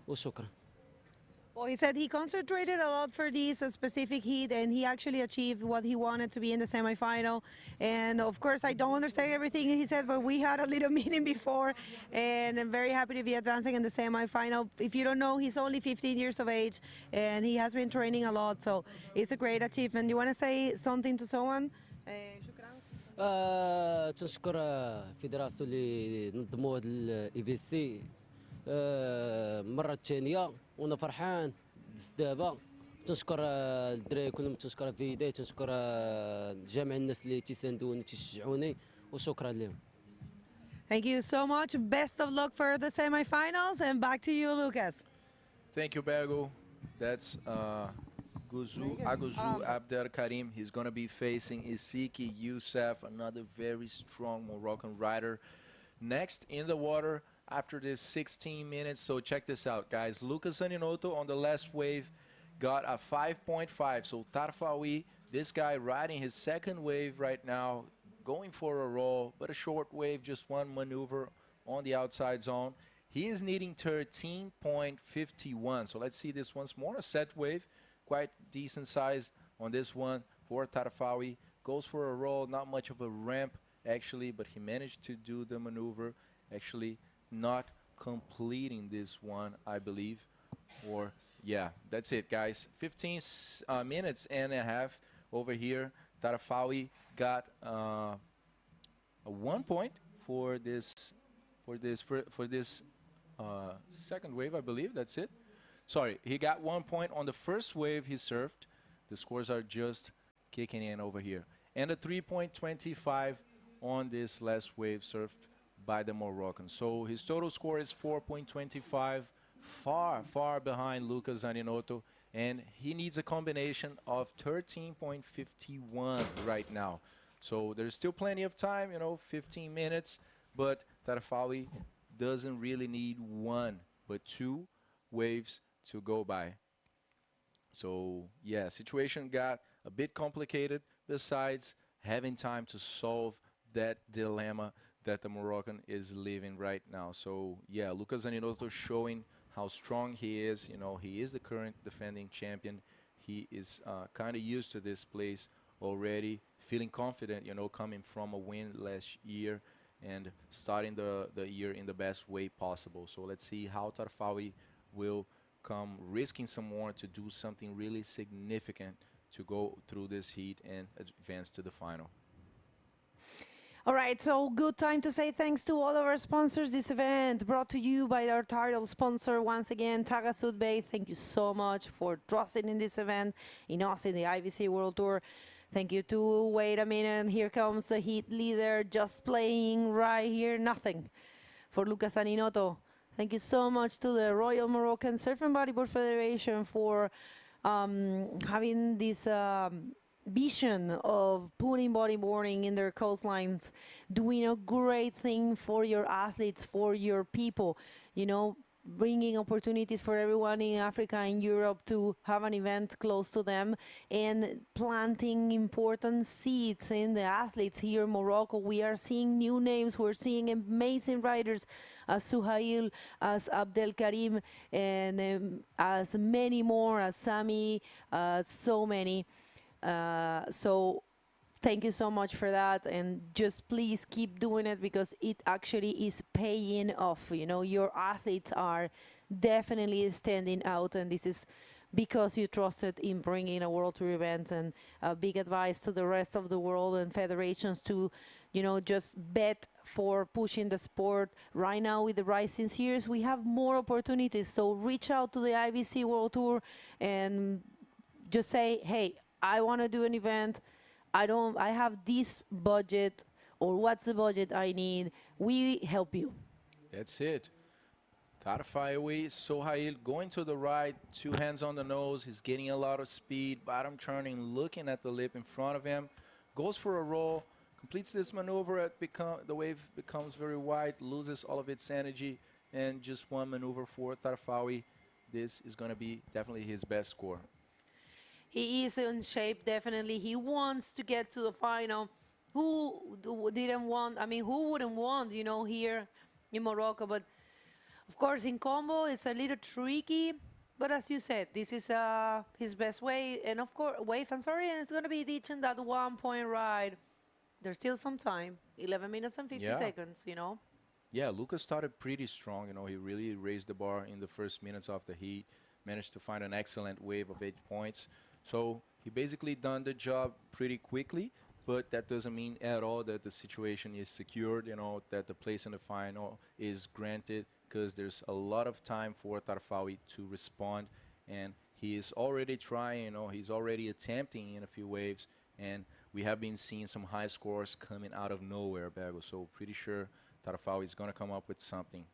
وشكرا. Well, he said he concentrated a lot for this specific heat, and he actually achieved what he wanted to be in the semifinal. And of course, I don't understand everything he said, but we had a little meeting before, and I'm very happy to be advancing in the semifinal. If you don't know, he's only 15 years of age, and he has been training a lot, so it's a great achievement. You want to say something to someone? تنشكر الفيدراسيون اللي نظموا هذا الاي بي سي المره الثانيه وانا فرحان دزت دابا. تنشكر الدراري كلهم، تنشكر فيداي، تنشكر جميع الناس اللي تيساندوني تيشجعوني وشكرا لهم. Thank you so much. Best of luck for the semifinals, and back to you, Lucas. Thank you, Bago. That's Taghazout Abdelkarim. He's going to be facing Isiki Youssef, another very strong Moroccan rider. Next in the water after this 16 minutes. So check this out, guys. Lucas Zaninoto on the last wave got a 5.5. So Tarfawi, this guy riding his second wave right now, going for a roll, but a short wave, just one maneuver on the outside zone. He is needing 13.51. So let's see this once more. A set wave, quite decent size on this one for Tarfawi. Goes for a roll, not much of a ramp actually, but he managed to do the maneuver. Actually not completing this one, I believe, or Yeah, that's it, guys. 15 minutes and a half over here. Tarafawi got a 1 point for this second wave, I believe. That's it. Sorry, he got 1 point on the first wave he surfed. The scores are just kicking in over here. And a 3.25 on this last wave surfed by the Moroccan. So his total score is 4.25, far behind Lucas Zaninoto. And he needs a combination of 13.51 right now. So there's still plenty of time, 15 minutes. But Tarafawi doesn't really need one, but two waves to go by. So, yeah, situation got a bit complicated besides having time to solve that dilemma that the Moroccan is living right now. So, yeah, Lucas Zaninoto showing how strong he is. He is the current defending champion. He is kind of used to this place already, feeling confident, coming from a win last year and starting the year in the best way possible. So let's see how Tarafawi will come risking some more to do something really significant to go through this heat and advance to the final. All right, so good time to say thanks to all of our sponsors. This event brought to you by our title sponsor, once again, Taghazout Bay. Thank you so much for trusting in this event, in us, in the IBC World Tour. Thank you to, wait a minute, here comes the heat leader just playing right here, nothing for Lucas Zaninoto. Thank you so much to the Royal Moroccan Surf and Bodyboard Federation for having this vision of putting bodyboarding in their coastlines, doing a great thing for your athletes, for your people, bringing opportunities for everyone in Africa and Europe to have an event close to them and planting important seeds in the athletes here in Morocco. We are seeing new names. We're seeing amazing riders as Suhail, as Abdel Karim, and as many more, as Sami, so many. So thank you so much for that, and just please keep doing it because it actually is paying off. Your athletes are definitely standing out, and this is because you trusted in bringing a World Tour event. And a big advice to the rest of the world and federations to, just bet for pushing the sport. Right now with the rising series, we have more opportunities, so reach out to the IBC World Tour and just say, hey, I want to do an event. I have this budget, or what's the budget I need? We help you. That's it. Tarafawi, Sohail going to the right, two hands on the nose. He's getting a lot of speed, bottom turning, looking at the lip in front of him. Goes for a roll, completes this maneuver. The wave becomes very wide, loses all of its energy, and just one maneuver for Tarafawi. This is going to be definitely his best score. He is in shape, definitely. He wants to get to the final. Who didn't want, who wouldn't want, here in Morocco? But, of course, in combo, it's a little tricky. But as you said, this is his best way. And, of course, and it's going to be ditching that 1 point ride. There's still some time, 11 minutes and 50 seconds, Yeah, Lucas started pretty strong. He really raised the bar in the first minutes of the heat, managed to find an excellent wave of 8 points. So he basically done the job pretty quickly, but that doesn't mean at all that the situation is secured, that the place in the final is granted, because there's a lot of time for Tarafawi to respond, and he is already trying, he's already attempting in a few waves, and we have been seeing some high scores coming out of nowhere, Bego. So pretty sure Tarafawi is going to come up with something.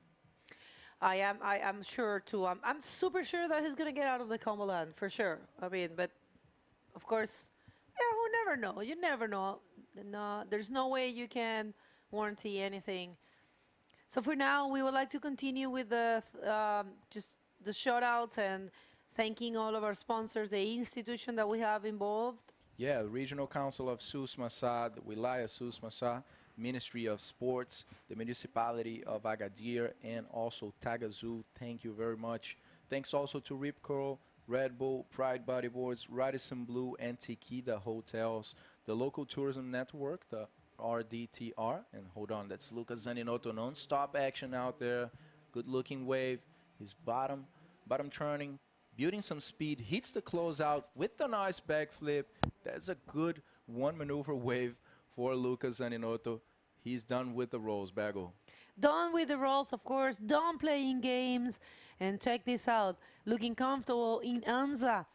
I am sure too. I'm super sure that he's gonna get out of the combo land for sure. But of course, you never know. You never know. No, there's no way you can warranty anything. So for now, we would like to continue with the just the shout outs and thanking all of our sponsors, the institution that we have involved. Yeah, the Regional Council of Sus Massa, the Wilaya Sus Massa, Ministry of Sports, the Municipality of Agadir, and also Taghazout. Thank you very much. Thanks also to Rip Curl, Red Bull, Pride Bodyboards, Radisson Blue, and Tequila Hotels, the local tourism network, the RDTR. And hold on, that's Lucas Zaninoto, non-stop action out there. Good-looking wave. His bottom turning, building some speed, hits the closeout with a nice backflip. That's a good one maneuver wave for Lucas Zaninoto. He's done with the rolls, Bago. Done with the rolls, of course, done playing games. And check this out, looking comfortable in Anza,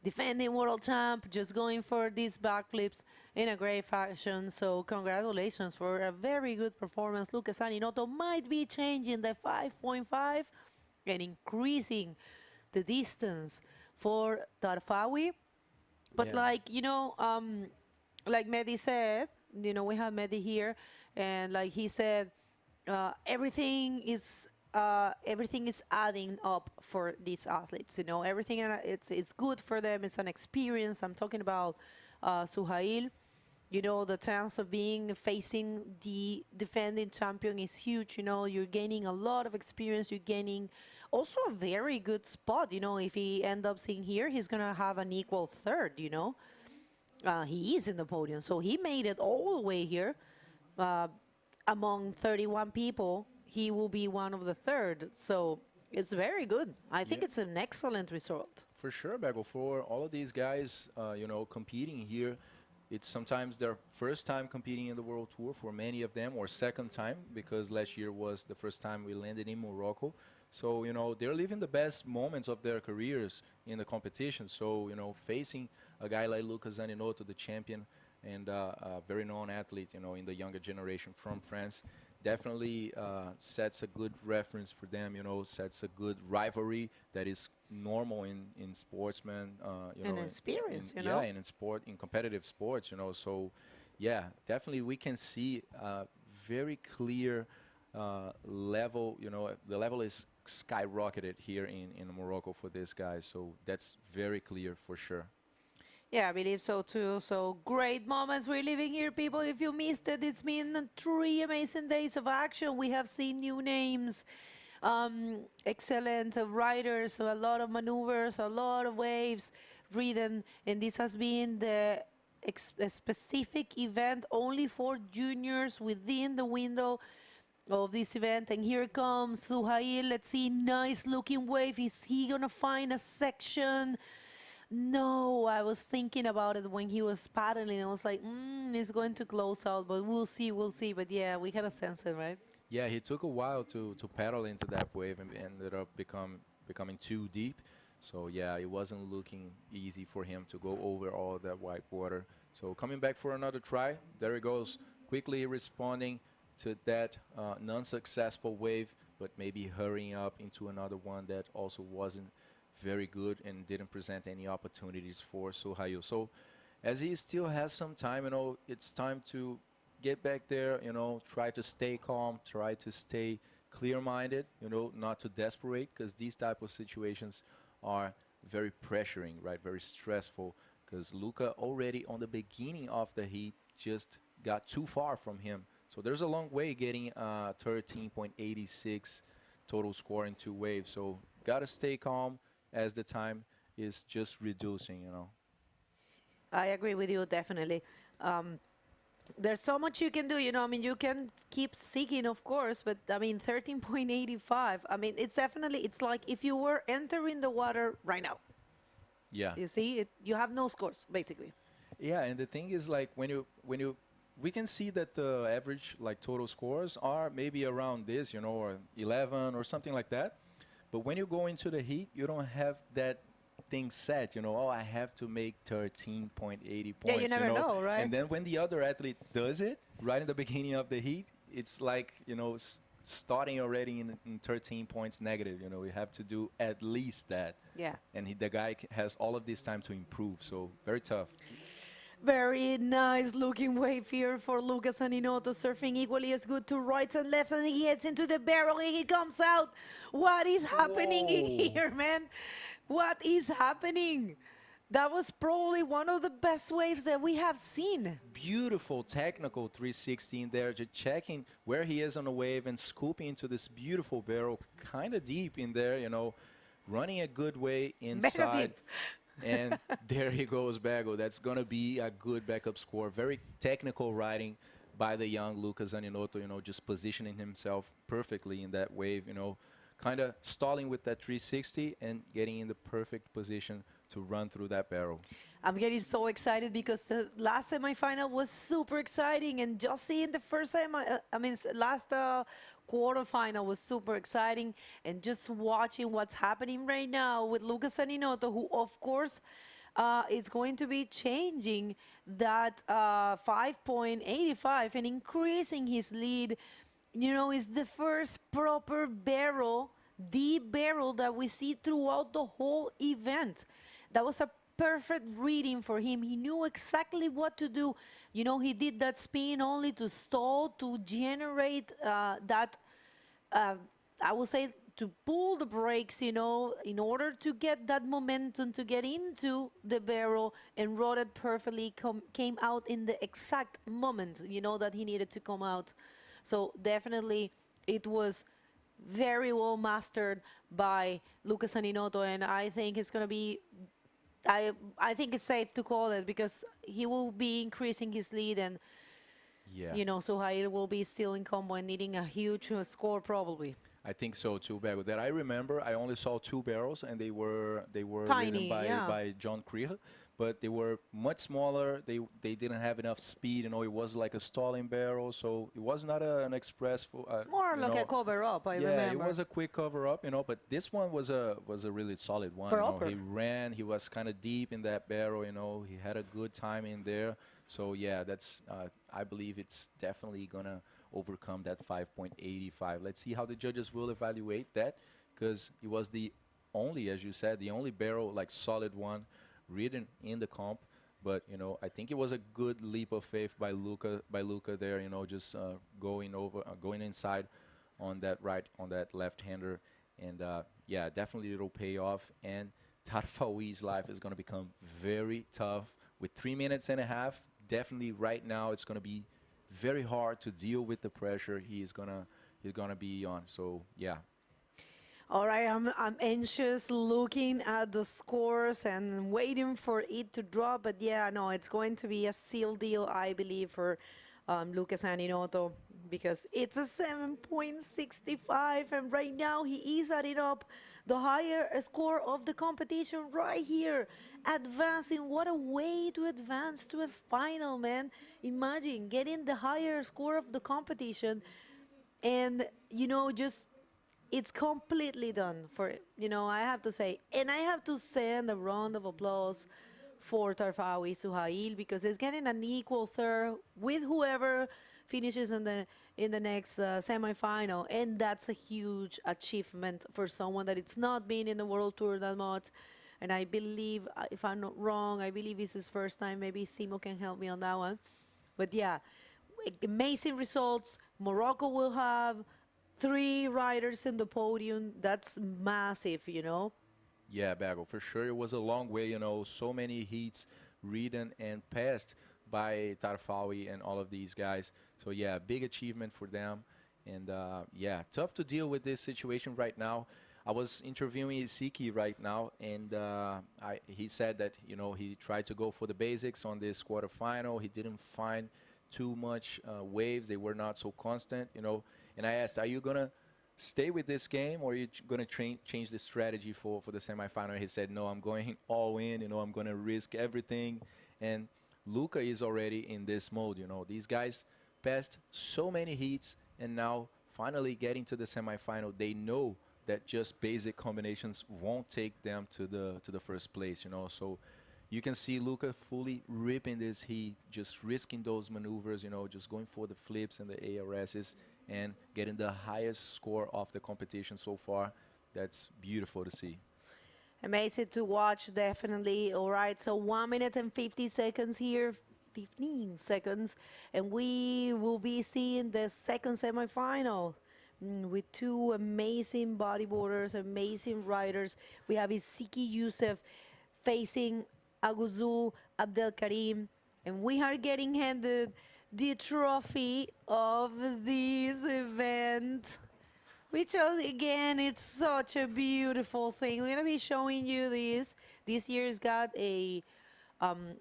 defending world champ, just going for these backflips in a great fashion. So congratulations for a very good performance. Lucas Zaninoto might be changing the 5.5 and increasing the distance for Tarfawi. But Yeah. like, like Mehdi said, we have Mehdi here, and like he said, everything is adding up for these athletes. Everything, it's good for them. It's an experience. I'm talking about Suhail. The chance of facing the defending champion is huge. You're gaining a lot of experience. You're gaining also a very good spot. If he ends up seeing here, he's gonna have an equal third. He is in the podium, so he made it all the way here. Among 31 people, he will be one of the third. So it's very good. I think it's an excellent result. For sure, Bago. For all of these guys, competing here, it's sometimes their first time competing in the World Tour for many of them, or second time, because last year was the first time we landed in Morocco. So, they're living the best moments of their careers in the competition. So, facing a guy like Lucas Zaninoto, the champion, and a very known athlete, in the younger generation from France, definitely sets a good reference for them, sets a good rivalry that is normal in sportsmen, And experience, Yeah, and in competitive sports, So, yeah, definitely we can see a very clear level, the level is skyrocketed here in Morocco for this guy. So that's very clear for sure. Yeah, I believe so too. So great moments we're living here, people. If you missed it, it's been 3 amazing days of action. We have seen new names, excellent riders, so a lot of maneuvers, a lot of waves ridden, and this has been a specific event only for juniors within the window of this event. And here comes Suhail. Let's see, nice looking wave. Is he gonna find a section? No, I was thinking about it when he was paddling. I was like, it's going to close out, but we'll see. But yeah, we kind of sense it, right? Yeah, he took a while to paddle into that wave and ended up becoming too deep. So yeah, it wasn't looking easy for him to go over all that white water. So coming back for another try. There he goes, quickly responding to that non-successful wave, but maybe hurrying up into another one that also wasn't very good and didn't present any opportunities for Suhail. So as he still has some time, it's time to get back there, try to stay calm, try to stay clear-minded, not to desperate, because these type of situations are very pressuring, right? Very stressful, because Luca already on the beginning of the heat just got too far from him. So there's a long way getting 13.86 total score in 2 waves. So gotta stay calm as the time is just reducing, I agree with you, definitely. There's so much you can do, you can keep seeking, of course, but 13.85. It's like if you were entering the water right now. Yeah. You see, you have no scores, basically. Yeah, and the thing is, like, we can see that the average, like, total scores are maybe around this, or 11 or something like that. But when you go into the heat, you don't have that thing set, I have to make 13.80 points. Yeah, you never know, right? And then when the other athlete does it, right in the beginning of the heat, it's like, starting already in 13 points negative, we have to do at least that. Yeah. And the guy has all of this time to improve, so very tough. Very nice looking wave here for Lucas Zaninoto, surfing equally as good to rights and lefts, and he heads into the barrel and he comes out. What is happening here, man? What is happening? That was probably one of the best waves that we have seen. Beautiful technical 360 in there, just checking where he is on the wave and scooping into this beautiful barrel, kind of deep in there, running a good way inside. Mega deep. And there he goes, Bago. That's going to be a good backup score. Very technical riding by the young Lucas Zaninoto, just positioning himself perfectly in that wave, kind of stalling with that 360 and getting in the perfect position to run through that barrel. I'm getting so excited because the last semifinal was super exciting, and just seeing the first last quarterfinal was super exciting, and just watching what's happening right now with Luca Saninotto, who of course is going to be changing that 5.85 and increasing his lead. You know, is the first proper barrel, the barrel that we see throughout the whole event. That was a perfect reading for him. He knew exactly what to do. You know, he did that spin only to stall, to generate that, I would say, to pull the brakes, you know, in order to get that momentum to get into the barrel, and rode it perfectly, came out in the exact moment, you know, that he needed to come out. So definitely it was very well mastered by Luca Saninotto, and I think it's going to be, I think it's safe to call it, because he will be increasing his lead, and you know, Suhail will be still in combo and needing a huge score probably. I think so too, Bego. That I remember, I only saw 2 barrels, and they were Tiny, ridden by John Kriha, but they were much smaller. They didn't have enough speed. You know, it was like a stalling barrel, so it was not an express. More like a cover up, I remember. Yeah, it was a quick cover up, you know. But this one was a really solid one. Proper. You know, he ran. He was kind of deep in that barrel. You know, he had a good time in there. So yeah, that's I believe it's definitely gonna overcome that 5.85. Let's see how the judges will evaluate that, because it was the only, as you said, the only barrel, like solid one, ridden in the comp. But you know, I think it was a good leap of faith by Luca there. You know, just going inside on that left-hander, and yeah, definitely it'll pay off. And Tarfawi's life is going to become very tough with 3 minutes and a half. Definitely right now it's going to be very hard to deal with the pressure he's gonna be on. So yeah. All right, I'm anxious looking at the scores and waiting for it to drop. But yeah, no, it's going to be a seal deal, I believe, for Luca Saninotto, because it's a 7.65, and right now he is adding up the higher score of the competition right here, advancing. What a way to advance to a final, man. Imagine getting the higher score of the competition, and you know, just it's completely done for, you know, I have to say. And I have to send a round of applause for Tarfawi Suhail, because he's getting an equal third with whoever finishes in the next semifinal, and that's a huge achievement for someone that it's not been in the World Tour that much. And I believe, if I'm not wrong, I believe it's his first time. Maybe Simo can help me on that one. But yeah, amazing results. Morocco will have 3 riders in the podium. That's massive, you know. Yeah, Bago, for sure. It was a long way, you know, so many heats ridden and passed by Tarfawi and all of these guys. So yeah, big achievement for them. And yeah, tough to deal with this situation right now. I was interviewing Isiki right now, and he said that, you know, he tried to go for the basics on this quarterfinal. He didn't find too much waves. They were not so constant, you know. And I asked, are you going to stay with this game, or are you going to change the strategy for the semifinal? He said, no, I'm going all in. You know, I'm going to risk everything. And Luca is already in this mode, you know. These guys passed so many heats, and now finally getting to the semifinal, they know that just basic combinations won't take them to the first place, you know. So you can see Luca fully ripping this heat, just risking those maneuvers, you know, just going for the flips and the ARSs and getting the highest score of the competition so far. That's beautiful to see. Amazing to watch, definitely. All right, so 1 minute and 50 seconds here, 15 seconds, and we will be seeing the second semifinal with 2 amazing bodyboarders, amazing riders. We have Isiki Youssef facing Aguzul Abdelkarim, and we are getting handed the trophy of this event, which again, it's such a beautiful thing. We're gonna be showing you this. This year's got a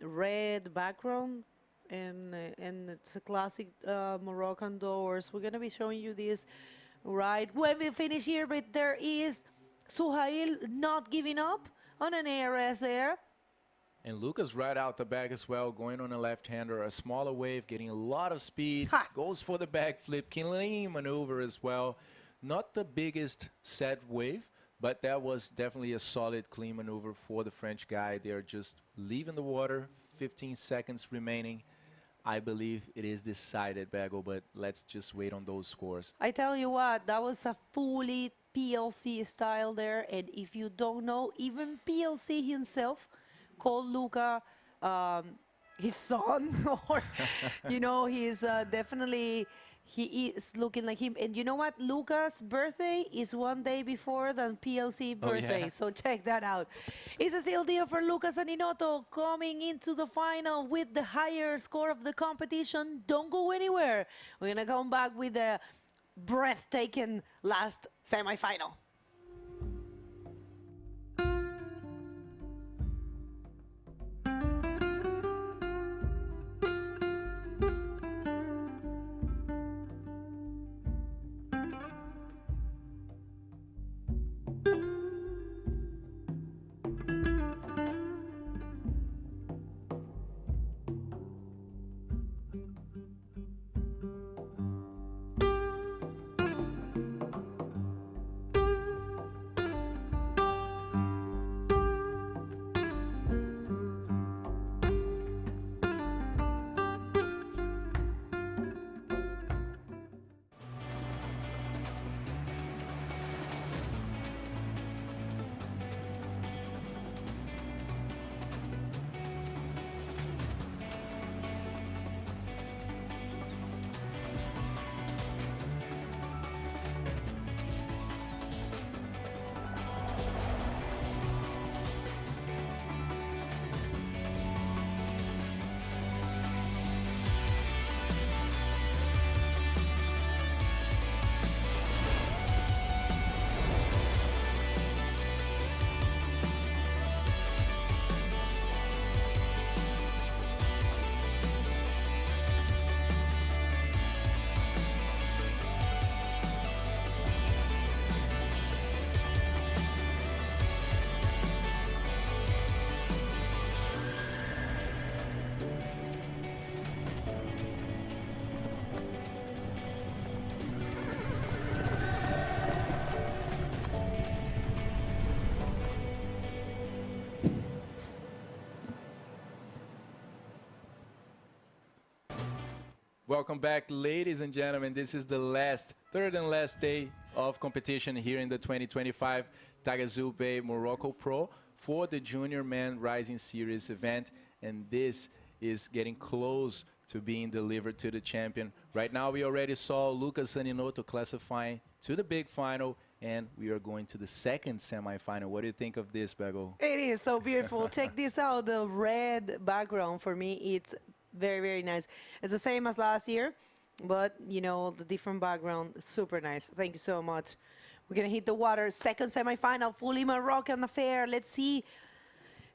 red background, and it's a classic Moroccan doors. We're gonna be showing you this right? When we finish here, but there is Suhail not giving up on an ARS there. And Lucas right out the back as well, going on a left-hander, a smaller wave, getting a lot of speed, goes for the backflip, clean maneuver as well. Not the biggest set wave, but that was definitely a solid clean maneuver for the French guy. They're just leaving the water, 15 seconds remaining. I believe it is decided, Bago, but let's just wait on those scores. I tell you what, that was a fully PLC style there, and if you don't know, even PLC himself called Luca his son, or you know, he's definitely, he is looking like him. And you know what? Luca's birthday is one day before than PLC birthday, yeah. so check that out. It's a seal deal for Lucas Aninotto coming into the final with the higher score of the competition. Don't go anywhere. We're gonna come back with a breathtaking last semifinal. Welcome back, ladies and gentlemen. This is the third and last day of competition here in the 2025 Taghazout Bay Morocco Pro for the Junior Man Rising Series event. And this is getting close to being delivered to the champion. Right now, we already saw Lucas Aninotto classifying to the big final, and we are going to the second semifinal. What do you think of this, Bago? It is so beautiful. Check this out. The red background, for me, it's very, very nice. It's the same as last year, but, you know, the different background, super nice. Thank you so much. We're going to hit the water. Second semifinal, fully Moroccan affair. Let's see.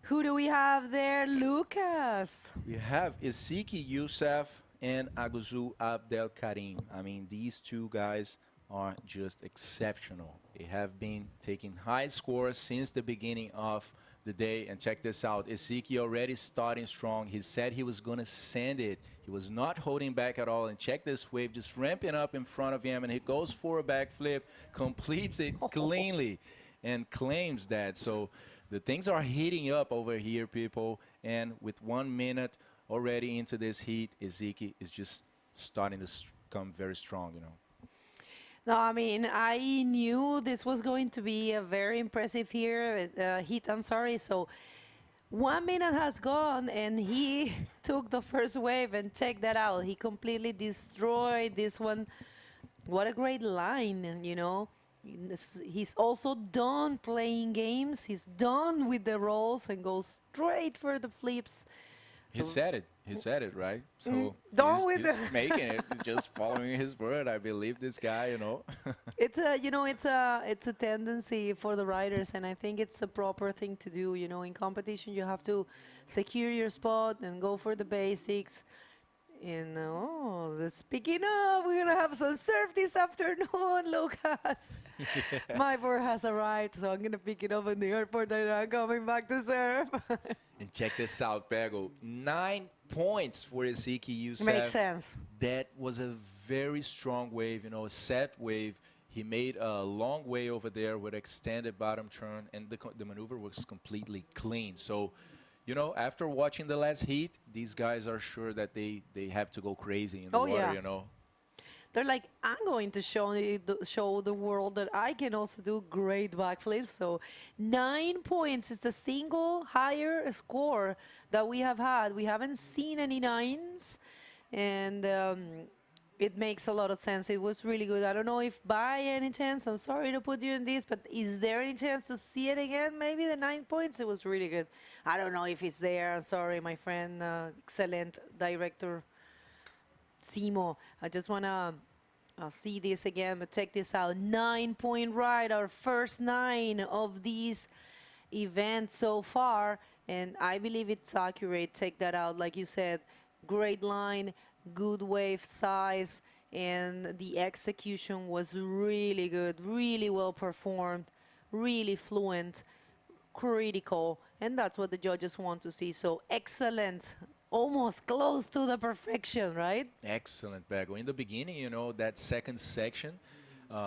Who do we have there, Lucas? We have Isiki Youssef and Aguzu Abdel Karim. I mean, these two guys are just exceptional. They have been taking high scores since the beginning of the day. And check this out. Isiki already starting strong. He said he was going to send it. He was not holding back at all. And check this wave, just ramping up in front of him. And he goes for a backflip, completes it cleanly, and claims that. So the things are heating up over here, people. And with 1 minute already into this heat, Isiki is just starting to come very strong, you know. No, I mean, I knew this was going to be a very impressive heat, I'm sorry. So 1 minute has gone, and he took the first wave, and check that out. He completely destroyed this one. What a great line, you know. He's also done playing games. He's done with the rolls and goes straight for the flips. He said it. He said it, right? So he's making it, just following his word. I believe this guy, you know. It's a, you know, it's a tendency for the riders, and I think it's the proper thing to do. You know, in competition, you have to secure your spot and go for the basics. And speaking of, we're gonna have some surf this afternoon, Lucas. My board has arrived, so I'm gonna pick it up in the airport and I'm coming back to surf. And check this out, Pego. 9 points for Ezeki Youssef. Makes sense. That was a very strong wave, you know, a set wave. He made a long way over there with extended bottom turn, and the maneuver was completely clean. So, you know, after watching the last heat, these guys are sure that they have to go crazy in the water, you know. They're like, I'm going to show the world that I can also do great backflips. So 9 points is the single higher score that we have had. We haven't seen any 9s, and it makes a lot of sense. It was really good. I don't know if by any chance, I'm sorry to put you in this, but is there any chance to see it again? Maybe the 9 points, it was really good. I don't know if it's there. I'm sorry, my friend, excellent director, Simo. I just want to see this again, but check this out. 9-point ride, our first 9 of these events so far, and I believe it's accurate. Check that out. Like you said, great line, good wave size, and the execution was really good, really well performed, really fluent, critical, and that's what the judges want to see. So excellent. Almost close to the perfection, right? Excellent, Pego. In the beginning, you know, that second section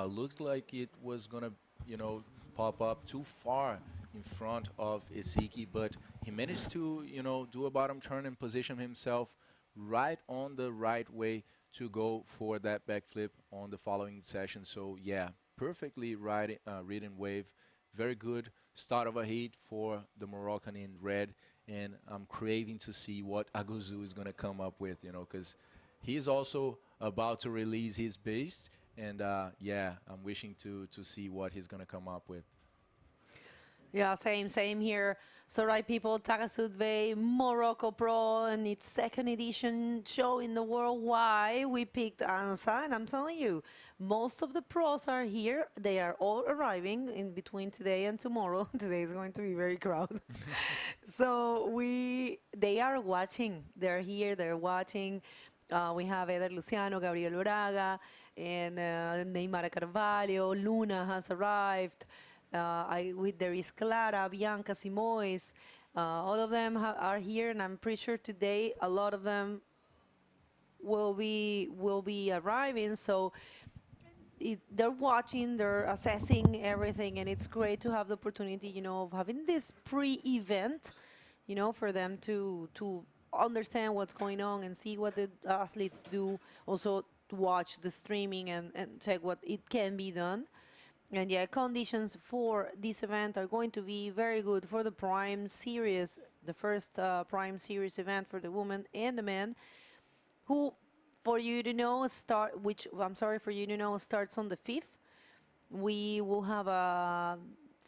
looked like it was going to, you know, pop up too far in front of Ezeki, but he managed to, you know, do a bottom turn and position himself right on the right way to go for that backflip on the following session. So, yeah, perfectly ridden wave. Very good start of a heat for the Moroccan in red. And I'm craving to see what Taghazout is going to come up with, you know, because he's also about to release his beast. And, yeah, I'm wishing to see what he's going to come up with. Yeah, same here. So, right, people, Taghazout Bay Morocco Pro and its second edition show in the world. Why we picked Anza, and I'm telling you, most of the pros are here. They are all arriving in between today and tomorrow. Today is going to be very crowded. So they are watching. They're here. They're watching. We have Eder Luciano, Gabriel Braga, and Neymar Carvalho. Luna has arrived. There is Clara, Bianca Simoes. All of them are here, and I'm pretty sure today a lot of them will be arriving. So they're watching, they're assessing everything, and it's great to have the opportunity, you know, of having this pre-event, you know, for them to understand what's going on and see what the athletes do. Also to watch the streaming and check what it can be done. And yeah, conditions for this event are going to be very good for the Prime Series, the first Prime Series event for the women and the men, who, for you to know, starts on the 5th. We will have a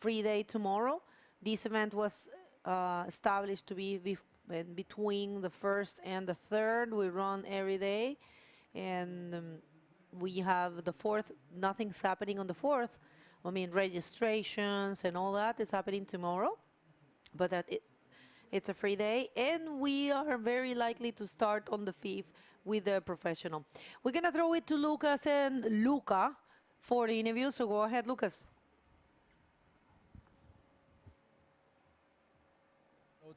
free day tomorrow. This event was established to be between the 1st and the 3rd. We run every day, and we have the 4th. Nothing's happening on the 4th. I mean, registrations and all that is happening tomorrow, but it's a free day, and we are very likely to start on the 5th with the professional. We're going to throw it to Lucas and Luca for the interview, so go ahead, Lucas.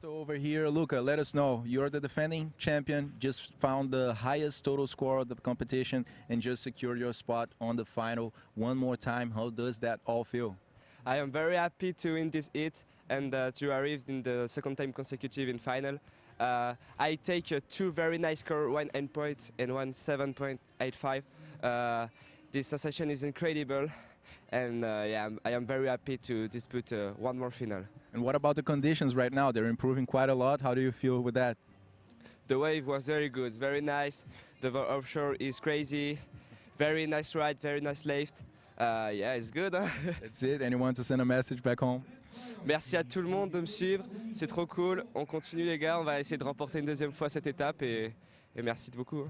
Over here, Luca, let us know. You're the defending champion, just found the highest total score of the competition and just secured your spot on the final one more time. How does that all feel? I am very happy to win this heat and to arrive in the second time consecutive in final. I take 2 very nice score, one 8 points and one 7.85. This sensation is incredible, and yeah, I am very happy to dispute one more final. And what about the conditions right now? They're improving quite a lot. How do you feel with that? The wave was very good, very nice. The offshore is crazy. Very nice ride, very nice lift. Yeah, it's good. Hein? That's it. Anyone to send a message back home? Merci à tout le monde de me suivre. C'est trop cool. On continue les gars. On va essayer de remporter une deuxième fois cette étape et merci beaucoup.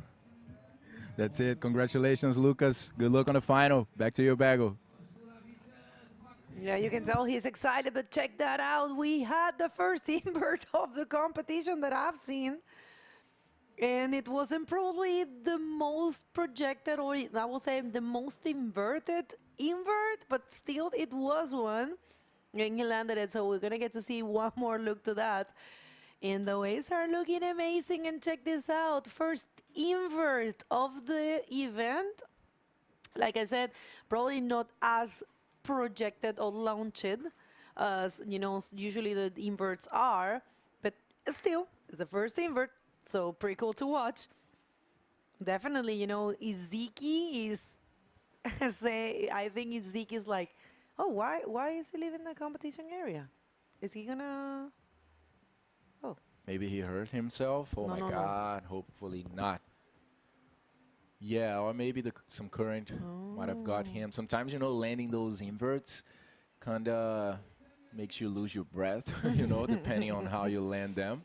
That's it. Congratulations, Lucas. Good luck on the final. Back to your bagel. Yeah, you can tell he's excited, but check that out. We had the first invert of the competition that I've seen. And it wasn't probably the most projected, or I would say the most invert, but still it was one. And he landed it, so we're gonna get to see one more look to that. And the waves are looking amazing, and check this out. First invert of the event. Like I said, probably not as projected or launched as, usually the inverts are, but still, it's the first invert, so pretty cool to watch. Definitely, Iziki is, I think Iziki is like, oh, why is he leaving the competition area? Is he gonna, oh. Maybe he hurt himself? Oh my God, hopefully not. Yeah, or maybe some current might have got him. Sometimes, landing those inverts kind of makes you lose your breath, depending on how you land them.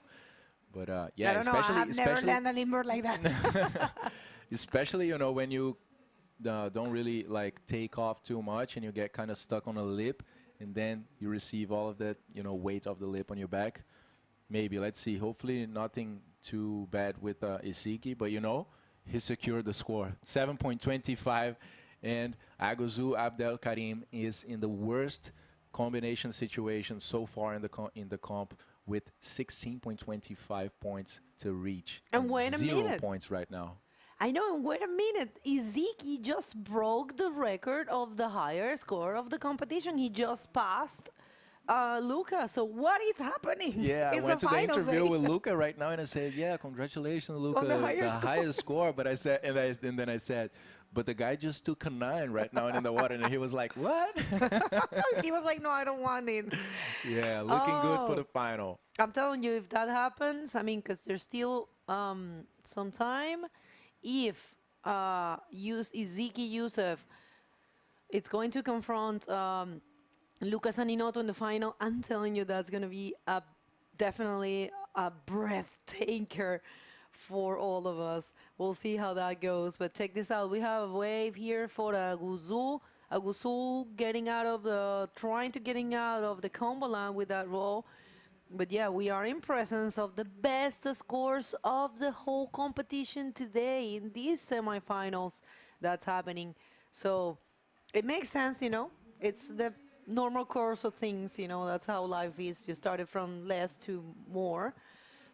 But yeah, I don't know, I've never landed an invert like that. Especially, when you don't really take off too much and you get kind of stuck on a lip, and then you receive all of that, weight of the lip on your back. Maybe, let's see. Hopefully nothing too bad with Isiki, but he secured the score, 7.25, and Aguzu Abdel Karim is in the worst combination situation so far in the comp with 16.25 points to reach. And wait a 0 minute. points right now. I know, and wait a minute. Iziki just broke the record of the higher score of the competition. He just passed Luca. So what is happening? Yeah, I It's went the to the finals, interview eh? with Luca right now, and I said, "Yeah, congratulations, Luca, On the higher the score." highest score." But I said, and then I said, "But the guy just took a 9 right now and in the water," and he was like, "What?" He was like, no, I don't want it. Yeah, looking good for Oh. the final. I'm telling you, if that happens, I mean, because there's still some time. If Iziki Youssef, it's going to confront Lucas Aninotto in the final, I'm telling you, that's going to be definitely a breathtaker for all of us. We'll see how that goes. But check this out. We have a wave here for Aguzu. Aguzu trying to getting out of the combo line with that roll. But yeah, we are in presence of the best scores of the whole competition today in these semifinals that's happening. So it makes sense, It's the normal course of things, That's how life is. You started from less to more.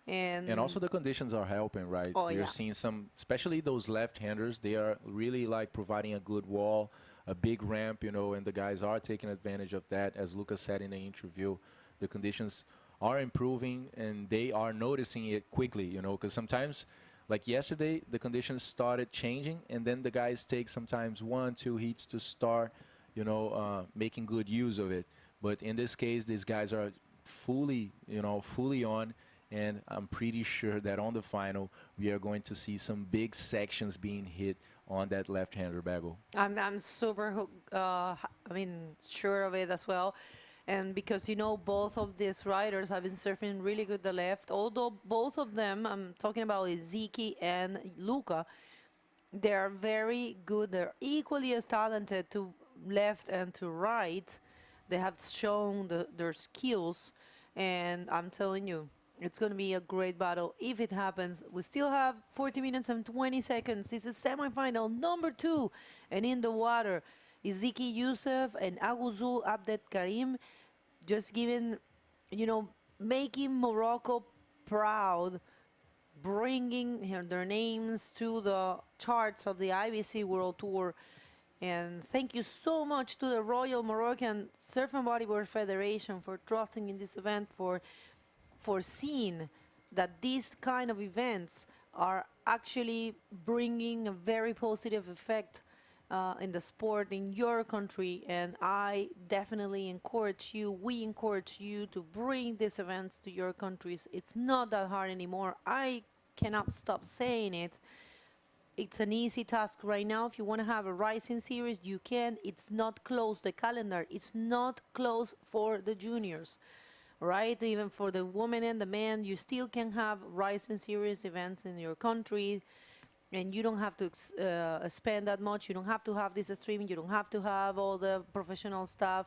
And also the conditions are helping, right? Oh, We're yeah. seeing some, especially those left-handers, they are really providing a good wall, a big ramp, and the guys are taking advantage of that. As Lucas said in the interview, the conditions are improving and they are noticing it quickly, because sometimes, like yesterday, the conditions started changing and then the guys take sometimes 1-2 heats to start, making good use of it. But in this case, these guys are fully on, and I'm pretty sure that on the final, we are going to see some big sections being hit on that left-hander bagel. I'm super sure of it as well. And because, both of these riders have been surfing really good the left, although both of them, I'm talking about Iziki and Luca, they're very good. They're equally as talented to left and to right. They have shown their skills, and I'm telling you, it's going to be a great battle if it happens. We still have 40 minutes and 20 seconds. This is semifinal number 2, and in the water, Iziki Youssef and Aguzu Abdel Karim just making Morocco proud, bringing their names to the charts of the IBC World Tour. And thank you so much to the Royal Moroccan Surf and Bodyboard Federation for trusting in this event, for seeing that these kind of events are actually bringing a very positive effect in the sport in your country. And I definitely we encourage you to bring these events to your countries. It's not that hard anymore. I cannot stop saying it. It's an easy task right now. If you want to have a rising series, you can. It's not closed, the calendar. It's not closed for the juniors, right? Even for the women and the men, you still can have rising series events in your country. And you don't have to spend that much. You don't have to have this streaming. You don't have to have all the professional staff.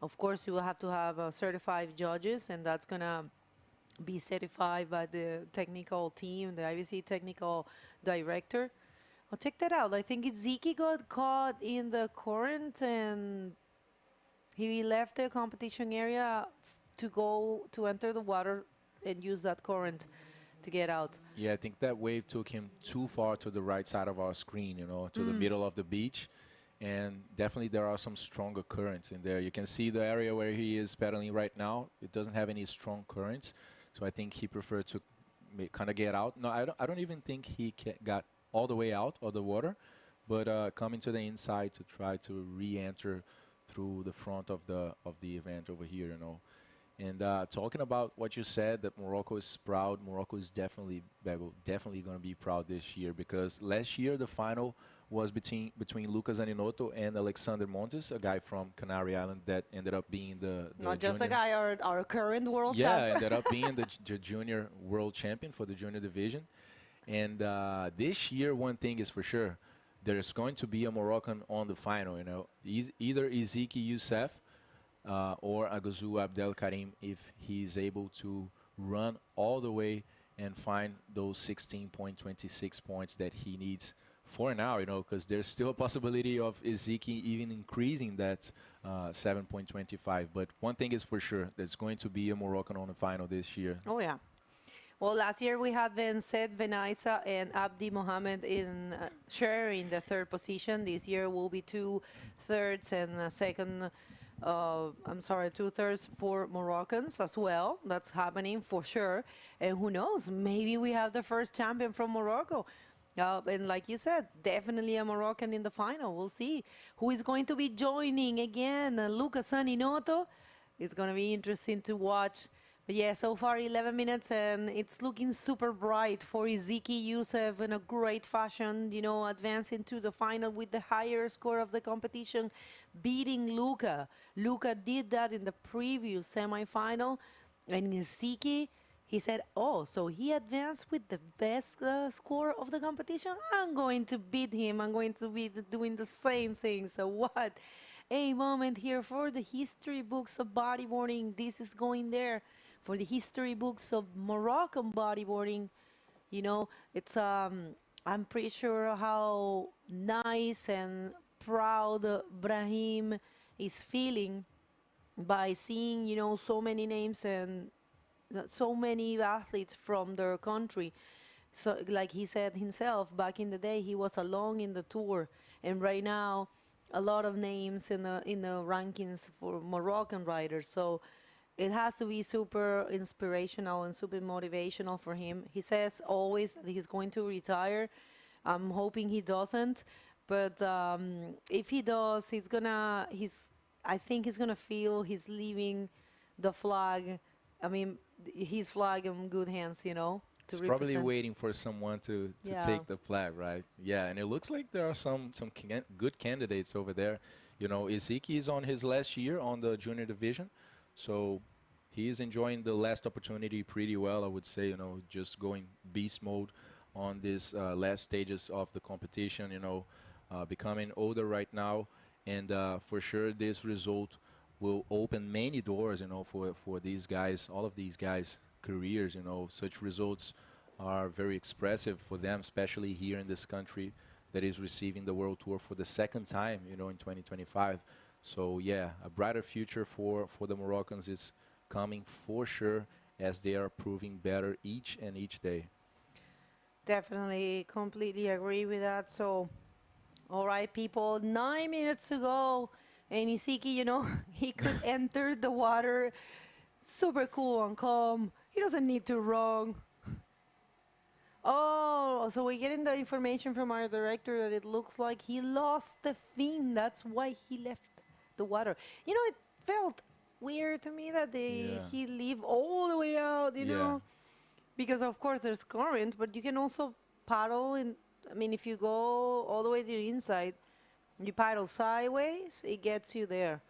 Of course, you will have to have certified judges, and that's going to be certified by the technical team, the IBC technical director. Well, check that out. I think Ziki got caught in the current and he left the competition area to go to enter the water and use that current to get out. Yeah, I think that wave took him too far to the right side of our screen, you know, to the middle of the beach. And definitely there are some stronger currents in there. You can see the area where he is paddling right now. It doesn't have any strong currents. So I think he preferred to kind of get out. No, I don't even think he got all the way out of the water, but coming to the inside to try to re-enter through the front of the event over here, you know. And talking about what you said, that Morocco is proud, Morocco is definitely going to be proud this year, because last year the final was between Lucas Aninotto and Alexander Montes, a guy from Canary Island that ended up being the Not just a junior- guy, our current world yeah, champ. ended up being the junior world champion for the junior division. And this year, one thing is for sure, there's going to be a Moroccan on the final, you know. Either Iziki Youssef or Agazou Abdel Karim, if he's able to run all the way and find those 16.26 points that he needs for now, you know, because there's still a possibility of Iziki even increasing that 7.25. But one thing is for sure, there's going to be a Moroccan on the final this year. Oh, yeah. Well, last year we had Vincent Benaisa and Abdi Mohamed in sharing the third position. This year will be 2/3 and a second, 2/3 for Moroccans as well. That's happening for sure. And who knows, maybe we have the first champion from Morocco. And like you said, definitely a Moroccan in the final. We'll see who is going to be joining again. Lucas Aninotto. It's going to be interesting to watch. But yeah, so far 11 minutes and it's looking super bright for Iziki Youssef in a great fashion, you know, advancing to the final with the higher score of the competition, beating Luca. Luca did that in the previous semifinal. And Iziki, he said, oh, so he advanced with the best score of the competition? I'm going to beat him. I'm going to be doing the same thing. So what a moment here for the history books of bodyboarding. This is going there. For the history books of Moroccan bodyboarding, you know, it's I'm pretty sure how nice and proud Brahim is feeling by seeing, you know, so many names and so many athletes from their country. So, like he said himself, back in the day, he was alone in the tour, and right now, a lot of names in the rankings for Moroccan riders. So it has to be super inspirational and super motivational for him. He says always that he's going to retire. I'm hoping he doesn't, but if he does, I think he's gonna feel he's leaving the flag. I mean, his flag in good hands, you know. He's probably waiting for someone to Yeah. take the flag, right? Yeah, and it looks like there are some good candidates over there. You know, Iziki is on his last year on the junior division. So he is enjoying the last opportunity pretty well, I would say, you know, just going beast mode on these last stages of the competition, you know, becoming older right now. And for sure, this result will open many doors, you know, for these guys, all of these guys' careers, you know. Such results are very expressive for them, especially here in this country that is receiving the World Tour for the second time, you know, in 2025. So yeah, a brighter future for the Moroccans is coming for sure, as they are proving better each day. Definitely, completely agree with that. So, all right, people, 9 minutes to go. And Iziki, you know, he could enter the water super cool and calm. He doesn't need to run. Oh, so we're getting the information from our director that it looks like he lost the fin. That's why he left the water. You know, it felt weird to me that he leave all the way out, you know, because of course there's current, but you can also paddle in. I mean, if you go all the way to the inside, you paddle sideways, it gets you there.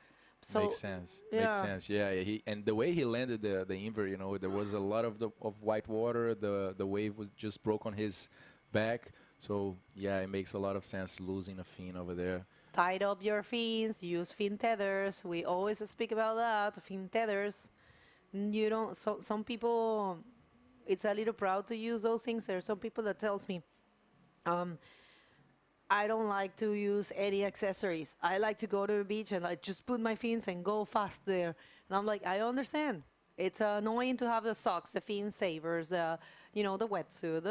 So makes sense. Makes sense. Yeah, and the way he landed the invert, you know, there was a lot of white water. The wave was just broke on his back. So yeah, it makes a lot of sense losing a fin over there. Tied up your fins, use fin tethers. We always speak about that, fin tethers. You don't. So some people, it's a little proud to use those things. There are some people that tells me, I don't like to use any accessories. I like to go to the beach and like just put my fins and go fast there. And I'm like, I understand. It's annoying to have the socks, the fin savers, the the wetsuit,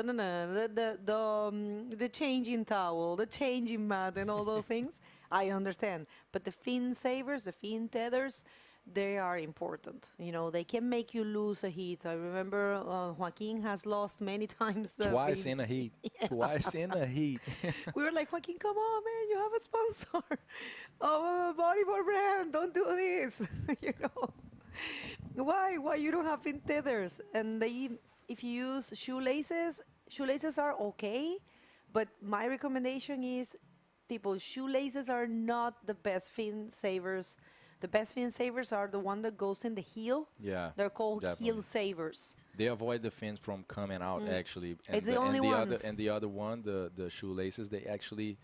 the changing towel, the changing mat, and all those things. I understand. But the fin savers, the fin tethers, they are important. They can make you lose a heat. I remember Joaquin has lost many times the Twice fins. in a heat. Twice in a heat. We were like, Joaquin, come on, man, you have a sponsor of a bodyboard brand. Don't do this. Why you don't have fin tethers? And if you use shoelaces are okay, but my recommendation is, people, shoelaces are not the best fin savers. The best fin savers are the one that goes in the heel. Yeah, They're called definitely. heel savers. They avoid the fins from coming out, actually. And It's the only ones. And the other one, the shoelaces, they actually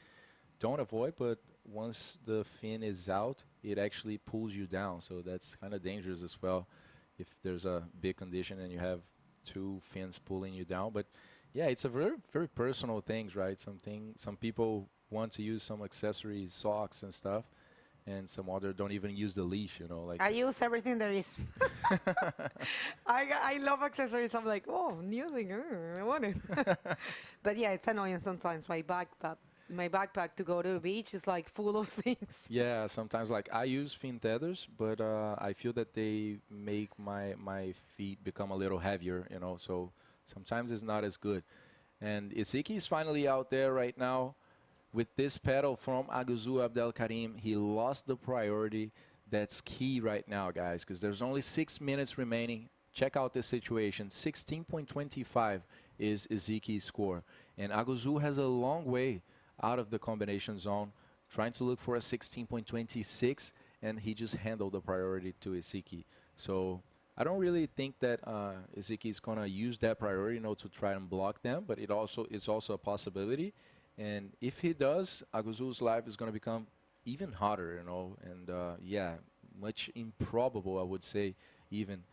don't avoid, but once the fin is out, it actually pulls you down. So that's kind of dangerous as well if there's a big condition and you have two fins pulling you down. But yeah, it's a very, very personal thing, right? Some people want to use some accessories, socks and stuff, and some other don't even use the leash, like. I use everything there is. I love accessories. I'm like, oh, new thing, I want it. But yeah, it's annoying sometimes. My backpack to go to the beach is like full of things. Yeah, sometimes like I use fin tethers, but I feel that they make my feet become a little heavier, so sometimes it's not as good. And Isiki is finally out there right now with this pedal from Agadir Abdelkarim. He lost the priority. That's key right now, guys, because there's only 6 minutes remaining. Check out this situation. 16.25 is Isiki's score. And Agadir has a long way out of the combination zone, trying to look for a 16.26, and he just handled the priority to Isiki. So I don't really think that Isiki is going to use that priority, to try and block them, but it's also a possibility. And if he does, Agadir's life is going to become even hotter, and yeah, much improbable, I would say, even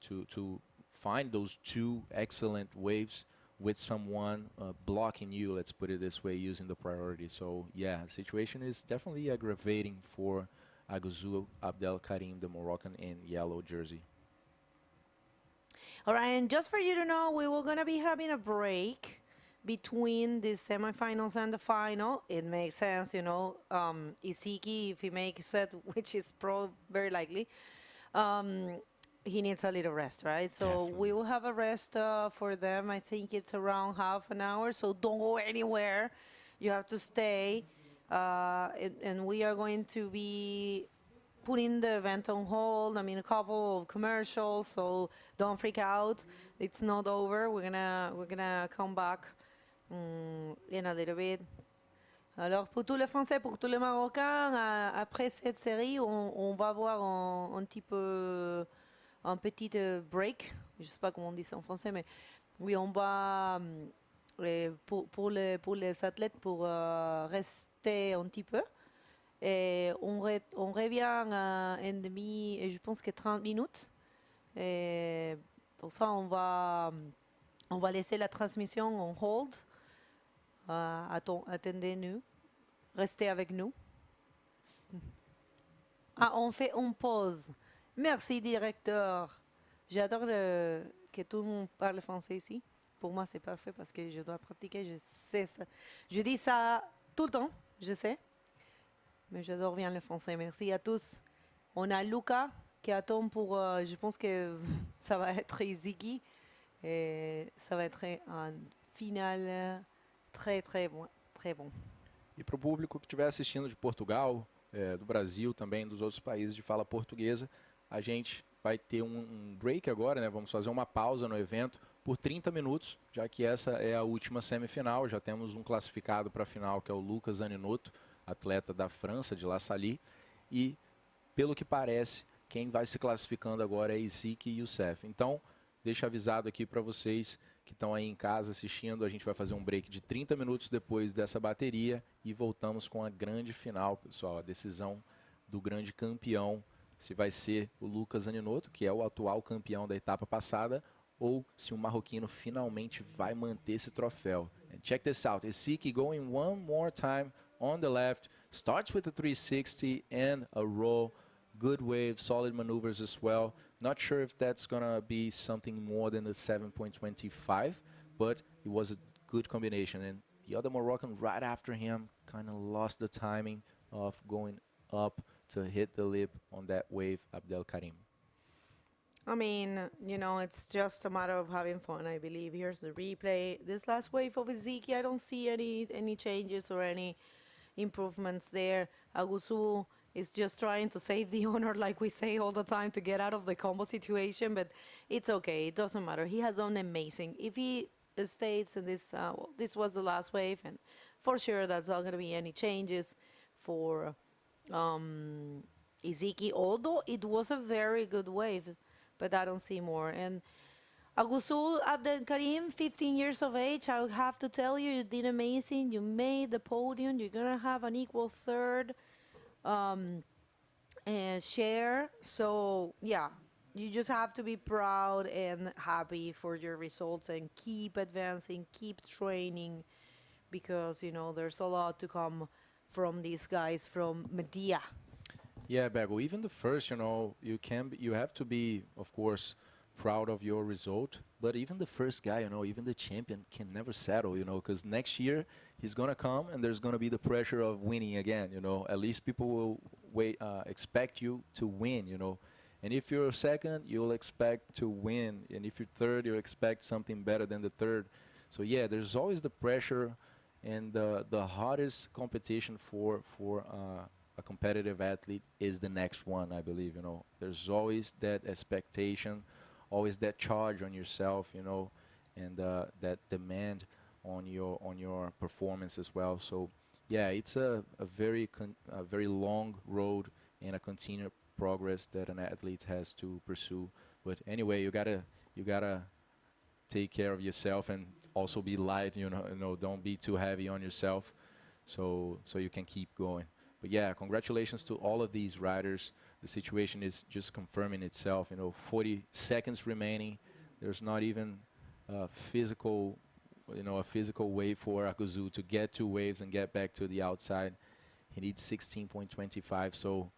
to find those two excellent waves with someone blocking you, let's put it this way, using the priority. So yeah, the situation is definitely aggravating for Agadir Abdelkarim, the Moroccan in yellow jersey. All right, and just for you to know, we were going to be having a break between the semifinals and the final. It makes sense, Isiki, if he makes set, which is very likely, he needs a little rest, right? So Definitely. we will have a rest for them. I think it's around half an hour, so don't go anywhere. You have to stay, and we are going to be putting the event on hold. I mean, a couple of commercials, so don't freak out. It's not over. We're gonna come back in a little bit. Alors, pour tous les Français, pour tous les Marocains, après cette série, on va avoir un petit peu un petit break. Je sais pas comment on dit ça en français, mais oui, on va pour les athlètes pour rester un petit peu. Et on revient en demi, et je pense que 30 minutes. Et pour ça, on va laisser la transmission en hold. Attendez-nous. Restez avec nous. On fait une pause. Merci, directeur. J'adore que tout le monde parle français ici. Pour moi, c'est parfait parce que je dois pratiquer. Je sais ça. Je dis ça tout le temps, je sais. Mais j'adore bien le français. Merci à tous. On a Luca qui attend pour... je pense que ça va être Iziki. Et ça va être un final très, très bon. Très bon. E para o público que estiver assistindo de Portugal, do Brasil também, dos outros países de fala portuguesa, a gente vai ter um break agora, né? Vamos fazer uma pausa no evento por 30 minutos, já que essa é a última semifinal. Já temos um classificado para a final, que é o Lucas Aninotto, atleta da França, de La Salle. E, pelo que parece, quem vai se classificando agora é Isiki e Youssef. Então, deixa avisado aqui para vocês que estão aí em casa assistindo. A gente vai fazer um break de 30 minutos depois dessa bateria e voltamos com a grande final, pessoal. A decisão do grande campeão se vai ser o Lucas Aninotto, que é o atual campeão da etapa passada, ou se o marroquino finalmente vai manter esse troféu. And check this out, Isiki going one more time on the left, starts with a 360 and a roll, good wave, solid maneuvers as well. Not sure if that's gonna be something more than the 7.25, but it was a good combination. And the other Moroccan right after him kind of lost the timing of going up to hit the lip on that wave, Abdel Karim. I mean, you know, it's just a matter of having fun, I believe. Here's the replay. This last wave of Iziki, I don't see any changes or any improvements there. Agusu is just trying to save the honor, like we say all the time, to get out of the combo situation, but it's okay. It doesn't matter. He has done amazing. If he stays in this, well, this was the last wave, and for sure that's not going to be any changes for Iziki, although it was a very good wave, but I don't see more. And Agusul Abdel Karim, 15 years of age, I have to tell you, you did amazing. You made the podium. You're going to have an equal third share. So, yeah, you just have to be proud and happy for your results and keep advancing, keep training, because, you know, there's a lot to come from these guys from Medea. Yeah, Bego, even the first, you know, you have to be, of course, proud of your result, but even the first guy, you know, even the champion can never settle, you know, because next year he's going to come and there's going to be the pressure of winning again, you know. At least people will expect you to win, you know. And if you're second, you'll expect to win. And if you're third, you'll expect something better than the third. So, yeah, there's always the pressure and the hardest competition for a competitive athlete is the next one, I believe, you know. There's always that expectation, always that charge on yourself, you know, and that demand on your performance as well. So, yeah, it's a very long road and a continued progress that an athlete has to pursue. But anyway, you gotta take care of yourself and also be light, you know, don't be too heavy on yourself, so you can keep going. But yeah, congratulations to all of these riders. The situation is just confirming itself. You know, 40 seconds remaining. There's not even a physical way for Akuzu to get 2 waves and get back to the outside. He needs 16.25. So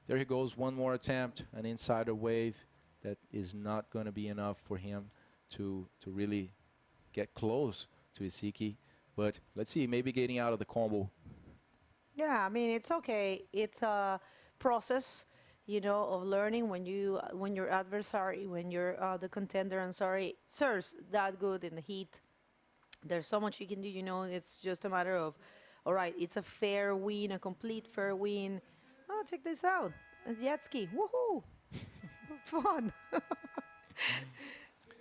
there he goes, one more attempt, an insider wave that is not going to be enough for him to really get close to Isiki. But let's see, maybe getting out of the combo. Yeah, I mean, it's okay. It's a process, you know, of learning when your adversary, when you're the contender, I'm sorry, serves that good in the heat. There's so much you can do, you know. It's just a matter of, all right, it's a fair win, a complete fair win. Oh, check this out. A jet ski. Woohoo! Fun.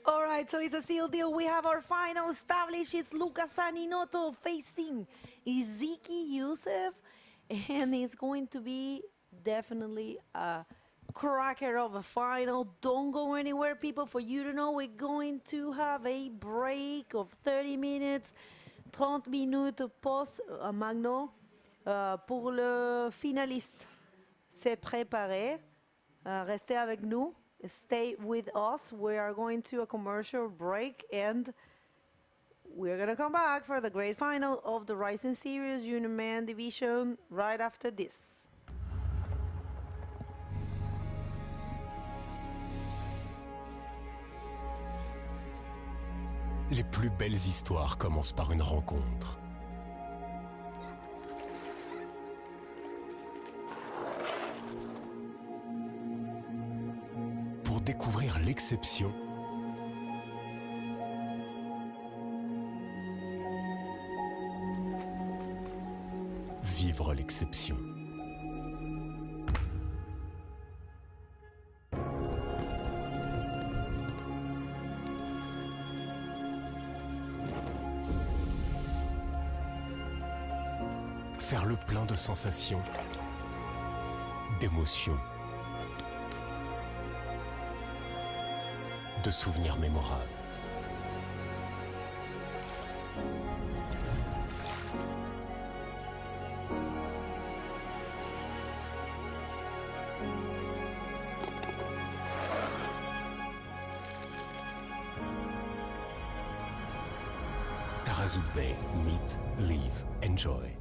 All right, so it's a sealed deal. We have our final established. It's Lucas Aninotto facing Iziki Youssef. And it's going to be definitely a cracker of a final. Don't go anywhere, people. For you to know, we're going to have a break of 30 minutes, 30 minutes post Magno pour le finaliste. Se préparer. Restez avec nous. Stay with us. We are going to a commercial break and we're going to come back for the great final of the Rising Series Junior Man Division right after this. Les plus belles histoires commencent par une rencontre. Pour découvrir l'exception, vivre l'exception. Faire le plein de sensations, d'émotions, de souvenirs mémorables. Taghazout Bay. Meet, leave, enjoy.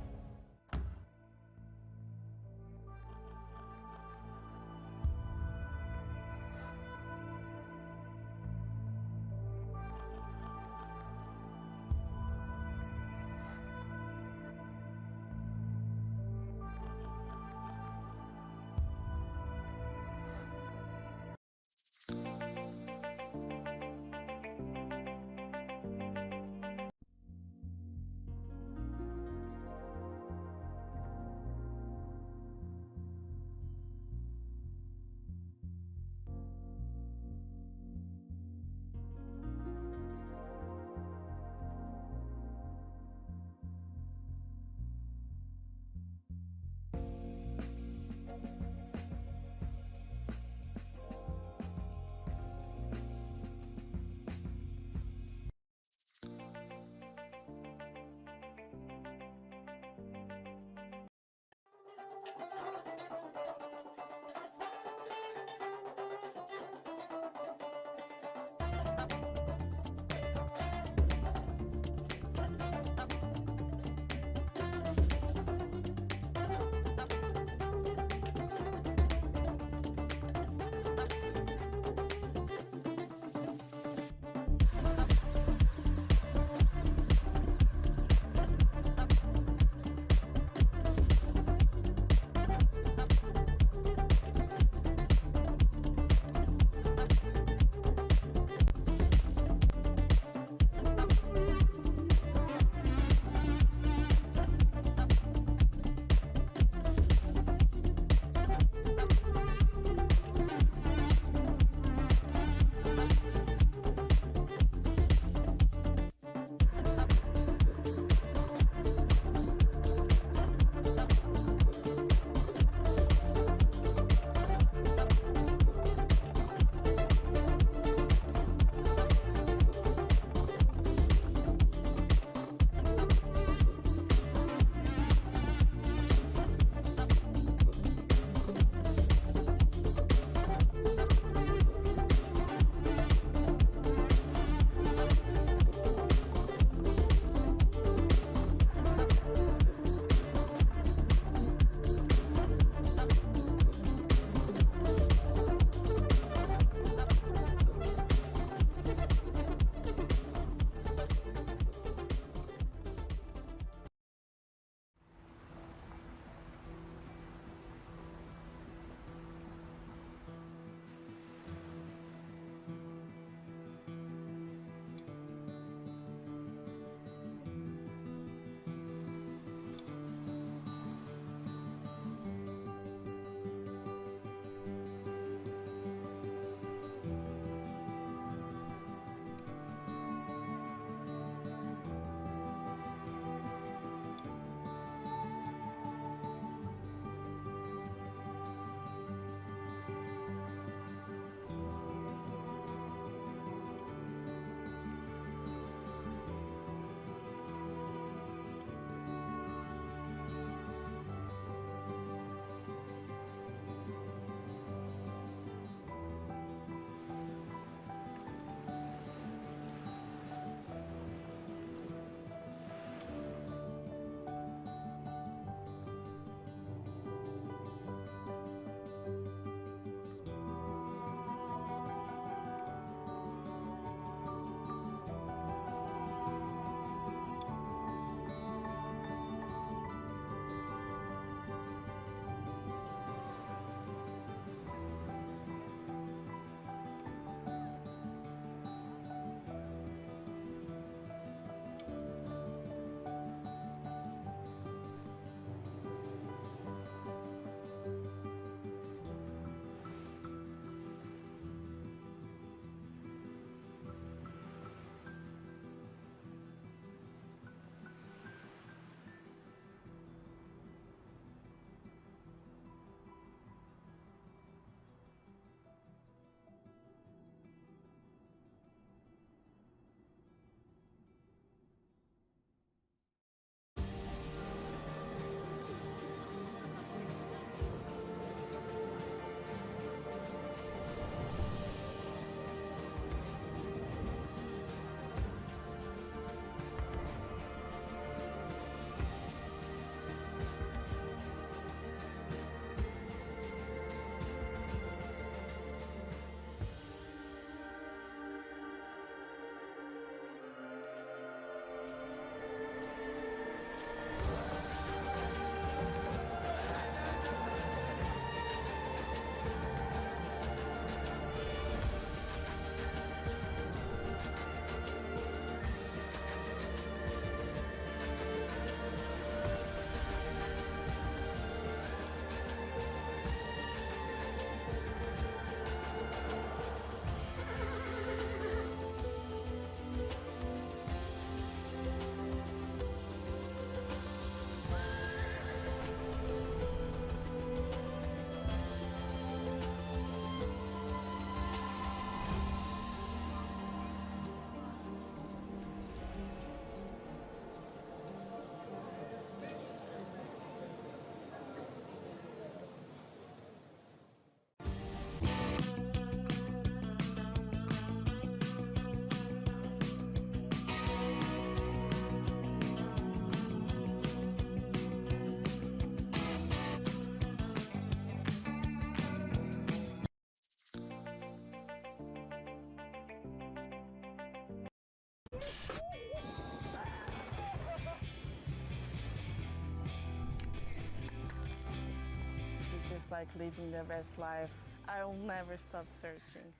just like living the best life. I'll never stop searching.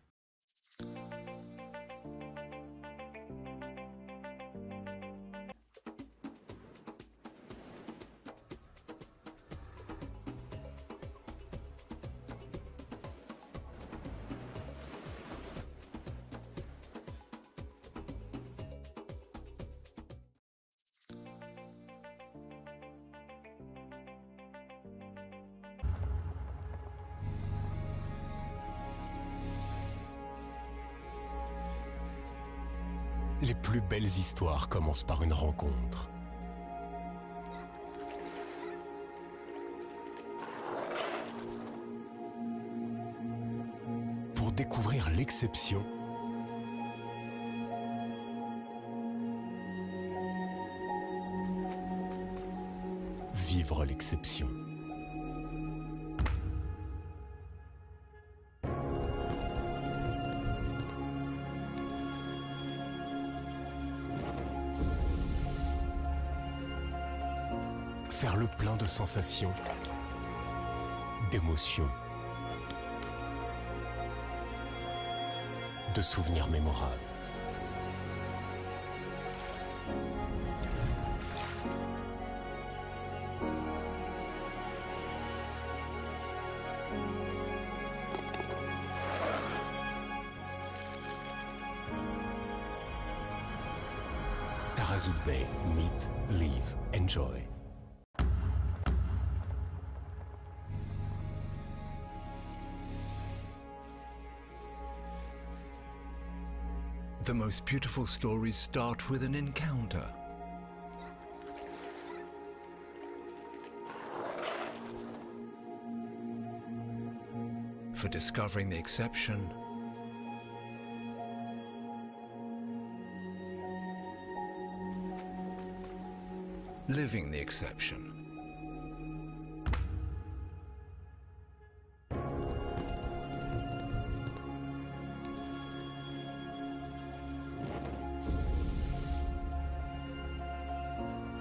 Les plus belles histoires commencent par une rencontre. Pour découvrir l'exception, vivre l'exception. Faire le plein de sensations, d'émotions, de souvenirs mémorables. Taghazout Bay, meet, live, enjoy. The most beautiful stories start with an encounter. For discovering the exception, living the exception.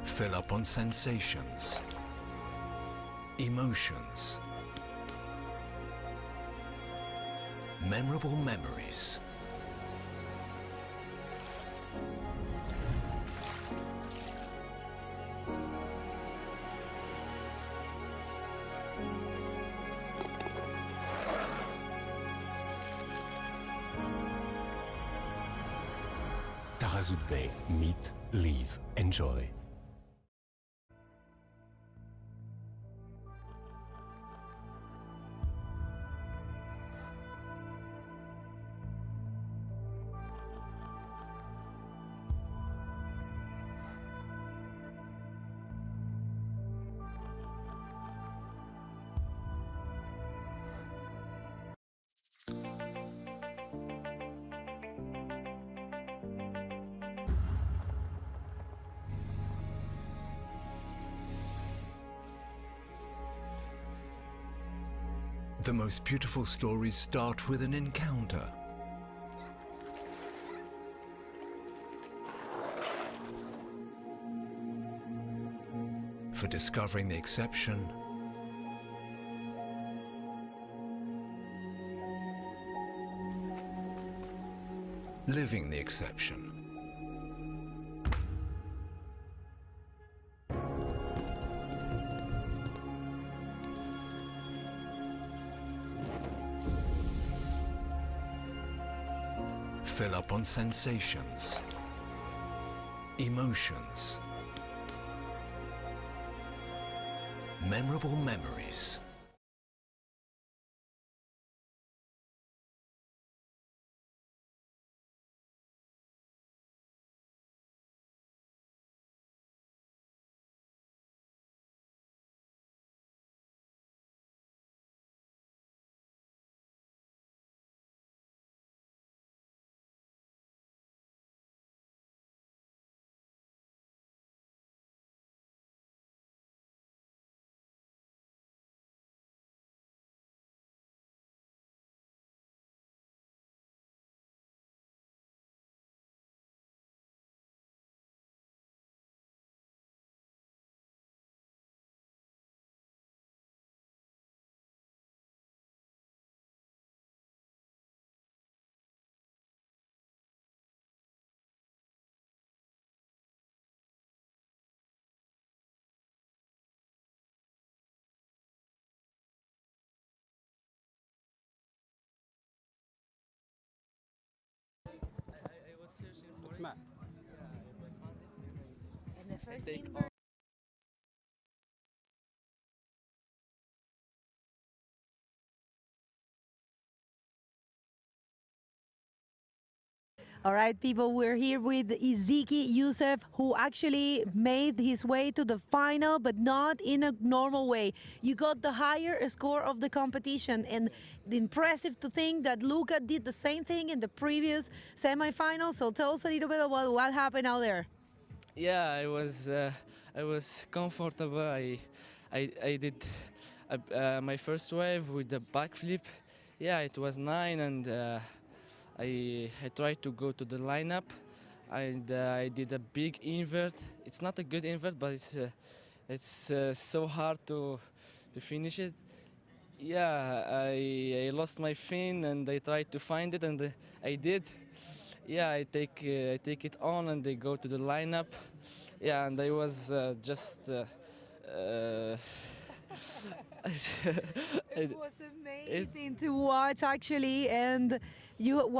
Fill up on sensations, emotions, memorable memories. Taghazout Bay, meet, live, enjoy. The most beautiful stories start with an encounter. For discovering the exception, living the exception. Fill up on sensations, emotions, memorable memories. take All right, people, we're here with Iziki Youssef, who actually made his way to the final, but not in a normal way. You got the higher score of the competition, and impressive to think that Luca did the same thing in the previous semifinal. So tell us a little bit about what happened out there. Yeah, I was comfortable. I did my first wave with the backflip. Yeah, it was 9, and I tried to go to the lineup, and I did a big invert. It's not a good invert, but it's so hard to finish it. Yeah, I lost my fin, and I tried to find it, and I did. Yeah, I take it on, and they go to the lineup. Yeah, and I was just. It was amazing to watch, actually. And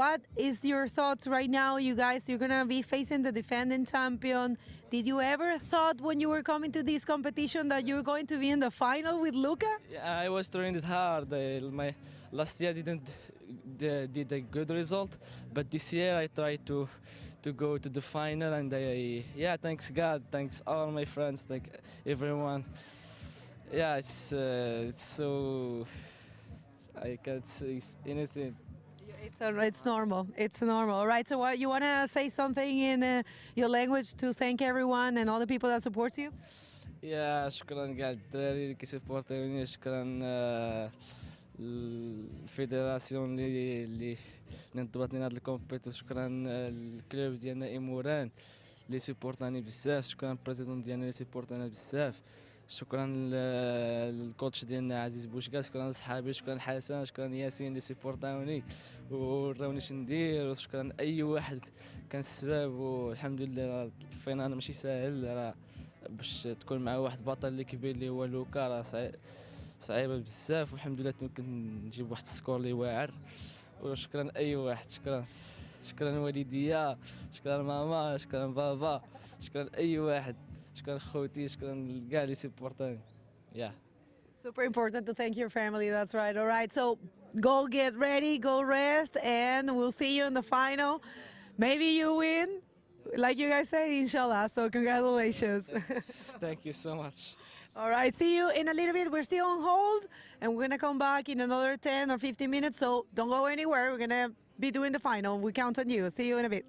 what is your thoughts right now, you guys? You're gonna be facing the defending champion. Did you ever thought when you were coming to this competition that you were going to be in the final with Luca? Yeah, I was trained hard. My last year did a good result, but this year I tried to go to the final, and yeah, thanks God, thanks all my friends, thank everyone. Yeah, it's so I can't say anything. It's normal. It's normal. All right. So, what you wanna say something in your language to thank everyone and all the people that support you? يا شكرا كاع الدراري اللي كيسبورتيوني، شكرا الفيدراسيون اللي نضبطني هاد الكومبيت، وشكرا الكلوب ديالنا ايموران اللي سيبورتاني بزاف، شكرا البريزيدون ديالنا اللي سيبورتانا بزاف، شكرا للكوتش ديالنا عزيز بوشكا، شكرا لصحابي، شكرا حسن، شكرا ياسين اللي سيبورتاوني وراوني ندير، وشكرا اي واحد كان السبب. والحمد لله الفينال ماشي ساهل، راه باش تكون مع واحد بطل اللي كبير اللي هو لوكا راه صعيبه بزاف، والحمد لله تمكن نجيب واحد السكور اللي واعر. وشكرا اي واحد، شكرا والديا، شكرا ماما، شكرا بابا، شكرا اي واحد، شكرا خوتي، شكرا كاع اللي سيبورتاني. Yeah. Super important to thank your family. That's right. All right. So go get ready, go rest, and we'll see you in the final. Maybe you win, like you guys say, inshallah. So congratulations. Thank you so much. All right. See you in a little bit. We're still on hold, and we're gonna come back in another 10 or 15 minutes. So don't go anywhere. We're gonna be doing the final. We count on you. See you in a bit.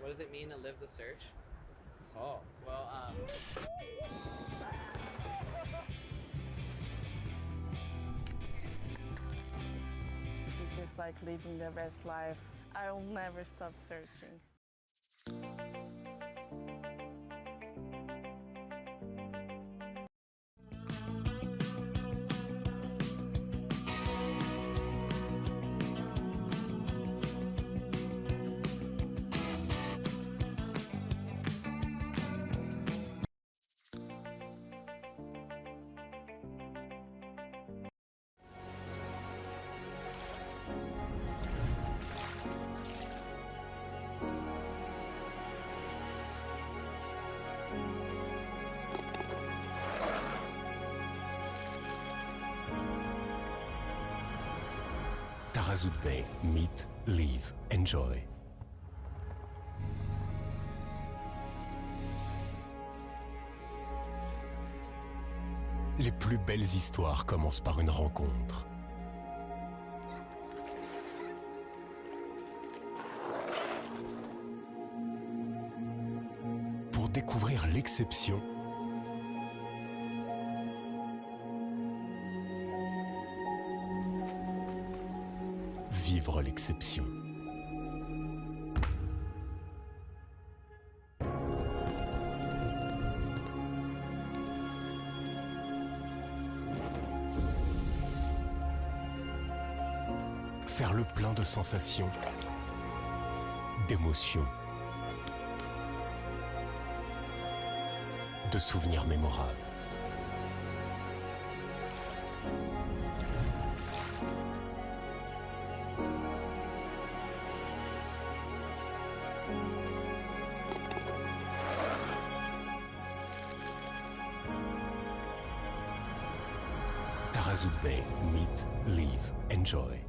What does it mean to live the search? Oh, well, It's just like living the best life. I'll never stop searching. Taghazout Bay. Meet, leave, enjoy. Les plus belles histoires commencent par une rencontre. Pour découvrir l'exception, vivre l'exception. Faire le plein de sensations, d'émotions, de souvenirs mémorables. Taghazout Bay, meet, live, enjoy.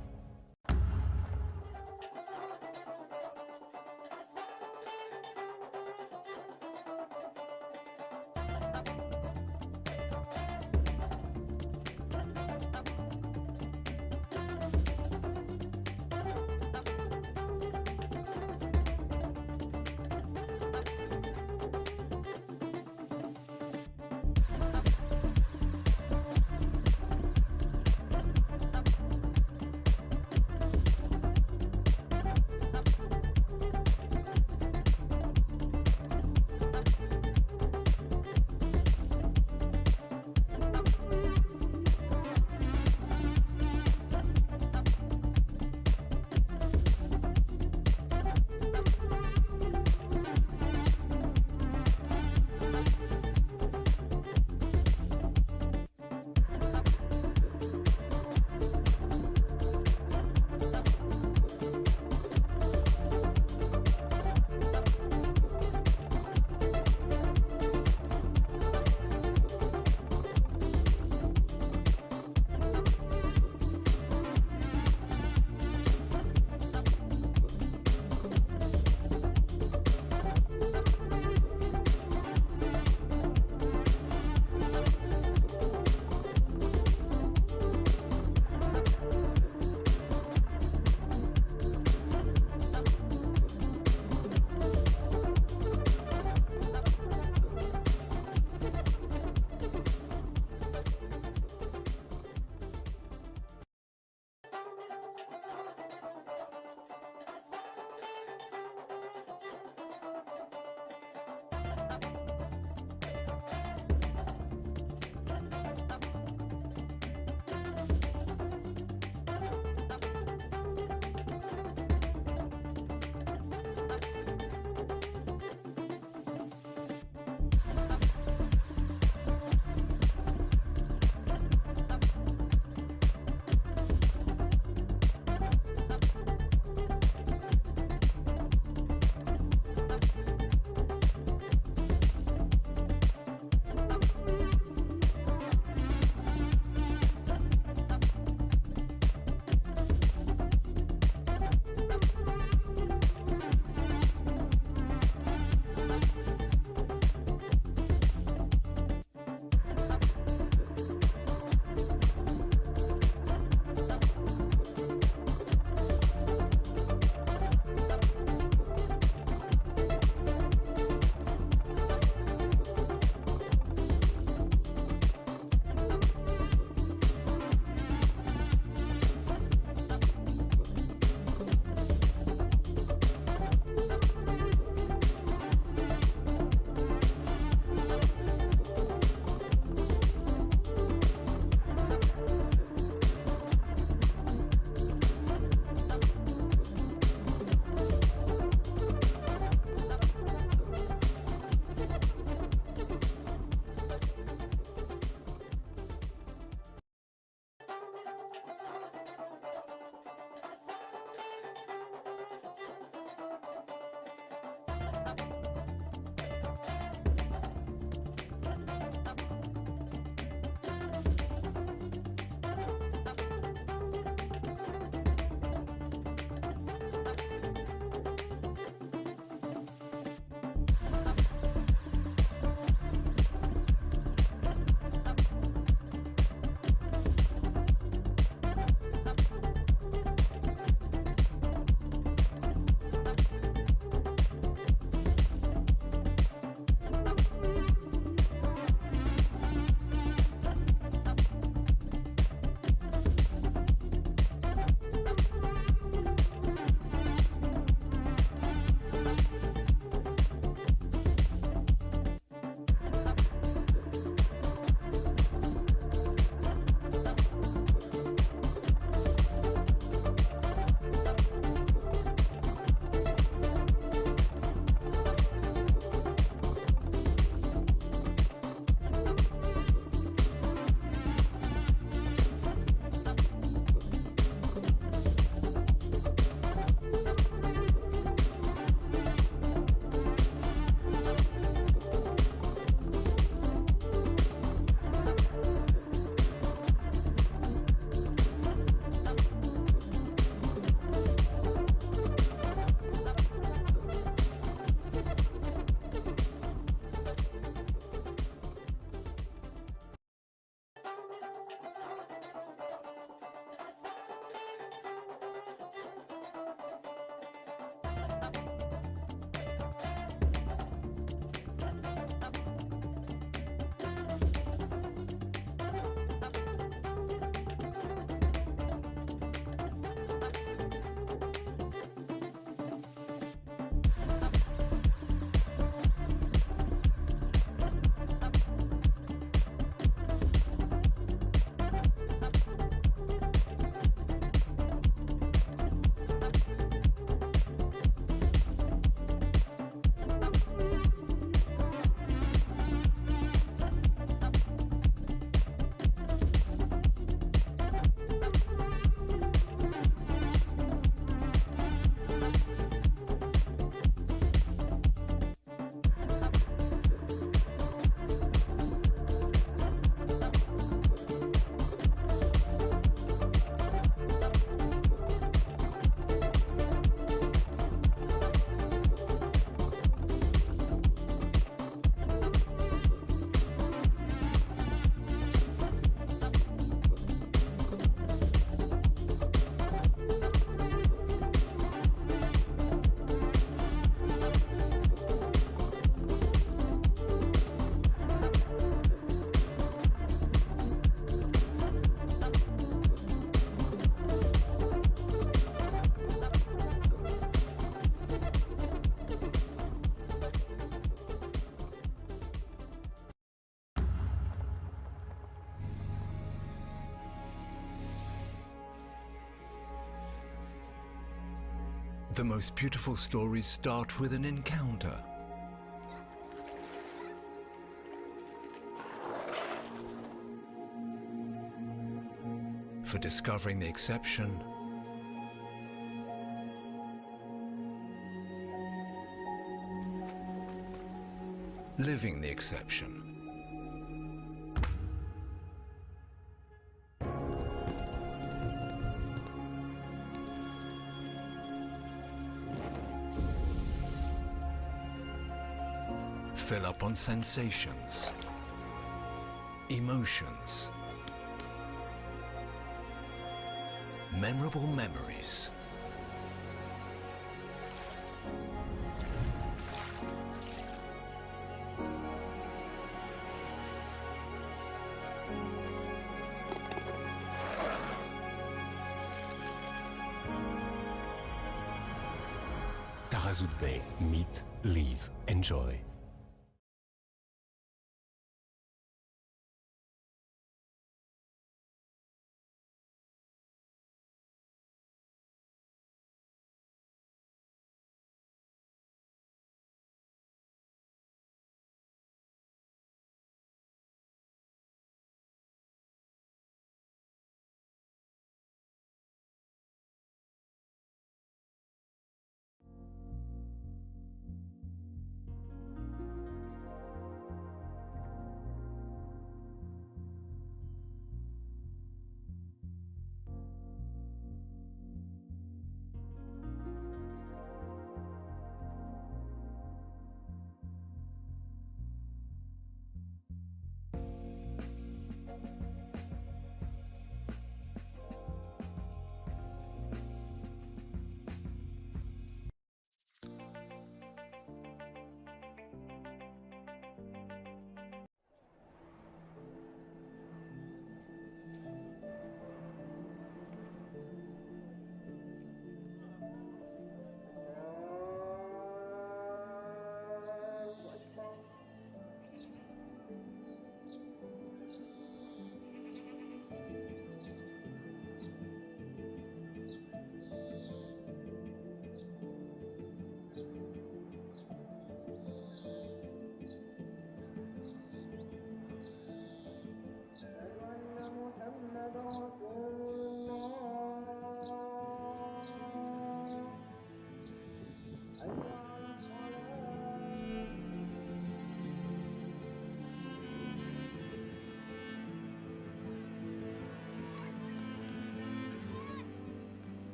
The most beautiful stories start with an encounter. For discovering the exception, living the exception. Fill up on sensations, emotions, memorable memories. Taghazout Bay. Meet, live, enjoy.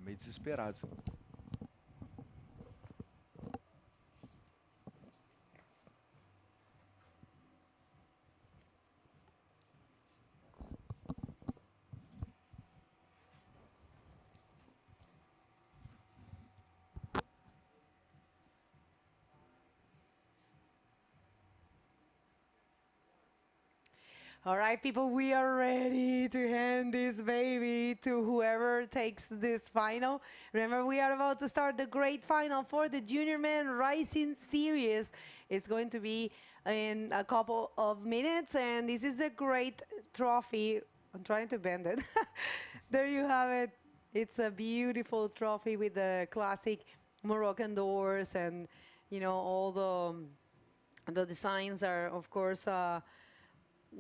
meio desesperado. All right, people, we are ready to hand this baby to whoever takes this final. Remember, we are about to start the great final for the Junior Men Rising Series. It's going to be in a couple of minutes, and this is the great trophy. I'm trying to bend it. There you have it. It's a beautiful trophy with the classic Moroccan doors, and you know all the designs are, of course,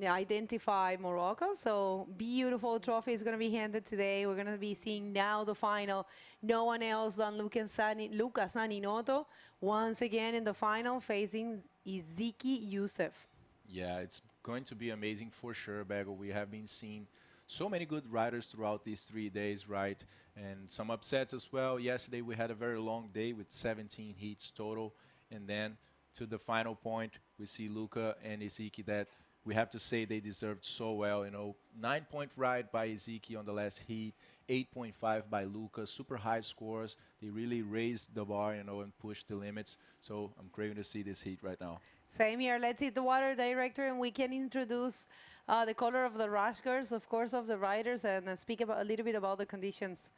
identify Morocco. So beautiful trophy is going to be handed today. We're going to be seeing now the final. No one else than Luca Saninotto once again in the final facing Iziki Youssef. Yeah, it's going to be amazing for sure, Bagel. We have been seeing so many good riders throughout these 3 days, right? And some upsets as well. Yesterday we had a very long day with 17 heats total. And then to the final point, we see Luca and Iziki that we have to say they deserved so well. You know, 9-point ride by Iziki on the last heat, 8.5 by Luca, super high scores. They really raised the bar, you know, and pushed the limits. So I'm craving to see this heat right now. Same here. Let's hit the water, director, and we can introduce the color of the rash guards, of course, of the riders, and speak about a little bit about the conditions.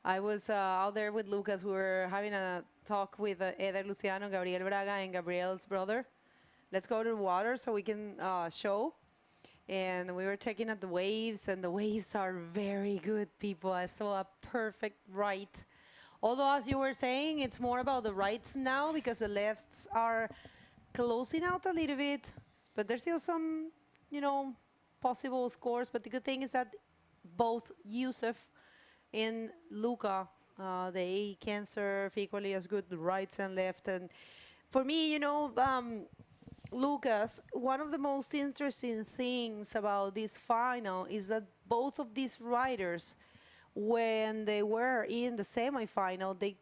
I was out there with Lucas. We were having a talk with Eder Luciano, Gabriel Braga, and Gabriel's brother. Let's go to the water so we can show. And we were checking at the waves, and the waves are very good, people. I saw a perfect right. Although, as you were saying, it's more about the rights now because the lefts are closing out a little bit. But there's still some, you know, possible scores. But the good thing is that both Youssef and Luca, they can serve equally as good rights and left. And for me, you know, Lucas, one of the most interesting things about this final is that both of these riders, when they were in the semifinal, they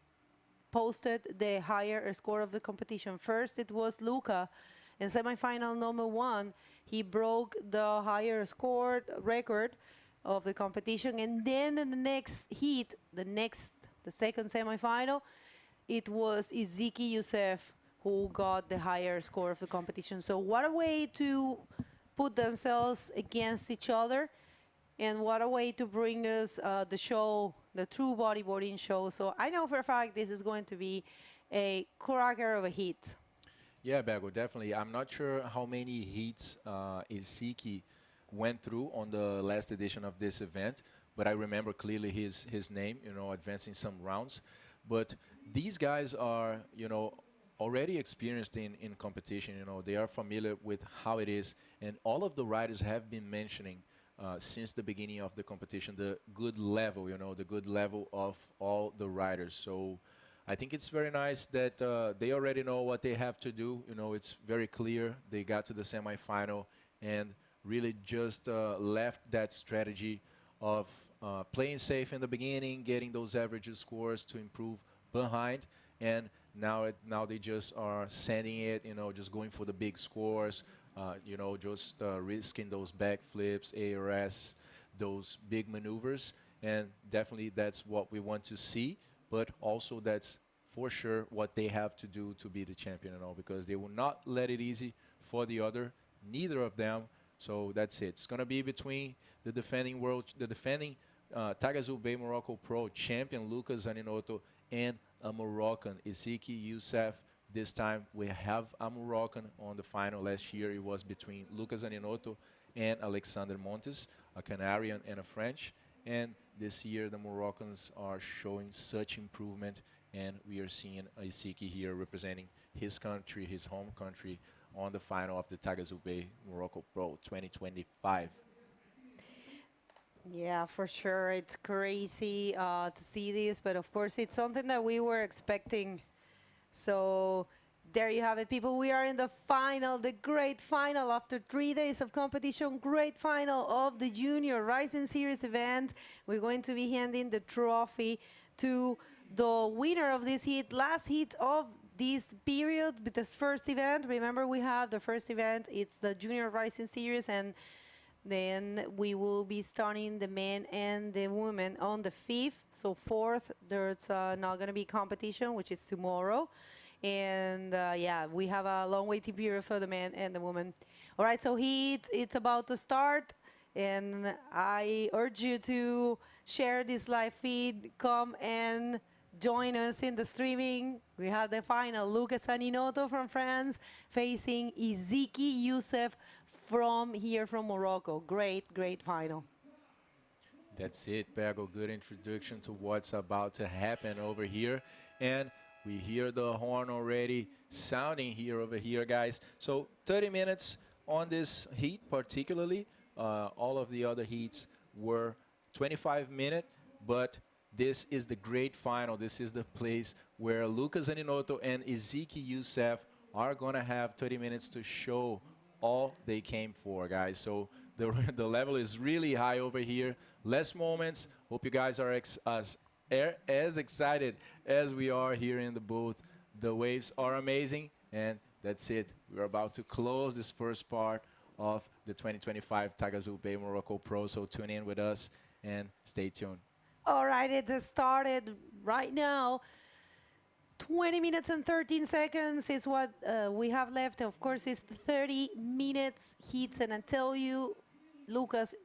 posted the higher score of the competition. First, it was Luca in semifinal number 1. He broke the higher score record of the competition, and then in the next heat, the second semifinal, it was Iziki Youssef who got the higher score of the competition. So what a way to put themselves against each other, and what a way to bring us the show, the true bodyboarding show. So I know for a fact this is going to be a cracker of a heat. Yeah, Bago, definitely. I'm not sure how many heats Iziki went through on the last edition of this event, but I remember clearly his name, you know, advancing some rounds. But these guys are, you know, already experienced in competition. You know, they are familiar with how it is, and all of the riders have been mentioning since the beginning of the competition the good level, you know, the good level of all the riders. So I think it's very nice that they already know what they have to do. You know, it's very clear. They got to the semifinal and really just left that strategy of playing safe in the beginning, getting those average scores to improve behind, and now they just are sending it, you know, just going for the big scores, you know, just risking those backflips, ARS, those big maneuvers, and definitely that's what we want to see, but also that's for sure what they have to do to be the champion, you know, because they will not let it easy for neither of them. So that's it. It's going to be between the defending Taghazout Bay Morocco Pro champion Luca Saninotto and a Moroccan, Iziki Youssef. This time we have a Moroccan on the final. Last year it was between Luca Saninotto and Alexander Montes, a Canarian and a French. And this year the Moroccans are showing such improvement, and we are seeing Iziki here representing his country, his home country, on the final of the Taghazout Bay Morocco Pro 2025. Yeah, for sure. It's crazy to see this, but of course it's something that we were expecting. So there you have it, people. We are in the final, the great final after 3 days of competition, great final of the Junior Rising Series event. We're going to be handing the trophy to the winner of this heat, last heat of this period, this first event. Remember, we have the first event, it's the Junior Rising Series, and then we will be starting the men and the women on the 5th. So 4th, there's not going to be competition, which is tomorrow. And yeah, we have a long waiting period for the men and the women. All right, so it's about to start. And I urge you to share this live feed, come and join us in the streaming. We have the final, Lucas Aninoto from France facing Iziki Youssef from Morocco. Great, great final. That's it, Bergo. Good introduction to what's about to happen over here. And we hear the horn already sounding over here, guys. So 30 minutes on this heat particularly. All of the other heats were 25 minutes, but this is the great final. This is the place where Lucas Aninoto and Iziki Youssef are going to have 30 minutes to show all they came for, guys. So the level is really high over here. Less moments. Hope you guys are as excited as we are here in the booth. The waves are amazing, and that's it. We're about to close this first part of the 2025 Taghazout Bay Morocco Pro. So tune in with us and stay tuned. All right, it has started right now. 20 minutes and 13 seconds is what we have left. Of course, it's 30 minutes heats. And I tell you, Lucas,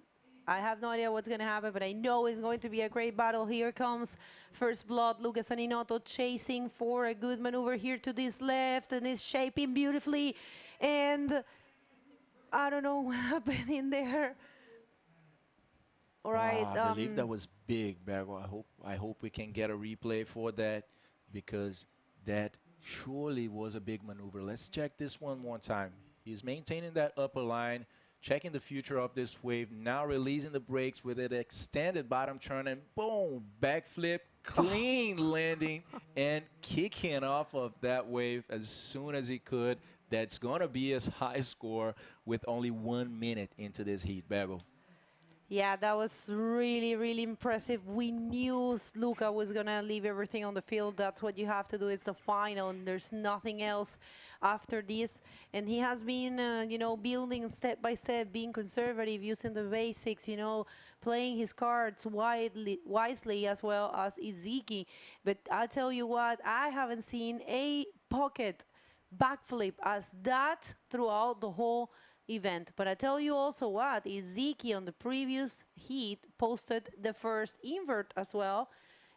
I have no idea what's going to happen, but I know it's going to be a great battle. Here comes first blood. Lucas Aninoto chasing for a good maneuver here to this left, and is shaping beautifully. And I don't know what happened in there. All right. I believe that was big, Bergo. I hope we can get a replay for that, because that surely was a big maneuver. Let's check this one more time. He's maintaining that upper line, checking the future of this wave, now releasing the brakes with an extended bottom turn, and boom, backflip, clean landing, and kicking off of that wave as soon as he could. That's going to be his high score with only 1 minute into this heat, Bergo. Yeah, that was really, really impressive. We knew Luca was going to leave everything on the field. That's what you have to do. It's the final, and there's nothing else after this. And he has been, you know, building step by step, being conservative, using the basics, you know, playing his cards wisely as well as Iziki. But I tell you what, I haven't seen a pocket backflip as that throughout the whole event. But I tell you also what, Iziki on the previous heat posted the first invert as well,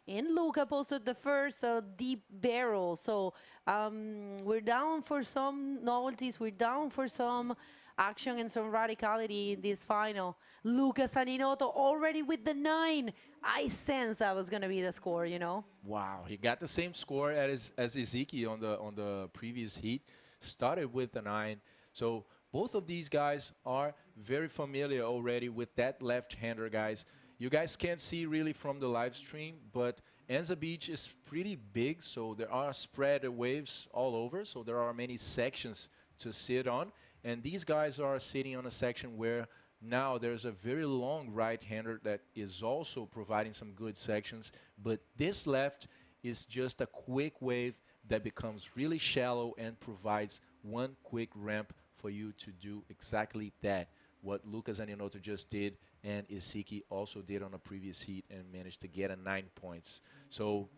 and Luca posted the first deep barrel. So we're down for some novelties, we're down for some action and some radicality in this final. Lucas Aninoto already with the 9. I sensed that was going to be the score, you know. Wow, he got the same score as Iziki on the previous heat. Started with the 9. So both of these guys are very familiar already with that left-hander, guys. You guys can't see really from the live stream, but Anza Beach is pretty big, so there are spread waves all over, so there are many sections to sit on. And these guys are sitting on a section where now there's a very long right-hander that is also providing some good sections, but this left is just a quick wave that becomes really shallow and provides one quick ramp for you to do exactly that, what Lucas Aninoto just did, and Iziki also did on a previous heat and managed to get a 9 points. So,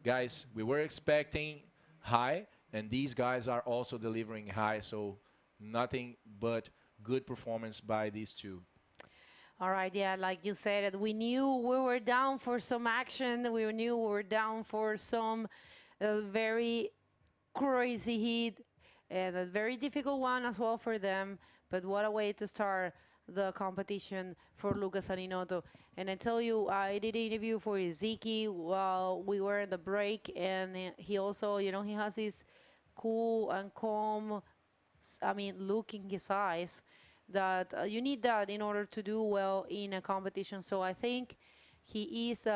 guys, we were expecting high, and these guys are also delivering high, so nothing but good performance by these two. All right, yeah, like you said, we knew we were down for some action. We knew we were down for some very crazy heat, and a very difficult one as well for them. But what a way to start the competition for Lucas Aninoto. And I tell you, I did an interview for Iziki while we were in the break, and he also, you know, he has this cool and calm, I mean, look in his eyes that you need that in order to do well in a competition. So I think he is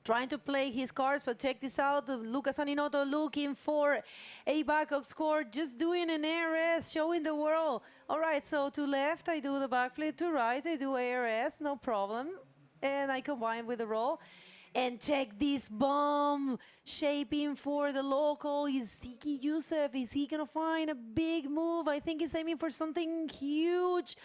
trying to play his cards, but check this out. Lucas Aninoto looking for a backup score, just doing an ARS, showing the world. All right, so to left, I do the backflip. To right, I do ARS, no problem. And I combine with the roll. And check this bomb shaping for the local. Is Ziki Youssef? Is he going to find a big move? I think he's aiming for something huge.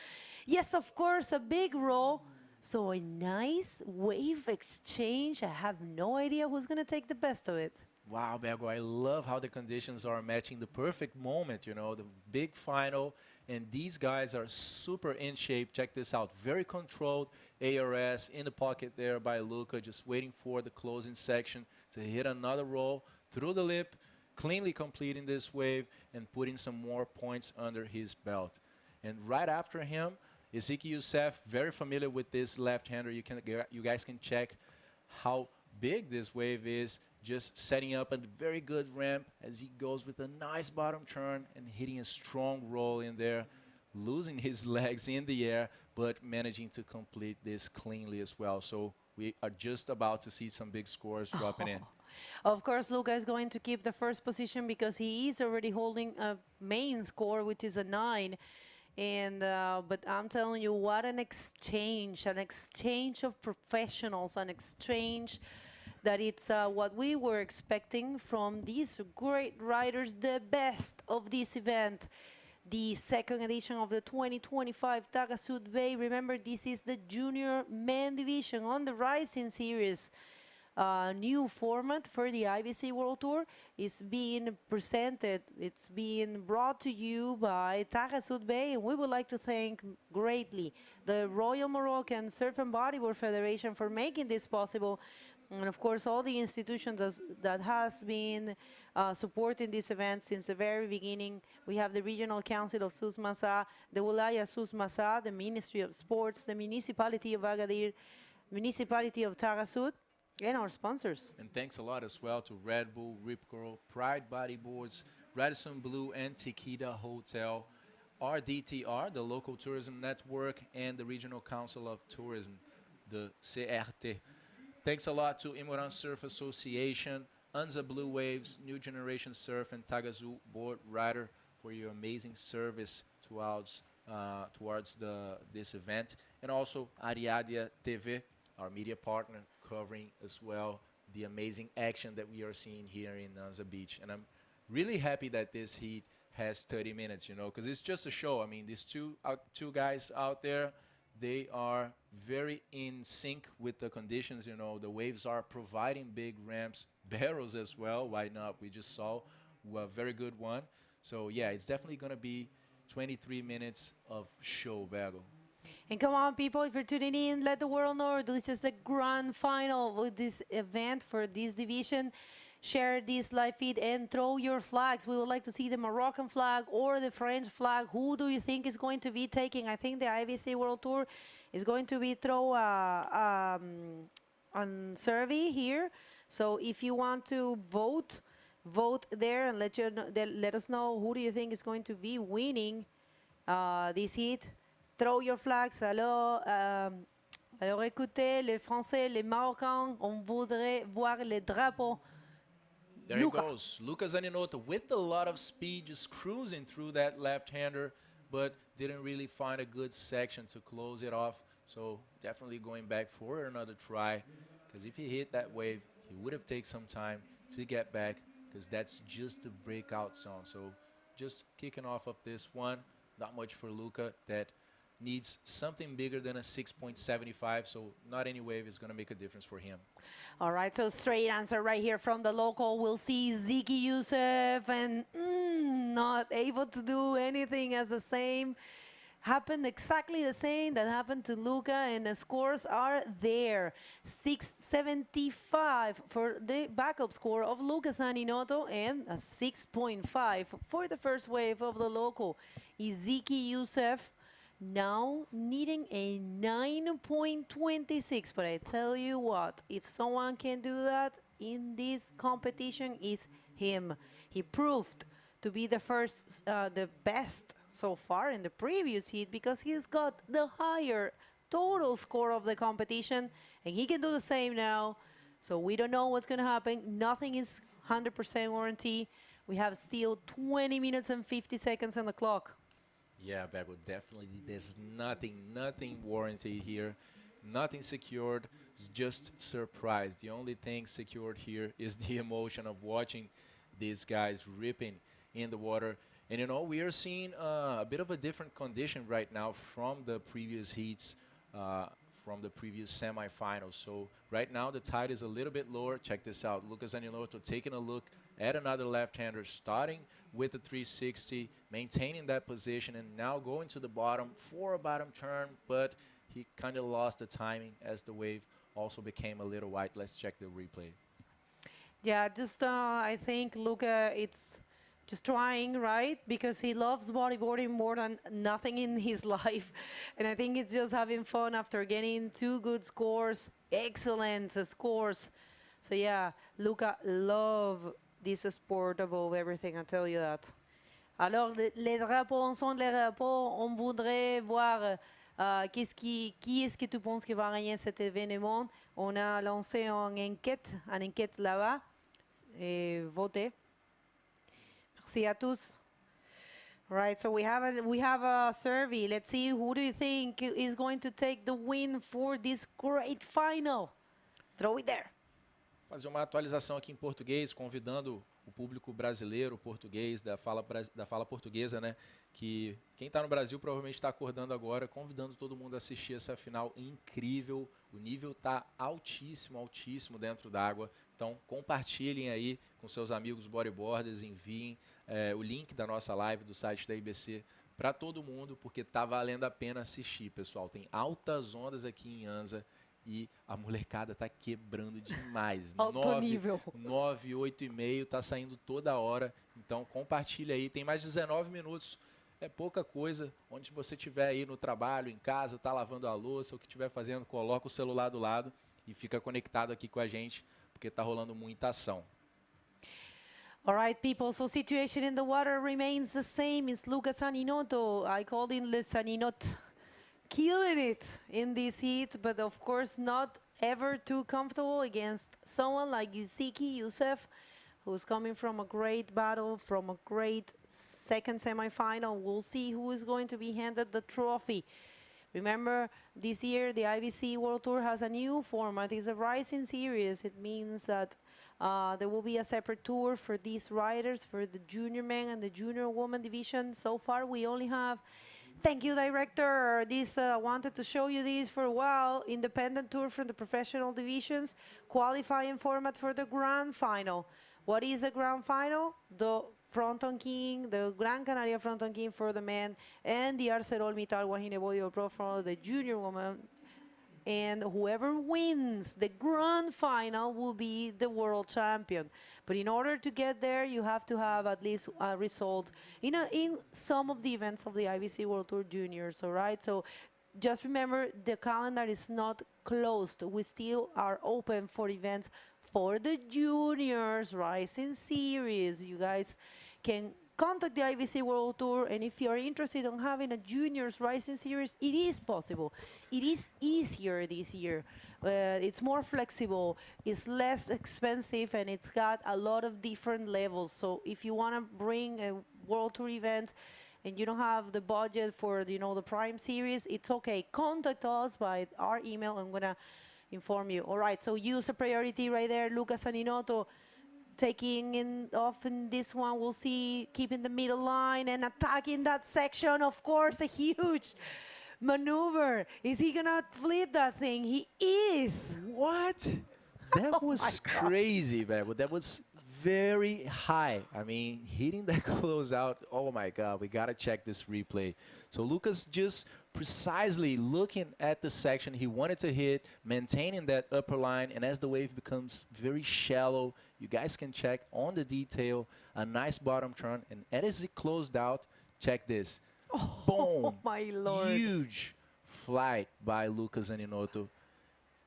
Yes, of course, a big roll. So a nice wave exchange. I have no idea who's going to take the best of it. Wow, Bego, I love how the conditions are matching the perfect moment, you know, the big final. And these guys are super in shape. Check this out. Very controlled ARS in the pocket there by Luca, just waiting for the closing section to hit another roll through the lip, cleanly completing this wave and putting some more points under his belt. And right after him, Ziki Youssef, very familiar with this left-hander. You guys can check how big this wave is, just setting up a very good ramp as he goes with a nice bottom turn and hitting a strong roll in there, losing his legs in the air, but managing to complete this cleanly as well. So we are just about to see some big scores dropping in. Of course, Luca is going to keep the first position because he is already holding a main score, which is a 9. And but I'm telling you, what an exchange of professionals, an exchange that it's what we were expecting from these great riders, the best of this event. The second edition of the 2025 Taghazout Bay. Remember, this is the junior men division on the Rising Series. New format for the IBC World Tour is being presented. It's being brought to you by Taghazout Bay, and we would like to thank greatly the Royal Moroccan Surf and Bodyboard Federation for making this possible, and of course all the institutions that has been supporting this event since the very beginning. We have the Regional Council of Sus Massa, the Wilaya Sus Massa, the Ministry of Sports, the Municipality of Agadir, Municipality of Taghazout, and our sponsors. And thanks a lot as well to Red Bull, Rip Curl, Pride Bodyboards, Radisson Blue, and Tequila Hotel, RDTR, the Local Tourism Network, and the Regional Council of Tourism, the CRT. Thanks a lot to Imoran Surf Association, Anza Blue Waves, New Generation Surf, and Taghazout Board Rider for your amazing service towards this event. And also Ariadia TV, our media partner, covering as well the amazing action that we are seeing here in Anza Beach. And I'm really happy that this heat has 30 minutes, you know, because it's just a show. I mean, these two guys out there, they are very in sync with the conditions, you know. The waves are providing big ramps, barrels as well. Why not? We just saw a very good one. So, yeah, it's definitely going to be 23 minutes of show, Bago. And come on, people, if you're tuning in, let the world know this is the grand final with this event for this division. Share this live feed and throw your flags. We would like to see the Moroccan flag or the French flag. Who do you think is going to be taking? I think the IBC World Tour is going to be throw on survey here. So if you want to vote there and let us know who do you think is going to be winning this heat. Throw your flags. Alors, écoutez, les Français, les Marocains, on voudrait voir les drapeaux. There he goes. Luca Zaninoto with a lot of speed, just cruising through that left-hander, but didn't really find a good section to close it off. So definitely going back for another try, because if he hit that wave, he would have taken some time to get back, because that's just a breakout zone. So just kicking off of this one, not much for Luca. That needs something bigger than a 6.75, so not any wave is going to make a difference for him. All right, so straight answer right here from the local. We'll see Ziki Youssef, and not able to do anything as the same. Happened exactly the same that happened to Luca, and the scores are there. 6.75 for the backup score of Luca Zaninoto and a 6.5 for the first wave of the local. Ziki Youssef now needing a 9.26, but I tell you what, if someone can do that in this competition, is him. He proved to be the best so far in the previous heat because he's got the higher total score of the competition, and he can do the same now. So we don't know what's going to happen. Nothing is 100% warranty. We have still 20 minutes and 50 seconds on the clock. Yeah, Bago, definitely. There's nothing warranty here. Nothing secured, it's just surprise. The only thing secured here is the emotion of watching these guys ripping in the water. And you know, we are seeing a bit of a different condition right now from the previous heats, from the previous semifinals. So right now the tide is a little bit lower. Check this out. Lucas Aninoto taking a look at another left-hander, starting with a 360, maintaining that position, and now going to the bottom for a bottom turn, but he kind of lost the timing as the wave also became a little wide. Let's check the replay. Yeah, just I think Luca, it's just trying, right? Because he loves bodyboarding more than nothing in his life. And I think it's just having fun after getting 2 good scores, excellent scores. So yeah, Luca love this sport above everything, I tell you that. Alors, les drapeaux, en son les drapeaux, on voudrait voir qui est-ce que tu penses qui va gagner cet événement. On a lancé une enquête là-bas. Et votez. Merci à tous. Right, so we have a survey. Let's see, who do you think is going to take the win for this great final? Throw it there. Fazer uma atualização aqui em português, convidando o público brasileiro, português, da fala portuguesa, né? Que quem está no Brasil provavelmente está acordando agora, convidando todo mundo a assistir essa final incrível. O nível está altíssimo, altíssimo dentro d'água. Então, compartilhem aí com seus amigos bodyboarders, enviem o link da nossa live do site da IBC para todo mundo, porque tá valendo a pena assistir, pessoal. Tem altas ondas aqui em Anza e a molecada tá quebrando demais. Alto nível. 9, 8 e meio, tá saindo toda hora. Então, compartilha aí. Tem mais 19 minutos. É pouca coisa. Onde você estiver aí no trabalho, em casa, tá lavando a louça, o que estiver fazendo, coloca o celular do lado e fica conectado aqui com a gente, porque tá rolando muita ação. All right, people, so situation in the water remains the same. It's Lucas Aninoto. I called him Le Saninot. Killing it in this heat, but of course not ever too comfortable against someone like Iziki Youssef, who's coming from a great battle, from a great second semifinal. We'll see who is going to be handed the trophy. Remember, this year the IBC World Tour has a new format. It's a rising series. It means that there will be a separate tour for these riders, for the junior men and the junior woman division. So far, we only have, thank you, director. This wanted to show you this for a while. Independent tour from the professional divisions, qualifying format for the grand final. What is the grand final? The Fronton King, the Gran Canaria Fronton King for the men, and the ArcelorMittal Wahine Bodyboard Pro for the junior woman. And whoever wins the grand final will be the world champion. But in order to get there, you have to have at least a result in some of the events of the IBC World Tour Juniors, all right? So just remember, the calendar is not closed. We still are open for events for the juniors rising series. You guys can contact the IBC World Tour, and if you're interested in having a juniors rising series, it is possible. It is easier this year. It's more flexible, it's less expensive, and it's got a lot of different levels. So if you want to bring a World Tour event and you don't have the budget for, you know, the Prime Series, it's okay. Contact us by our email. I'm gonna inform you. All right, so use a priority right there, Lucas Aninoto. Taking off in this one, we'll see, keeping the middle line and attacking that section. Of course, a huge maneuver. Is he gonna flip that thing? He is. What? That was crazy, man. That was very high. I mean, hitting that closeout. Oh my God, we gotta check this replay. So Lucas just precisely looking at the section he wanted to hit, maintaining that upper line, and as the wave becomes very shallow, you guys can check on the detail, a nice bottom turn, and as it closed out, check this. Boom! Oh my Lord. Huge flight by Lucas Aninoto.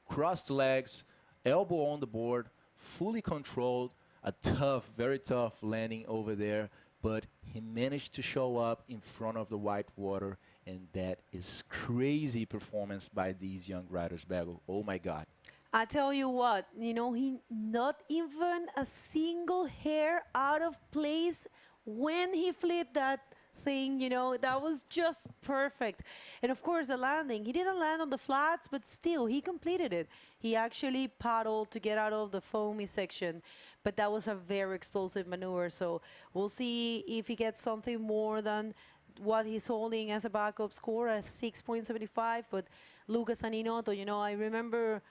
Crossed legs, elbow on the board, fully controlled, a tough, very tough landing over there, but he managed to show up in front of the white water, and that is crazy performance by these young riders, Bago. Oh my God. I tell you what, you know, he not even a single hair out of place when he flipped that thing, you know, that was just perfect. And of course, the landing, he didn't land on the flats, but still, he completed it. He actually paddled to get out of the foamy section, but that was a very explosive maneuver. So we'll see if he gets something more than what he's holding as a backup score at 6.75. But Lucas Aninotto, you know, I remember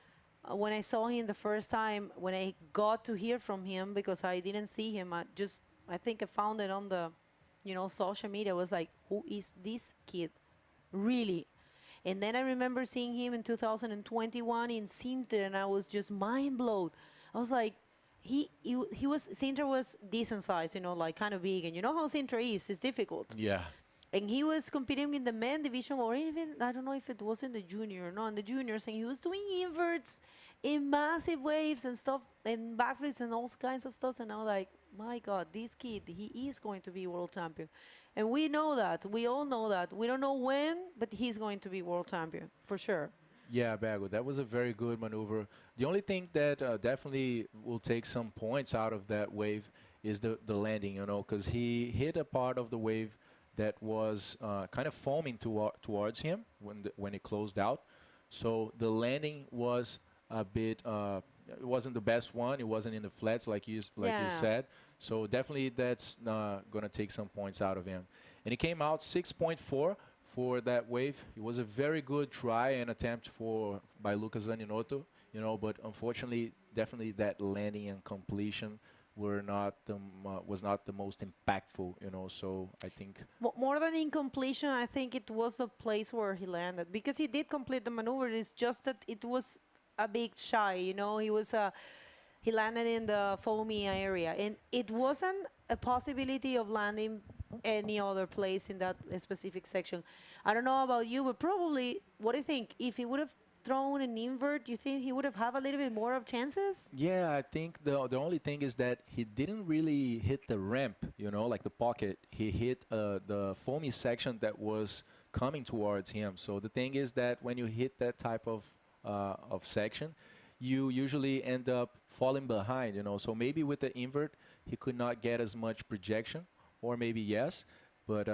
when I saw him the first time, when I got to hear from him, because I didn't see him, I think I found it on the, you know, social media. I was like, who is this kid? Really? And then I remember seeing him in 2021 in Sinter, and I was just mind blown. I was like, Sinter was decent size, you know, like kind of big. And you know how Sinter is, it's difficult. Yeah. And he was competing in the men division, or even, I don't know if it was in the junior or not, in the juniors, and he was doing inverts in massive waves and stuff, and backflips and all kinds of stuff. And I was like, my God, this kid, he is going to be world champion. And we know that. We all know that. We don't know when, but he's going to be world champion, for sure. Yeah, Bago, that was a very good maneuver. The only thing that definitely will take some points out of that wave is the landing, you know, because he hit a part of the wave that was kind of foaming towards him when it closed out. So the landing was a bit, it wasn't the best one. It wasn't in the flats like you said. So definitely that's going to take some points out of him. And he came out 6.4 for that wave. It was a very good try and attempt by Lucas Aninotto, you know, but unfortunately, definitely that landing and completion was not the most impactful, you know. So I think more than incompletion, I think it was the place where he landed, because he did complete the maneuver. It's just that it was a bit shy, you know. He landed in the foamy area, and it wasn't a possibility of landing any other place in that specific section. I don't know about you, but probably, what do you think? If he would have thrown an invert, do you think he would have had a little bit more of chances? Yeah, I think the only thing is that he didn't really hit the ramp, you know, like the pocket. He hit the foamy section that was coming towards him. So the thing is that when you hit that type of section, you usually end up falling behind, you know. So maybe with the invert, he could not get as much projection, or maybe yes. But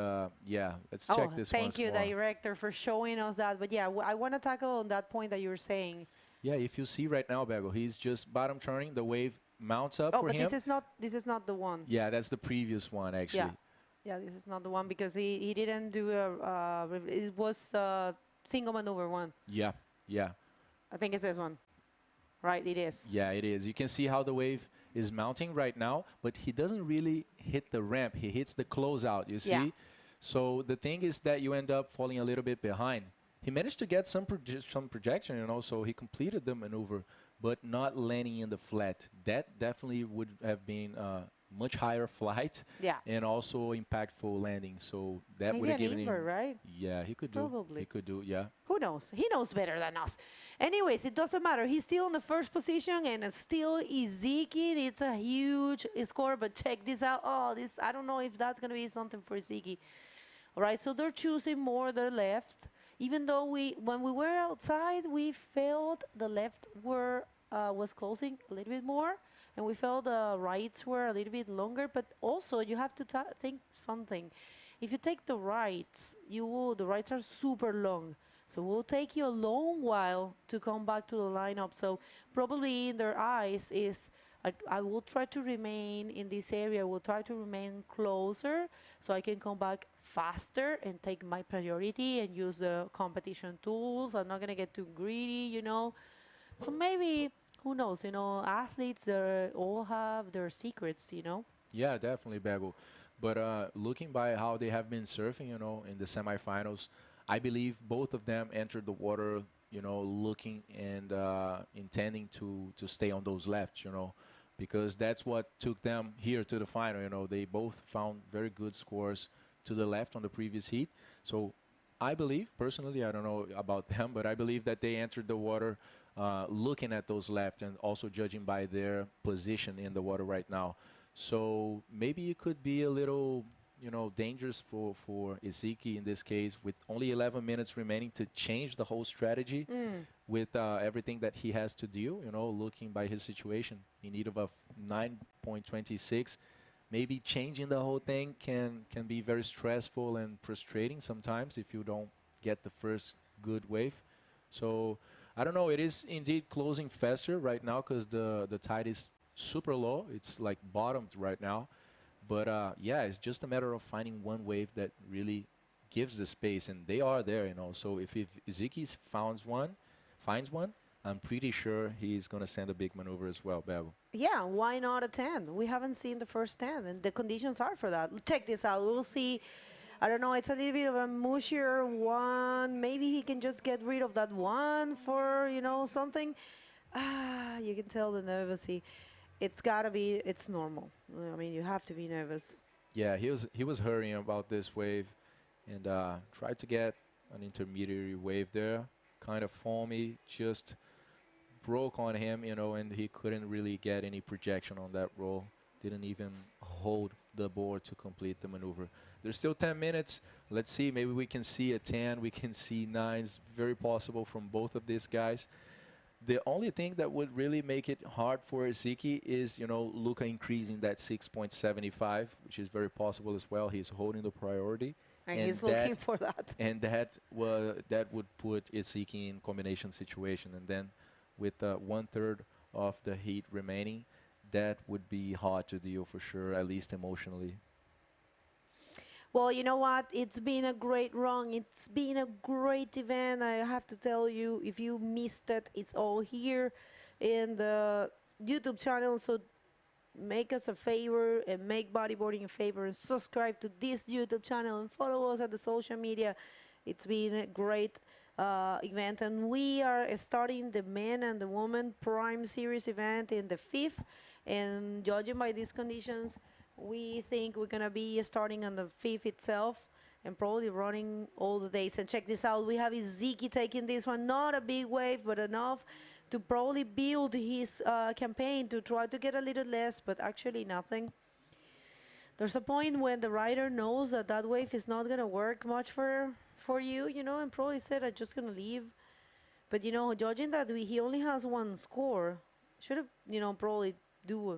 yeah, let's check this thank you, director, for showing us that. But yeah, I want to tackle on that point that you were saying. Yeah, if you see right now, Bego, he's just bottom turning. The wave mounts up for him. But this is not the one. Yeah, that's the previous one, actually. Yeah, this is not the one, because he didn't do it was single maneuver one. Yeah. I think it's this one. Right, it is. Yeah, it is. You can see how the wave is mounting right now, but he doesn't really hit the ramp. He hits the closeout, you see? Yeah. So the thing is that you end up falling a little bit behind. He managed to get some projection, you know, so he completed the maneuver, but not landing in the flat. That definitely would have been much higher flight, and also impactful landing. So that would have given him, right? Yeah, he could do. Probably. He could do, yeah. Who knows? He knows better than us. Anyways, it doesn't matter. He's still in the first position, and still Iziki. It's a huge score, but check this out. Oh, I don't know if that's going to be something for Iziki. All right, so they're choosing more the left. Even though when we were outside, we felt the left was closing a little bit more, and we felt the rights were a little bit longer. But also, you have to think something. If you take the rights, the rights are super long. So it will take you a long while to come back to the lineup. So probably in their eyes is, I will try to remain in this area. I will try to remain closer so I can come back faster and take my priority and use the competition tools. I'm not going to get too greedy, you know. So maybe, who knows, you know, athletes, they all have their secrets, you know. Yeah, definitely, Bego. But looking by how they have been surfing, you know, in the semifinals, I believe both of them entered the water, you know, looking and intending to stay on those lefts, you know, because that's what took them here to the final. You know, they both found very good scores to the left on the previous heat. So I believe, personally, I don't know about them, but I believe that they entered the water looking at those left and also judging by their position in the water right now. So maybe it could be a little, you know, dangerous for Iziki in this case, with only 11 minutes remaining to change the whole strategy with everything that he has to do, you know, looking by his situation in need of a 9.26. maybe changing the whole thing can be very stressful and frustrating sometimes if you don't get the first good wave. So I don't know. It is indeed closing faster right now because the tide is super low. It's like bottomed right now. But yeah, it's just a matter of finding one wave that really gives the space, and they are there, you know. So if Ziki finds one, I'm pretty sure he's gonna send a big maneuver as well, Bebo. Yeah, why not a 10? We haven't seen the first 10, and the conditions are for that. Check this out. We'll see. I don't know. It's a little bit of a mushier one. Maybe he can just get rid of that one for, you know, something. Ah, you can tell the nervousy. It's gotta be. It's normal. I mean, you have to be nervous. Yeah, he was hurrying about this wave, and tried to get an intermediary wave there, kind of foamy, just broke on him, you know, and he couldn't really get any projection on that roll. Didn't even hold the board to complete the maneuver. There's still 10 minutes. Let's see, maybe we can see a 10, we can see 9s, very possible from both of these guys. The only thing that would really make it hard for Ziki is, you know, Luca increasing that 6.75, which is very possible as well. He's holding the priority. And he's looking for that. And that would put Ziki in combination situation. And then with 1/3 of the heat remaining, that would be hard to deal for sure, at least emotionally. Well, you know what? It's been a great run. It's been a great event. I have to tell you, if you missed it, it's all here in the YouTube channel. So make us a favor and make bodyboarding a favor and subscribe to this YouTube channel and follow us at the social media. It's been a great event, and we are starting the men and the women prime series event in the 5th, and judging by these conditions, we think we're gonna be starting on the 5th itself and probably running all the days. And check this out, we have Ziki taking this one, not a big wave, but enough to probably build his campaign to try to get a little less, but actually nothing. There's a point when the rider knows that that wave is not gonna work much for you, you know, and probably said, I'm just gonna leave. But, you know, judging that he only has one score, should have, you know, probably do a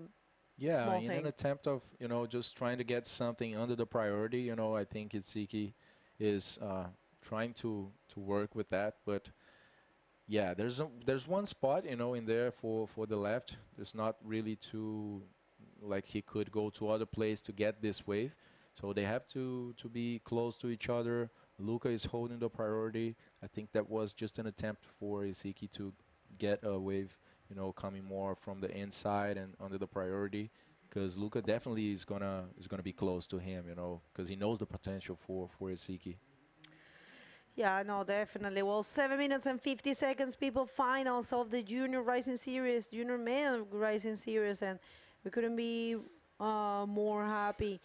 Yeah, small in thing. an attempt of, you know, just trying to get something under the priority, you know, I think Ziki is trying to work with that. But yeah, there's one spot, you know, in there for the left. There's not really too, like he could go to other place to get this wave. So they have to be close to each other. Luca is holding the priority. I think that was just an attempt for Ziki to get a wave, you know, coming more from the inside and under the priority, because Luca definitely is gonna be close to him, you know, because he knows the potential for Ziki. Yeah, no, definitely. Well, 7 minutes and 50 seconds, people. Finals of the Junior Rising Series, Junior Male Rising Series, and we couldn't be more happy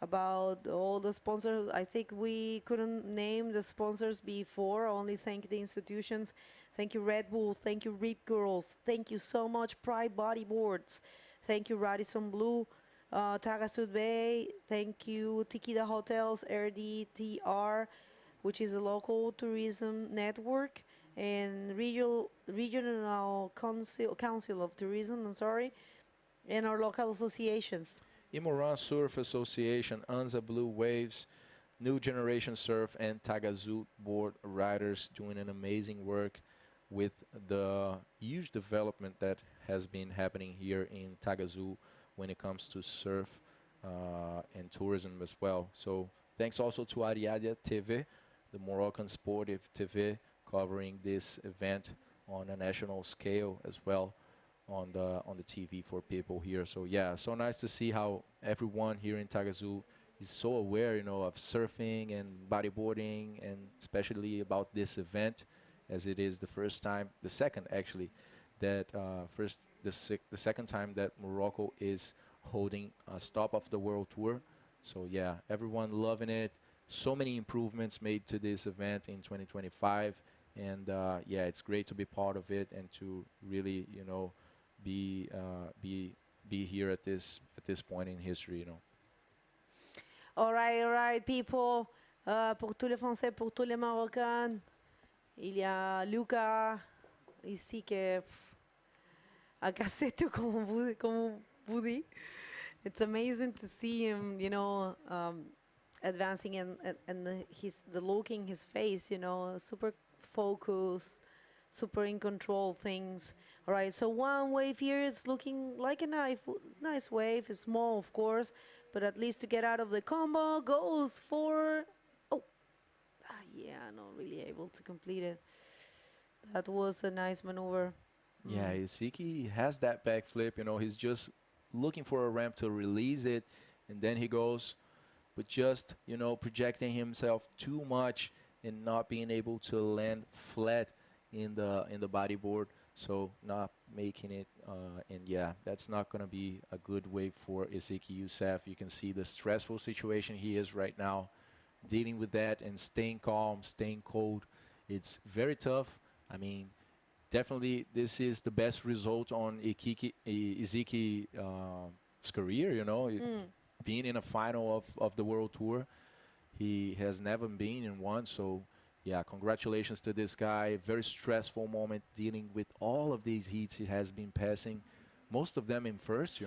about all the sponsors. I think we couldn't name the sponsors before, only thank the institutions. Thank you, Red Bull. Thank you, Rip Girls. Thank you so much, Pride Bodyboards. Thank you, Radisson Blue, Taghazout Bay. Thank you, Tikida Hotels, RDTR, which is a local tourism network, and regional council of tourism, I'm sorry, and our local associations. Imoran Surf Association, Anza Blue Waves, New Generation Surf, and Taghazout Board Riders doing an amazing work with the huge development that has been happening here in Taghazout when it comes to surf and tourism as well. So thanks also to Ariadia TV, the Moroccan sportive TV, covering this event on a national scale as well on the TV for people here. So yeah, so nice to see how everyone here in Taghazout is so aware, you know, of surfing and bodyboarding, and especially about this event, as it is the first time, the second actually, that the second time that Morocco is holding a Stop of the World Tour. So yeah, everyone loving it. So many improvements made to this event in 2025, and yeah, it's great to be part of it and to really, you know, be here at this point in history, you know. All right, people. Pour tous les Français, pour tous les Marocains, il y a Luca ici qui a cassé tout, comme vous dit. It's amazing to see him, advancing and the look in his face, super focused, super in control things. All right, so one wave here, it's looking like a nice wave. It's small, of course, but at least to get out of the combo, goes for, yeah, not really able to complete it. That was a nice maneuver. Yeah, Isiki has that backflip. He's just looking for a ramp to release it, and then he goes, but just projecting himself too much and not being able to land flat in the bodyboard, so not making it. And yeah, that's not gonna be a good way for Isiki Youssef. You can see the stressful situation he is right now, dealing with that and staying calm, staying cold. It's very tough. I mean, definitely this is the best result on Iziki's career, being in a final of the World Tour. He has never been in one, so yeah, congratulations to this guy. Very stressful moment dealing with all of these heats he has been passing, most of them in first,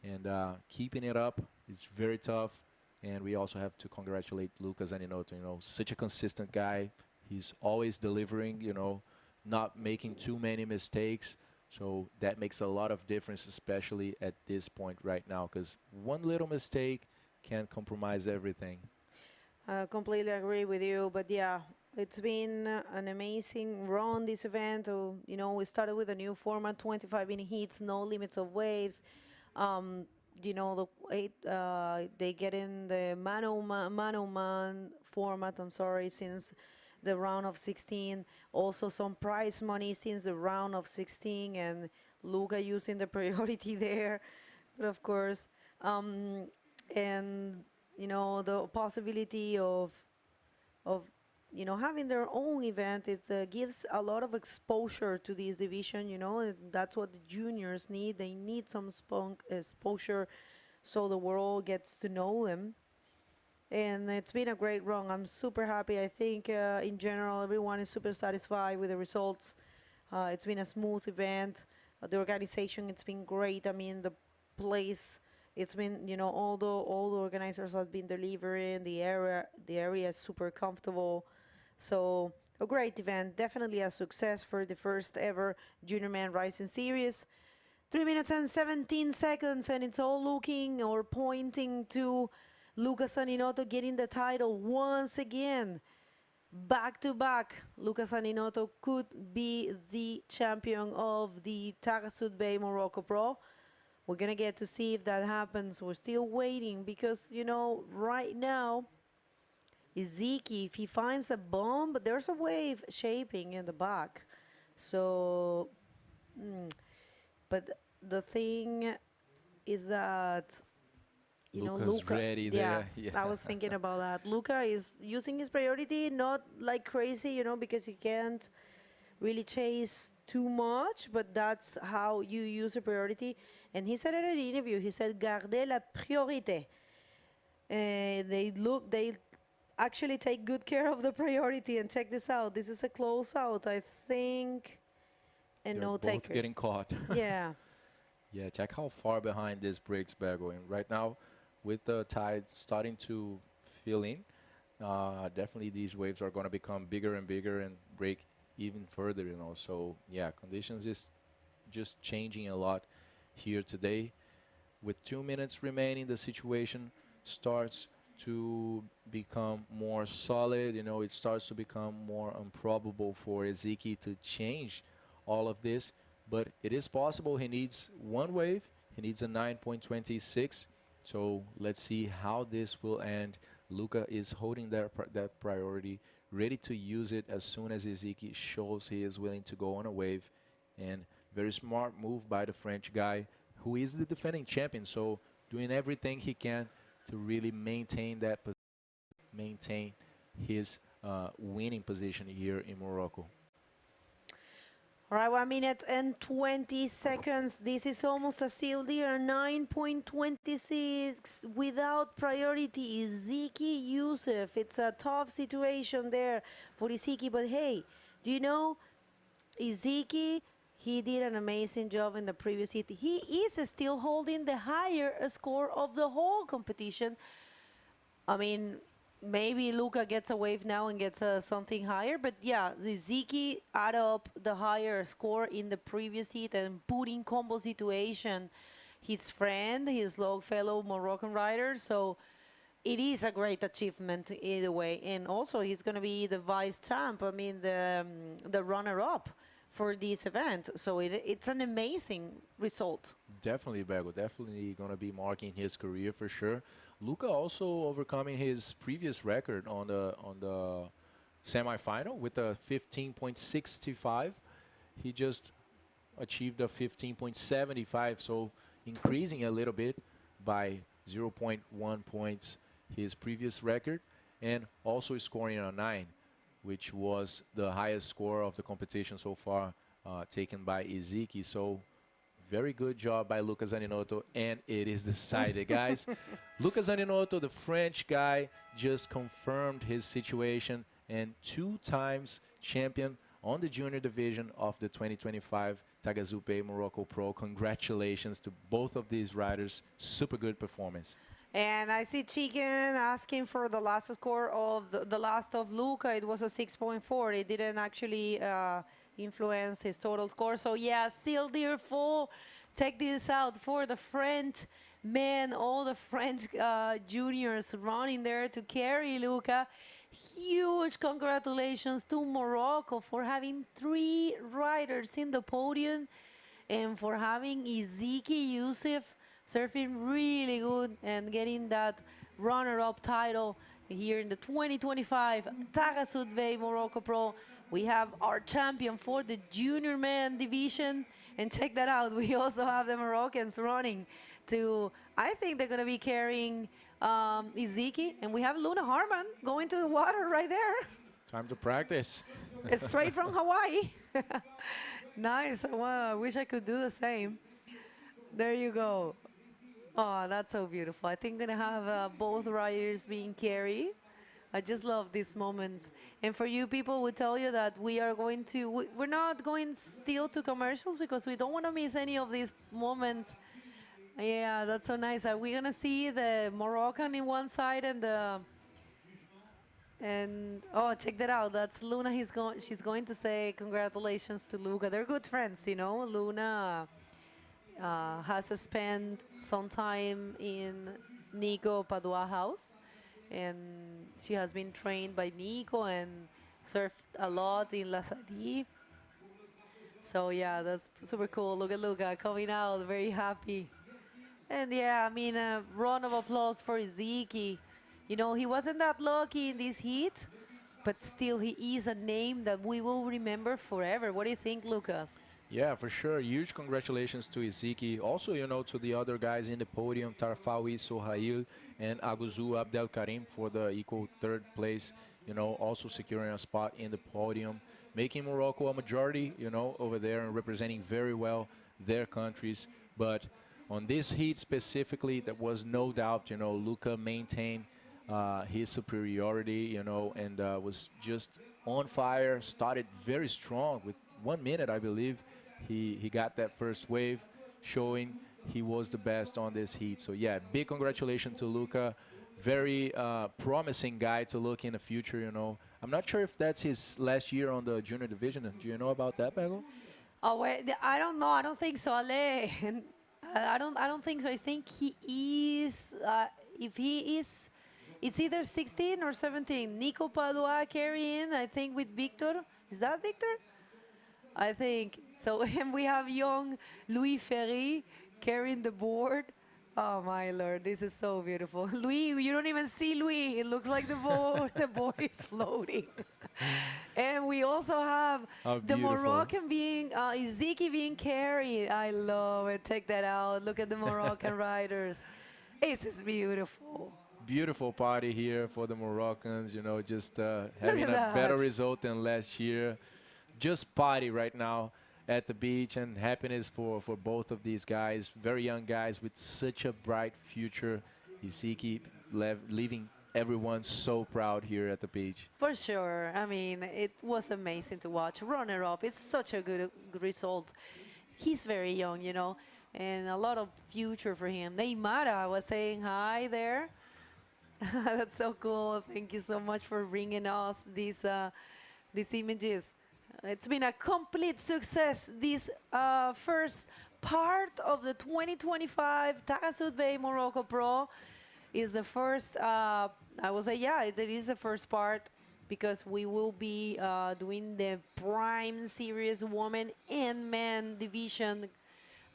and keeping it up is very tough. And we also have to congratulate Luca Zaninoto, such a consistent guy. He's always delivering, not making too many mistakes. So that makes a lot of difference, especially at this point right now, because one little mistake can compromise everything. Completely agree with you, but yeah, it's been an amazing run, this event. We started with a new format, 25-minute heats, no limits of waves. They get in the man format, since the round of 16. Also some prize money since the round of 16, and Luca using the priority there. But of course, and the possibility of having their own event, it gives a lot of exposure to this division, and that's what the juniors need. They need some exposure so the world gets to know them. And it's been a great run. I'm super happy. I think in general, everyone is super satisfied with the results. It's been a smooth event. The organization, it's been great. I mean, the place, it's been, all the organizers have been delivering. The area is super comfortable. So a great event, definitely a success for the first ever Junior Man Rising Series. 3 minutes and 17 seconds, and it's all looking or pointing to Luca Zaninoto getting the title once again. Back to back, Luca Zaninoto could be the champion of the Taghazout Bay Morocco Pro. We're going to get to see if that happens. We're still waiting because, right now, Iziki, if he finds a bomb, but there's a wave shaping in the back. So, but the thing is that, Luca's Luca, ready there. Yeah. I was thinking about that. Luca is using his priority, not like crazy, because he can't really chase too much, but that's how you use a priority. And he said in an interview, he said, garder la priorité. They actually take good care of the priority. And check this out. This is a close out, I think, and They're no both takers. getting caught. Yeah. Yeah, check how far behind this breaks Bago. And right now, with the tide starting to fill in, definitely these waves are going to become bigger and bigger and break even further, So, yeah, conditions is just changing a lot here today. With 2 minutes remaining, the situation starts to become more solid. It starts to become more improbable for Ezeki to change all of this. But it is possible. He needs one wave. He needs a 9.26. So let's see how this will end. Luca is holding that priority, ready to use it as soon as Ezeki shows he is willing to go on a wave. And very smart move by the French guy, who is the defending champion. So doing everything he can to really maintain that, maintain his winning position here in Morocco. All right, 1 minute and 20 seconds. This is almost a seal there. 9.26 without priority. Iziki Youssef. It's a tough situation there for Iziki. But hey, do you know, Iziki, He did an amazing job in the previous heat. He is still holding the higher score of the whole competition. I mean, maybe Luca gets a wave now and gets something higher, but yeah, the Ziki add up the higher score in the previous heat and put in combo situation his friend, his fellow Moroccan rider. So it is a great achievement either way. And also he's going to be the vice champ, I mean the runner-up for this event. So it's an amazing result. Definitely, Bego. Definitely going to be marking his career for sure. Luca also overcoming his previous record on the semifinal with a 15.65. He just achieved a 15.75, so increasing a little bit by 0.1 points his previous record, and also scoring a 9, which was the highest score of the competition so far, taken by Iziki. So very good job by Luca Zaninoto, and it is decided, guys. Luca Zaninoto, the French guy, just confirmed his situation, and 2 times champion on the junior division of the 2025 Taghazout Bay Morocco Pro. Congratulations to both of these riders. Super good performance. And I see Chicken asking for the last score of the last of Luca. It was a 6.4. It didn't actually influence his total score. So yeah, still there for, check this out, for the French men, all the French juniors running there to carry Luca. Huge congratulations to Morocco for having 3 riders in the podium and for having Iziki Youssef surfing really good and getting that runner-up title here in the 2025 Taghazout Bay Morocco Pro. We have our champion for the junior man division, and check that out, we also have the Moroccans running to, I think they're going to be carrying Iziki, and we have Luna Harman going to the water right there. Time to practice. It's straight from Hawaii. Nice. Well, I wish I could do the same. There you go. Oh, that's so beautiful. I think I'm going to have both riders being carried. I just love these moments. And for you people, we tell you that we are going to, we're not going still to commercials because we don't want to miss any of these moments. Yeah, that's so nice. Are we going to see the Moroccan in one side and the, oh, check that out. That's Luna. She's going to say congratulations to Luca. They're good friends, you know. Luna has spent some time in Nico Padua house, and she has been trained by Nico and surfed a lot in La Salle. So yeah, that's super cool. Look at Luca coming out, very happy. And yeah, I mean, a round of applause for Iziki. You know, he wasn't that lucky in this heat, but still he is a name that we will remember forever. What do you think, Lucas? Yeah, for sure. Huge congratulations to Iziki. Also, you know, to the other guys in the podium, Tarfawi, Sohail, and Aguzu Abdel Karim for the equal 3rd place. You know, also securing a spot in the podium, making Morocco a majority, you know, over there and representing very well their countries. But on this heat specifically, there was no doubt, you know, Luca maintained his superiority, you know, and was just on fire, started very strong with 1 minute, I believe. He got that first wave, showing he was the best on this heat. So yeah, big congratulations to Luca. Very promising guy to look in the future, you know. I'm not sure if that's his last year on the junior division. Do you know about that, Pego? Oh wait, I don't know. I don't think so, Ale. I don't think so. I think he is. If he is, it's either 16 or 17. Nico Padua carrying, I think, with Victor. Is that Victor? I think so. And we have young Louis Ferry carrying the board. Oh my Lord, this is so beautiful. Louis, you don't even see Louis. It looks like the board is floating. And we also have the Moroccan being, Iziki being carried. I love it. Check that out. Look at the Moroccan riders. It's just beautiful. Beautiful party here for the Moroccans, you know, just having a better result than last year. Just party right now at the beach, and happiness for both of these guys. Very young guys with such a bright future. Iziki leaving everyone's so proud here at the beach. For sure. I mean, it was amazing to watch. Runner-up. It's such a good result. He's very young, you know, and a lot of future for him. Neymar was saying hi there. That's so cool. Thank you so much for bringing us these images. It's been a complete success. This first part of the 2025 Taghazout Bay Morocco Pro is the first. I will say, yeah, it is the first part because we will be doing the Prime Series Women and Men division.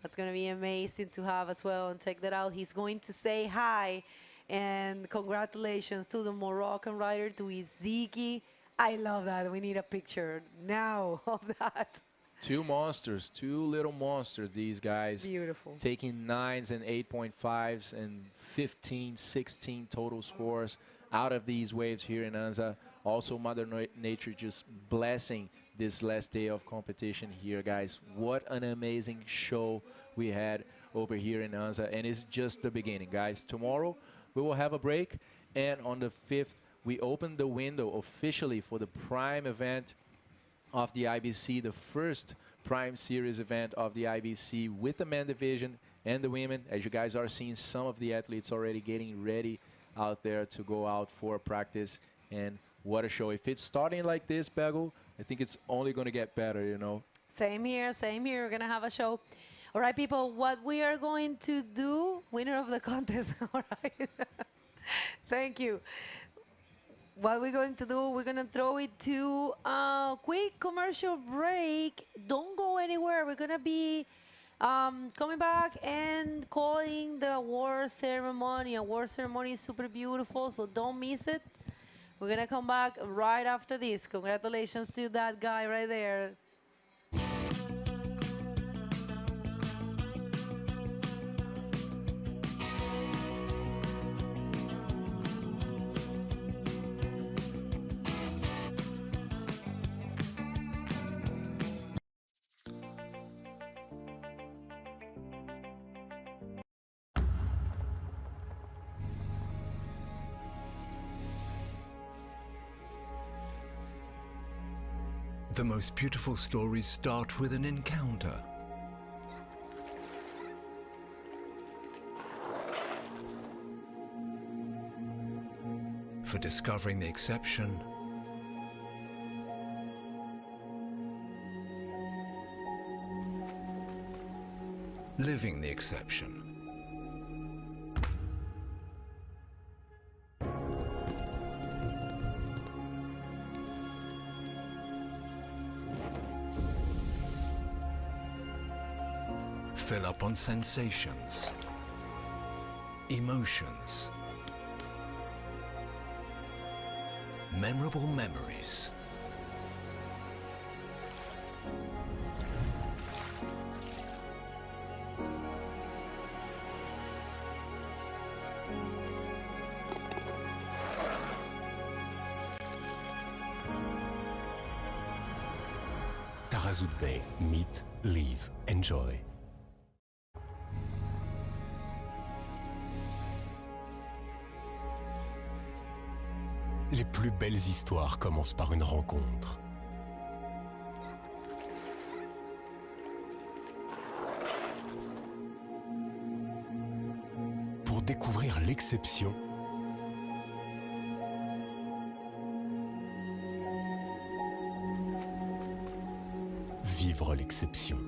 That's going to be amazing to have as well, and check that out. He's going to say hi and congratulations to the Moroccan rider, to Iziki. I love that. We need a picture now of that. Two monsters, two little monsters, these guys. Beautiful. Taking 9s and 8.5s and 15, 16 total scores out of these waves here in Anza. Also, Mother Nature just blessing this last day of competition here, guys. What an amazing show we had over here in Anza, and it's just the beginning, guys. Tomorrow, we will have a break, and on the 5th, we open the window officially for the Prime event of the IBC, the first Prime Series event of the IBC with the men division and the women. As you guys are seeing, some of the athletes already getting ready out there to go out for practice, and what a show. If it's starting like this, Bagel, I think it's only going to get better, you know. Same here, same here. We're going to have a show. All right, people, what we are going to do, winner of the contest, all right. Thank you. What we're going to do, we're going to throw it to a quick commercial break. Don't go anywhere. We're going to be coming back and calling the award ceremony. Award ceremony is super beautiful, so don't miss it. We're going to come back right after this. Congratulations to that guy right there. The most beautiful stories start with an encounter. For discovering the exception, living the exception. Fill up on sensations, emotions, memorable memories. Taghazout Bay. Meet, live, enjoy. Les plus belles histoires commencent par une rencontre. Pour découvrir l'exception, vivre l'exception.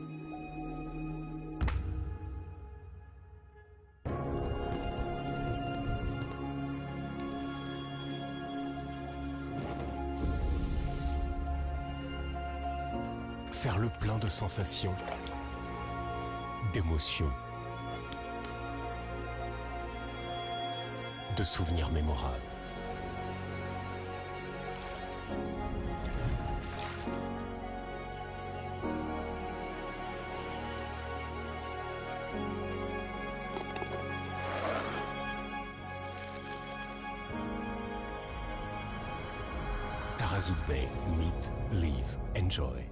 Faire le plein de sensations, d'émotions, de souvenirs mémorables. Taghazout Bay. Meet, live, enjoy.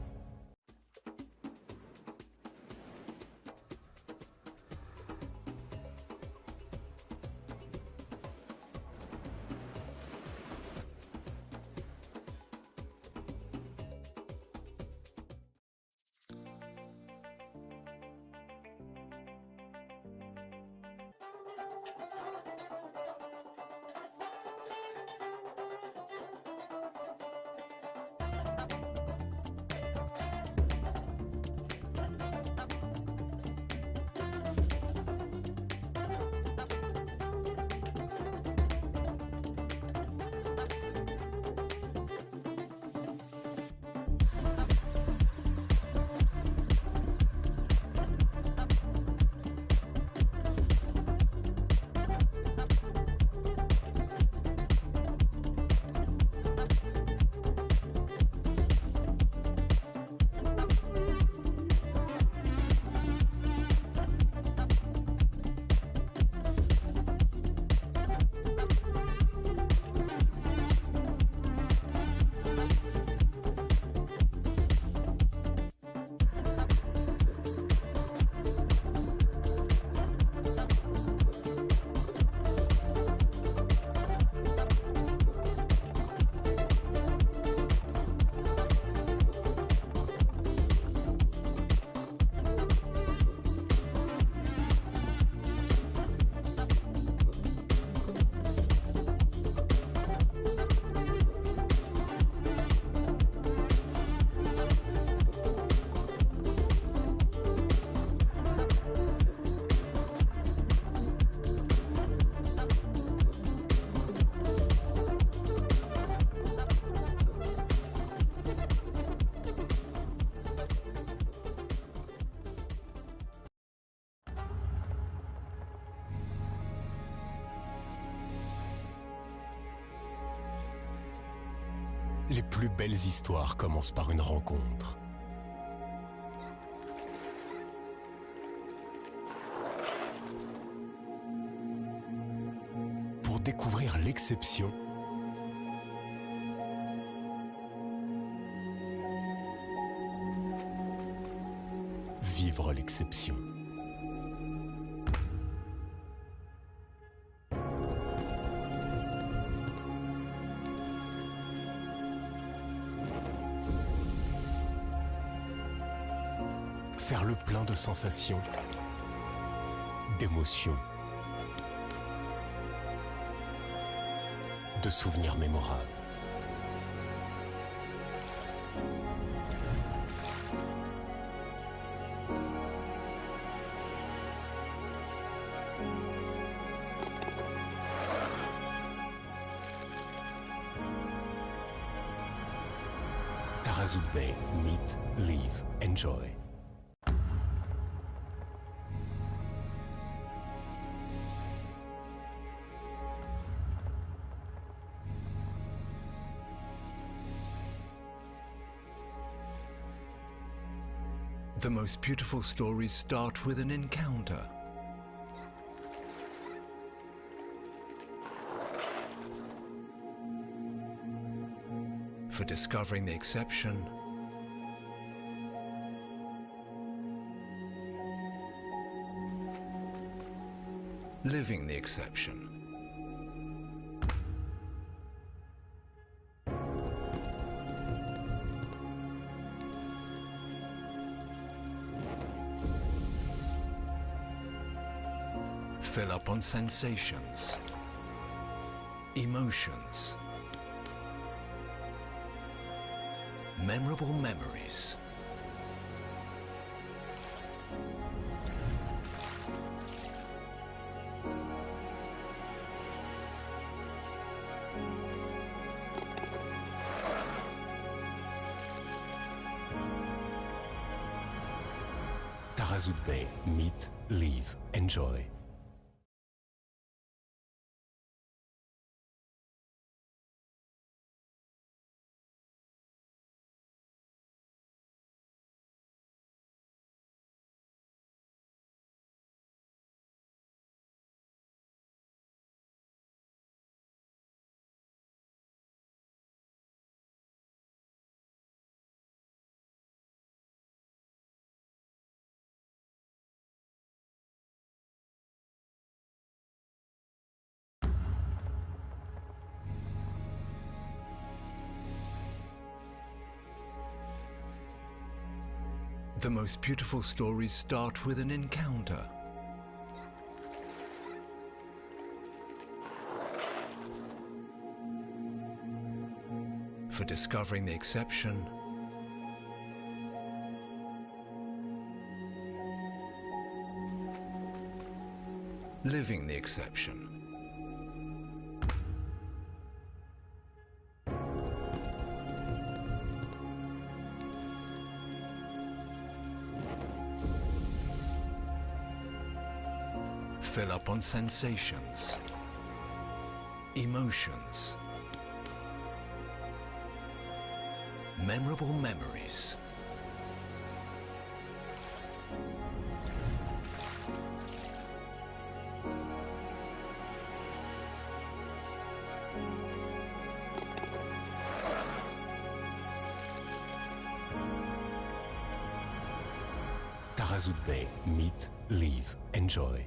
Les plus belles histoires commencent par une rencontre. Pour découvrir l'exception, vivre l'exception. Faire le plein de sensations, d'émotions, de souvenirs mémorables. Taghazout Bay, meet, live, enjoy. The most beautiful stories start with an encounter. For discovering the exception, living the exception. Fill up on sensations, emotions, memorable memories. Taghazout Bay, meet, live, enjoy. The most beautiful stories start with an encounter. For discovering the exception, living the exception. Fill up on sensations, emotions, memorable memories. Taghazout Bay, meet, live, enjoy.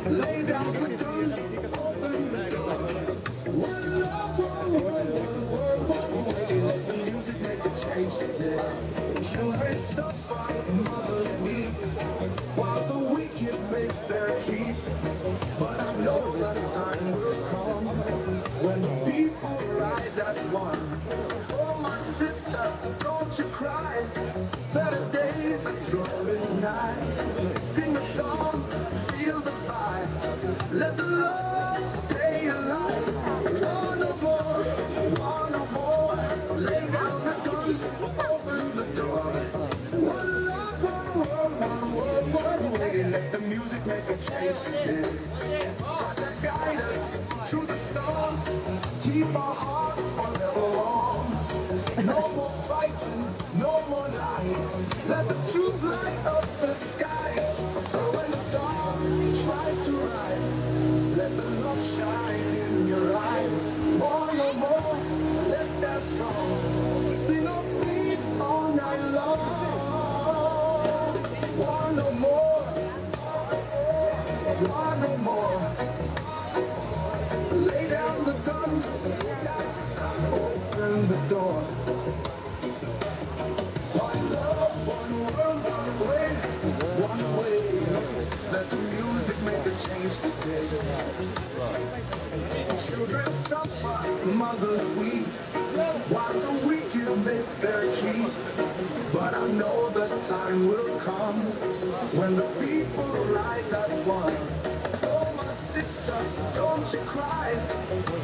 Lay down the drums, open the door. One love, one way. Let the music make a change today. Children suffer, mothers weep, while the wicked make their keep. But I know that time will come when the people rise as one. Oh, my sister, don't you cry. Better days are drawing nigh. Sing a song, feel the vibe. Let the love stay alive. One no more, one no more. Lay down the guns, open the door. One love, one way. Let the music make a change today. Father, guide us through the storm. Keep our hearts forever warm. No more fighting, no more lies. Let the truth light up the skies. So when the dawn tries to rise, let the love shine in your eyes. One no more, let's stand strong. Sing of peace all night long. One no more, one no more. Lay down the guns, open the door. One love, one world, one way, one way. Let the music make a change today. Children suffer, mothers weep, while the wicked make their keep. But I know that time will come when the people rise as one. Oh, my sister, don't you cry.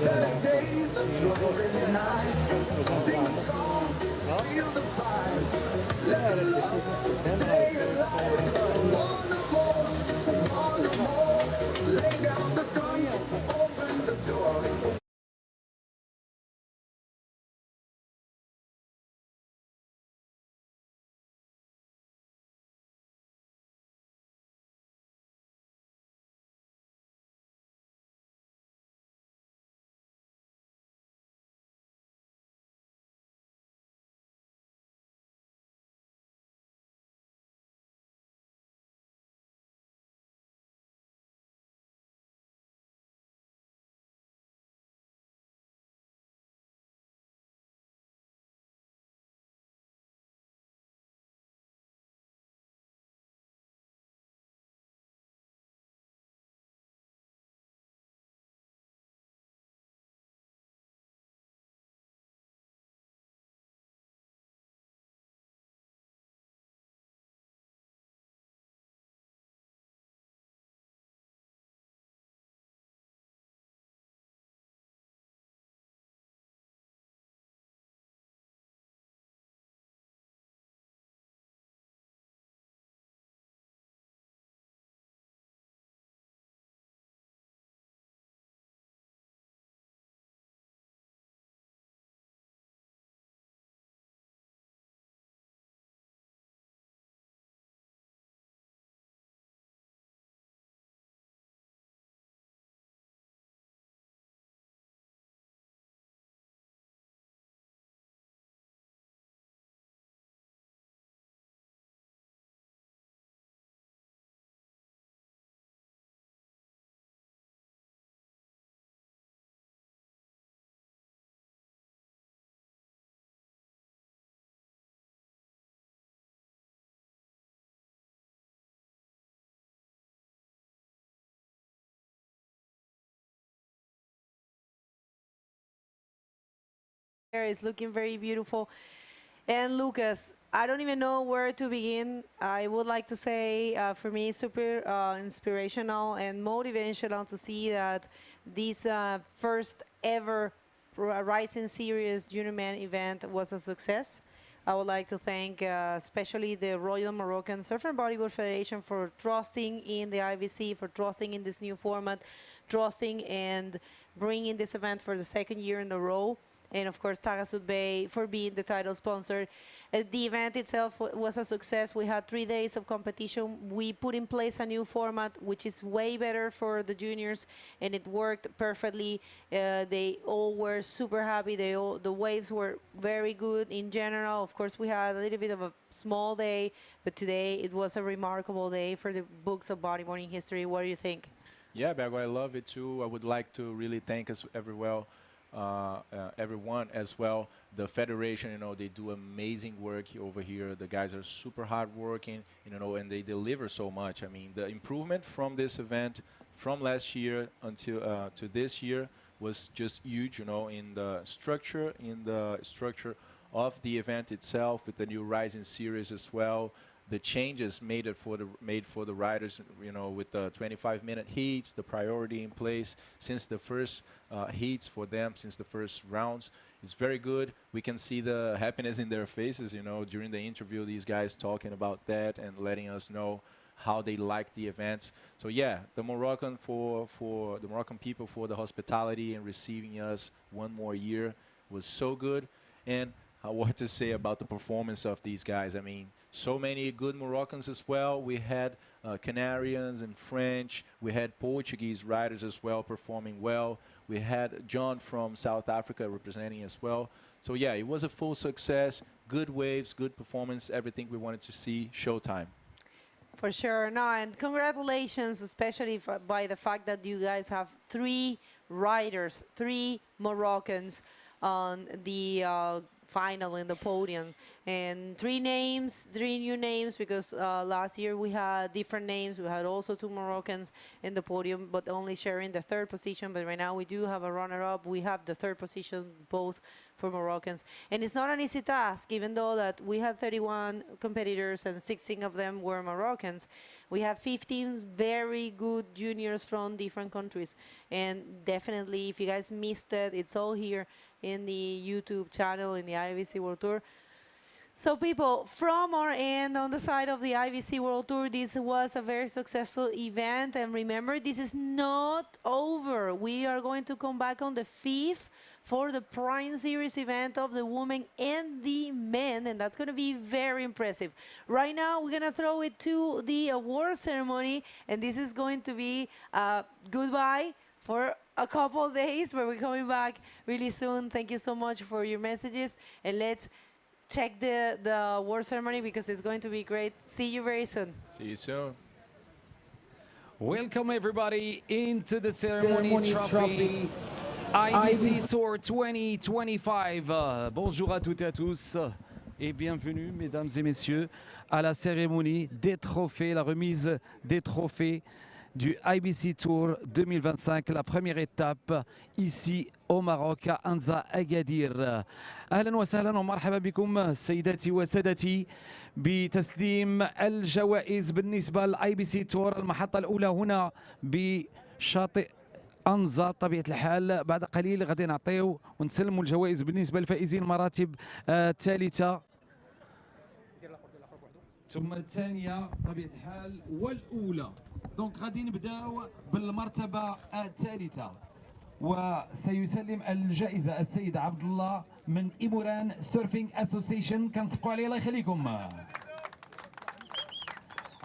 Better days are drawing nigh. Sing a song, feel the vibe. Let the love stay alive. One no more, one no more. Lay down the guns, open the door. It's looking very beautiful. And Lucas, I don't even know where to begin. I would like to say, for me, super inspirational and motivational to see that this first ever Rising Series Junior Man event was a success. I would like to thank especially the Royal Moroccan Surf and Bodyboard Federation for trusting in the IBC, for trusting in this new format, trusting and bringing this event for the second year in a row. And of course, Taghazout Bay for being the title sponsor. The event itself was a success. We had 3 days of competition. We put in place a new format, which is way better for the juniors, and it worked perfectly. They all were super happy. The waves were very good in general. Of course, we had a little bit of a small day, but today it was a remarkable day for the books of bodyboarding history. What do you think? Yeah, Bergo, I love it too. I would like to really thank us everyone as well. The federation, they do amazing work over here. The guys are super hardworking, and they deliver so much. I mean, the improvement from this event from last year until to this year was just huge, in the structure, of the event itself, with the new Rising Series as well. The changes made for the riders, with the 25-minute heats, the priority in place since the first heats for them, since the first rounds. It's very good. We can see the happiness in their faces, during the interview, these guys talking about that and letting us know how they like the events. So yeah, the Moroccan for the Moroccan people for the hospitality and receiving us one more year was so good. And what to say about the performance of these guys? I mean, so many good Moroccans as well. We had Canarians and French. We had Portuguese riders as well performing well. We had John from South Africa representing as well. So yeah, it was a full success. Good waves, good performance, everything we wanted to see. Showtime. For sure. No, and congratulations, especially by the fact that you guys have 3 riders, 3 Moroccans on the final in the podium, and 3 names, 3 new names, because last year we had different names. We had also 2 Moroccans in the podium, but only sharing the 3rd position. But right now we do have a runner-up. We have the 3rd position, both for Moroccans, and it's not an easy task. Even though that we had 31 competitors and 16 of them were Moroccans, we have 15 very good juniors from different countries. And definitely, if you guys missed it, it's all here in the YouTube channel, in the IBC World Tour. So people, from our end, on the side of the IBC World Tour, this was a very successful event. And remember, this is not over. We are going to come back on the 5th for the Prime Series event of the women and the men, and that's going to be very impressive. Right now, we're going to throw it to the award ceremony, and this is going to be goodbye for a couple of days, but we're coming back really soon. Thank you so much for your messages, and let's check the award ceremony because it's going to be great. See you very soon. See you soon. Welcome everybody into the ceremony trophy. IBC Tour 2025. Bonjour à toutes et à tous et bienvenue, mesdames et messieurs, à la cérémonie des trophées, la remise des trophées du IBC Tour 2025, la première étape ici au Maroc à Anza Agadir. أهلا وسهلا ومرحبا بكم سيداتي وسادتي بتسليم الجوائز بالنسبة للIBC Tour. المحطة الأولى هنا بشاطئ أنزا. طبيعة الحال بعد قليل غادي نعطيو ونسلموا الجوائز بالنسبة للفائزين المراتب الثالثة ثم الثانية طبيعة الحال والأولى. دونك غادي نبداو بالمرتبة الثالثة وسيسلم الجائزة السيد عبد الله من إيموران سيرفينغ أسوسيشن. كنصفقوا عليه الله يخليكم.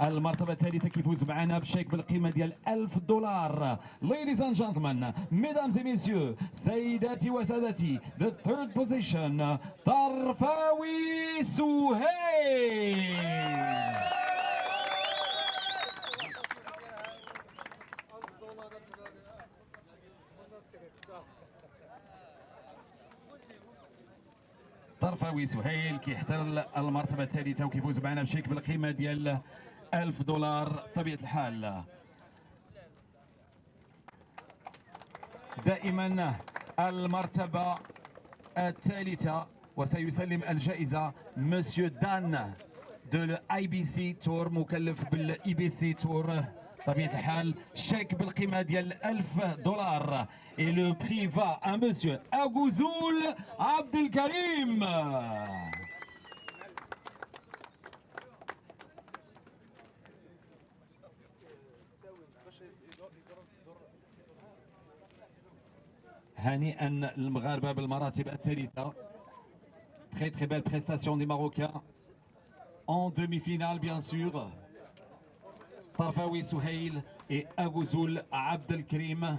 المرتبة الثالثة كيفوز معنا بشيك بالقيمة ديال $1000. Ladies and gentlemen, mesdames et messieurs, سيداتي وسادتي, the 3rd position, طرفاوي سهيل. طرفاوي سهيل كيحتل المرتبة الثالثة وكيفوز معنا بشيك بالقيمة ديال $1000 طبيعة الحال. دائما المرتبة الثالثة وسيسلم الجائزة مسيو دان دو IBC تور مكلف IBC تور طبيعة الحال شيك بالقيمة ديال $1000 et le prix va à monsieur Agouzoul Abdelkarim. هانئا للمغاربة بالمراتب الثالثة. Très très belle prestation des Marocains en demi-finale bien sûr. Tarfaoui Souhail et Agouzoul Abdelkarim.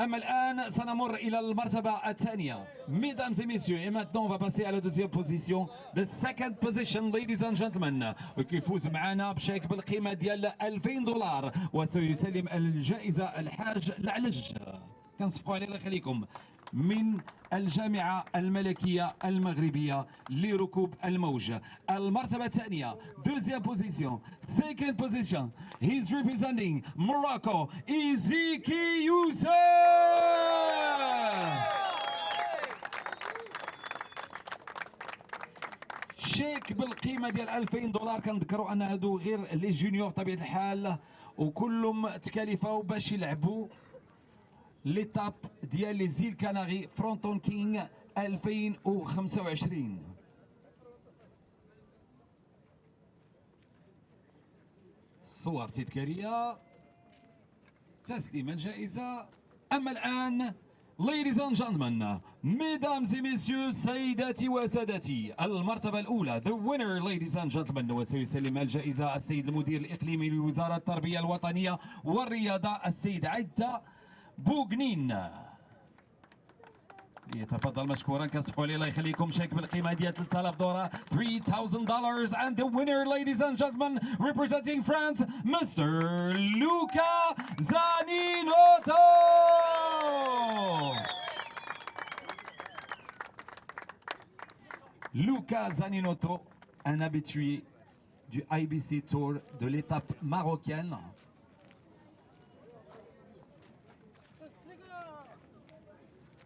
أما الآن سنمر إلى المرتبة الثانية. Mesdames et messieurs, et maintenant on va passer à la deuxième position. The second position, ladies and gentlemen. وكيفوز معنا بشيك بالقيمة ديال $2000 وسيسلم الجائزة الحاج العلج. كنصفقوا عليه الله يخليكم. من الجامعة الملكية المغربية لركوب الموج. المرتبة الثانية deuxième position. Second position, he's representing Morocco, Iziki Youssef. شيك بالقيمة ديال $2000. كنذكروا أن هادو غير لي جونيور طبيعة الحال وكلهم تكاليفاو باش يلعبوا ليتاب ديال لي زيل كاناري فرونتون كينغ 2025. صور تذكارية تسليم الجائزة. أما الآن ladies and gentlemen, mesdames et messieurs, سيداتي وسادتي، المرتبة الأولى the winner ladies and gentlemen وسيسلم الجائزة السيد المدير الإقليمي لوزارة التربية الوطنية والرياضة السيد عدة بوغنين. يتفضل مشكورا. كنصفقوا عليه الله يخليكم. شيك بالقيمة ديال $3000 $3000 and the winner ladies and gentlemen representing France Mr. Luca Zaninotto. Luca Zaninotto, un habitué du IBC Tour de l'étape marocaine.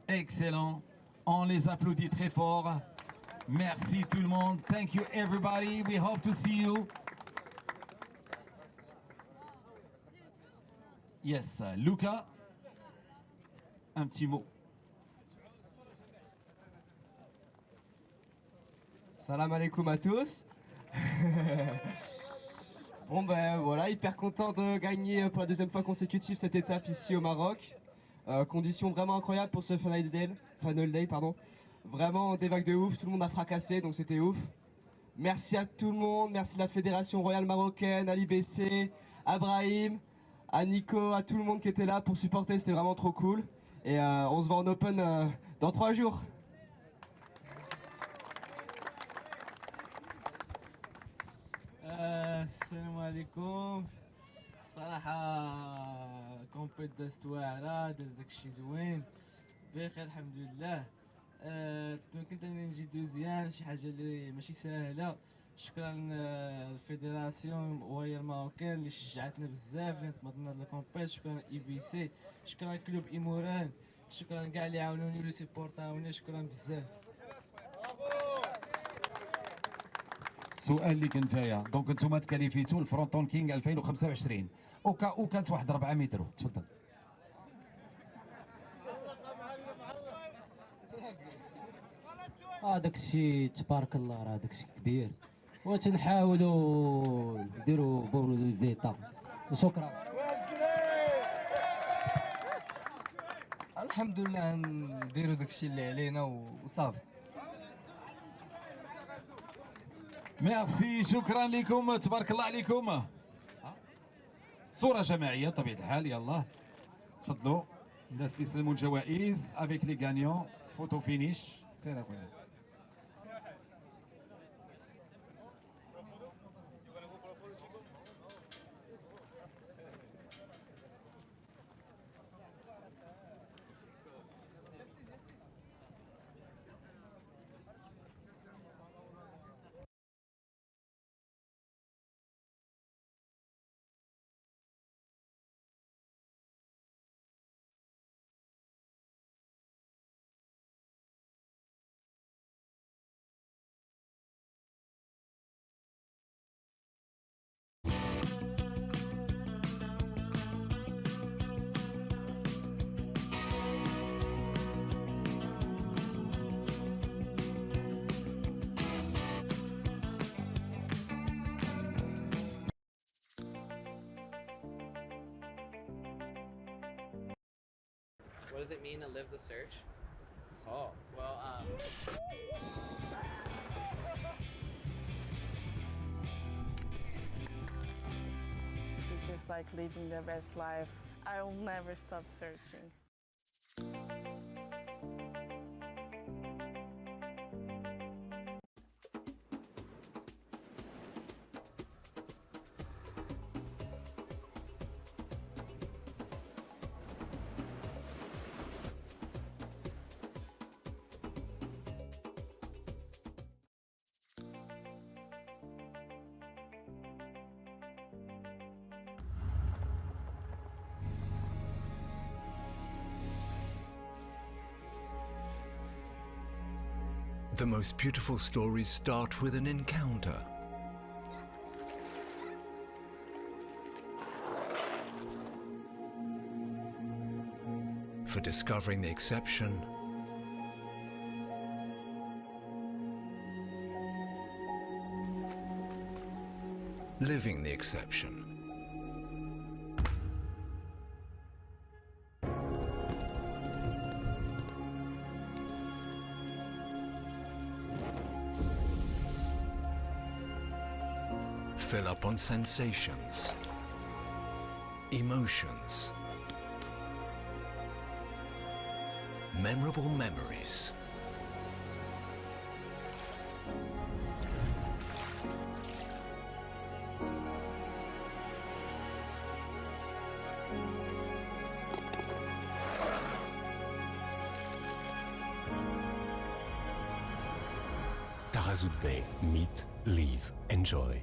Excellent. On les applaudit très fort. Merci tout le monde. Thank you everybody. We hope to see you. Yes, Luca. Un petit mot. Salam alaikum à tous. Bon ben voilà, hyper content de gagner pour la deuxième fois consécutive cette étape ici au Maroc. Conditions vraiment incroyables pour ce Final Day, pardon. Vraiment des vagues de ouf, tout le monde a fracassé, donc c'était ouf. Merci à tout le monde, merci à la Fédération Royale Marocaine, à l'IBC, à Brahim, à Nico, à tout le monde qui était là pour supporter, c'était vraiment trop cool. Et on se voit en Open dans 3 jours. السلام عليكم. صراحة كومبيت دازت واعرة، داز داكشي زوين بخير الحمد لله. كنت انا نجي دوزيام، شي حاجة اللي ماشي ساهلة. شكرا للفيدراسيون وهي الماروكان اللي شجعتنا بزاف اللي تمضنا للكومبيت. شكرا IBC، شكرا كلوب إيموران، شكرا كاع اللي عاونوني ولي سيبورتاوني، شكرا بزاف. سؤال ليك نتايا، دونك نتوما تكاليفيتو الفرونتون كينغ 2025 او كانت واحد 4 متر. تفضل. داكشي تبارك الله، راه داكشي كبير وتنحاولوا نديروا بون زيتا. شكرا. الحمد لله نديروا داكشي اللي علينا وصافي. ميرسي، شكرا لكم، تبارك الله عليكم. صورة جماعية بطبيعة الحال، يلا تفضلوا الناس اللي يسلموا الجوائز افيك لي غانيون. فوتو فينيش. سير اخويا. does it mean to live the search? Oh, well, It's just like living the best life. I will never stop searching. The most beautiful stories start with an encounter. For discovering the exception, living the exception. Fill up on sensations, emotions, memorable memories. Taghazout Bay. Meet, live, enjoy.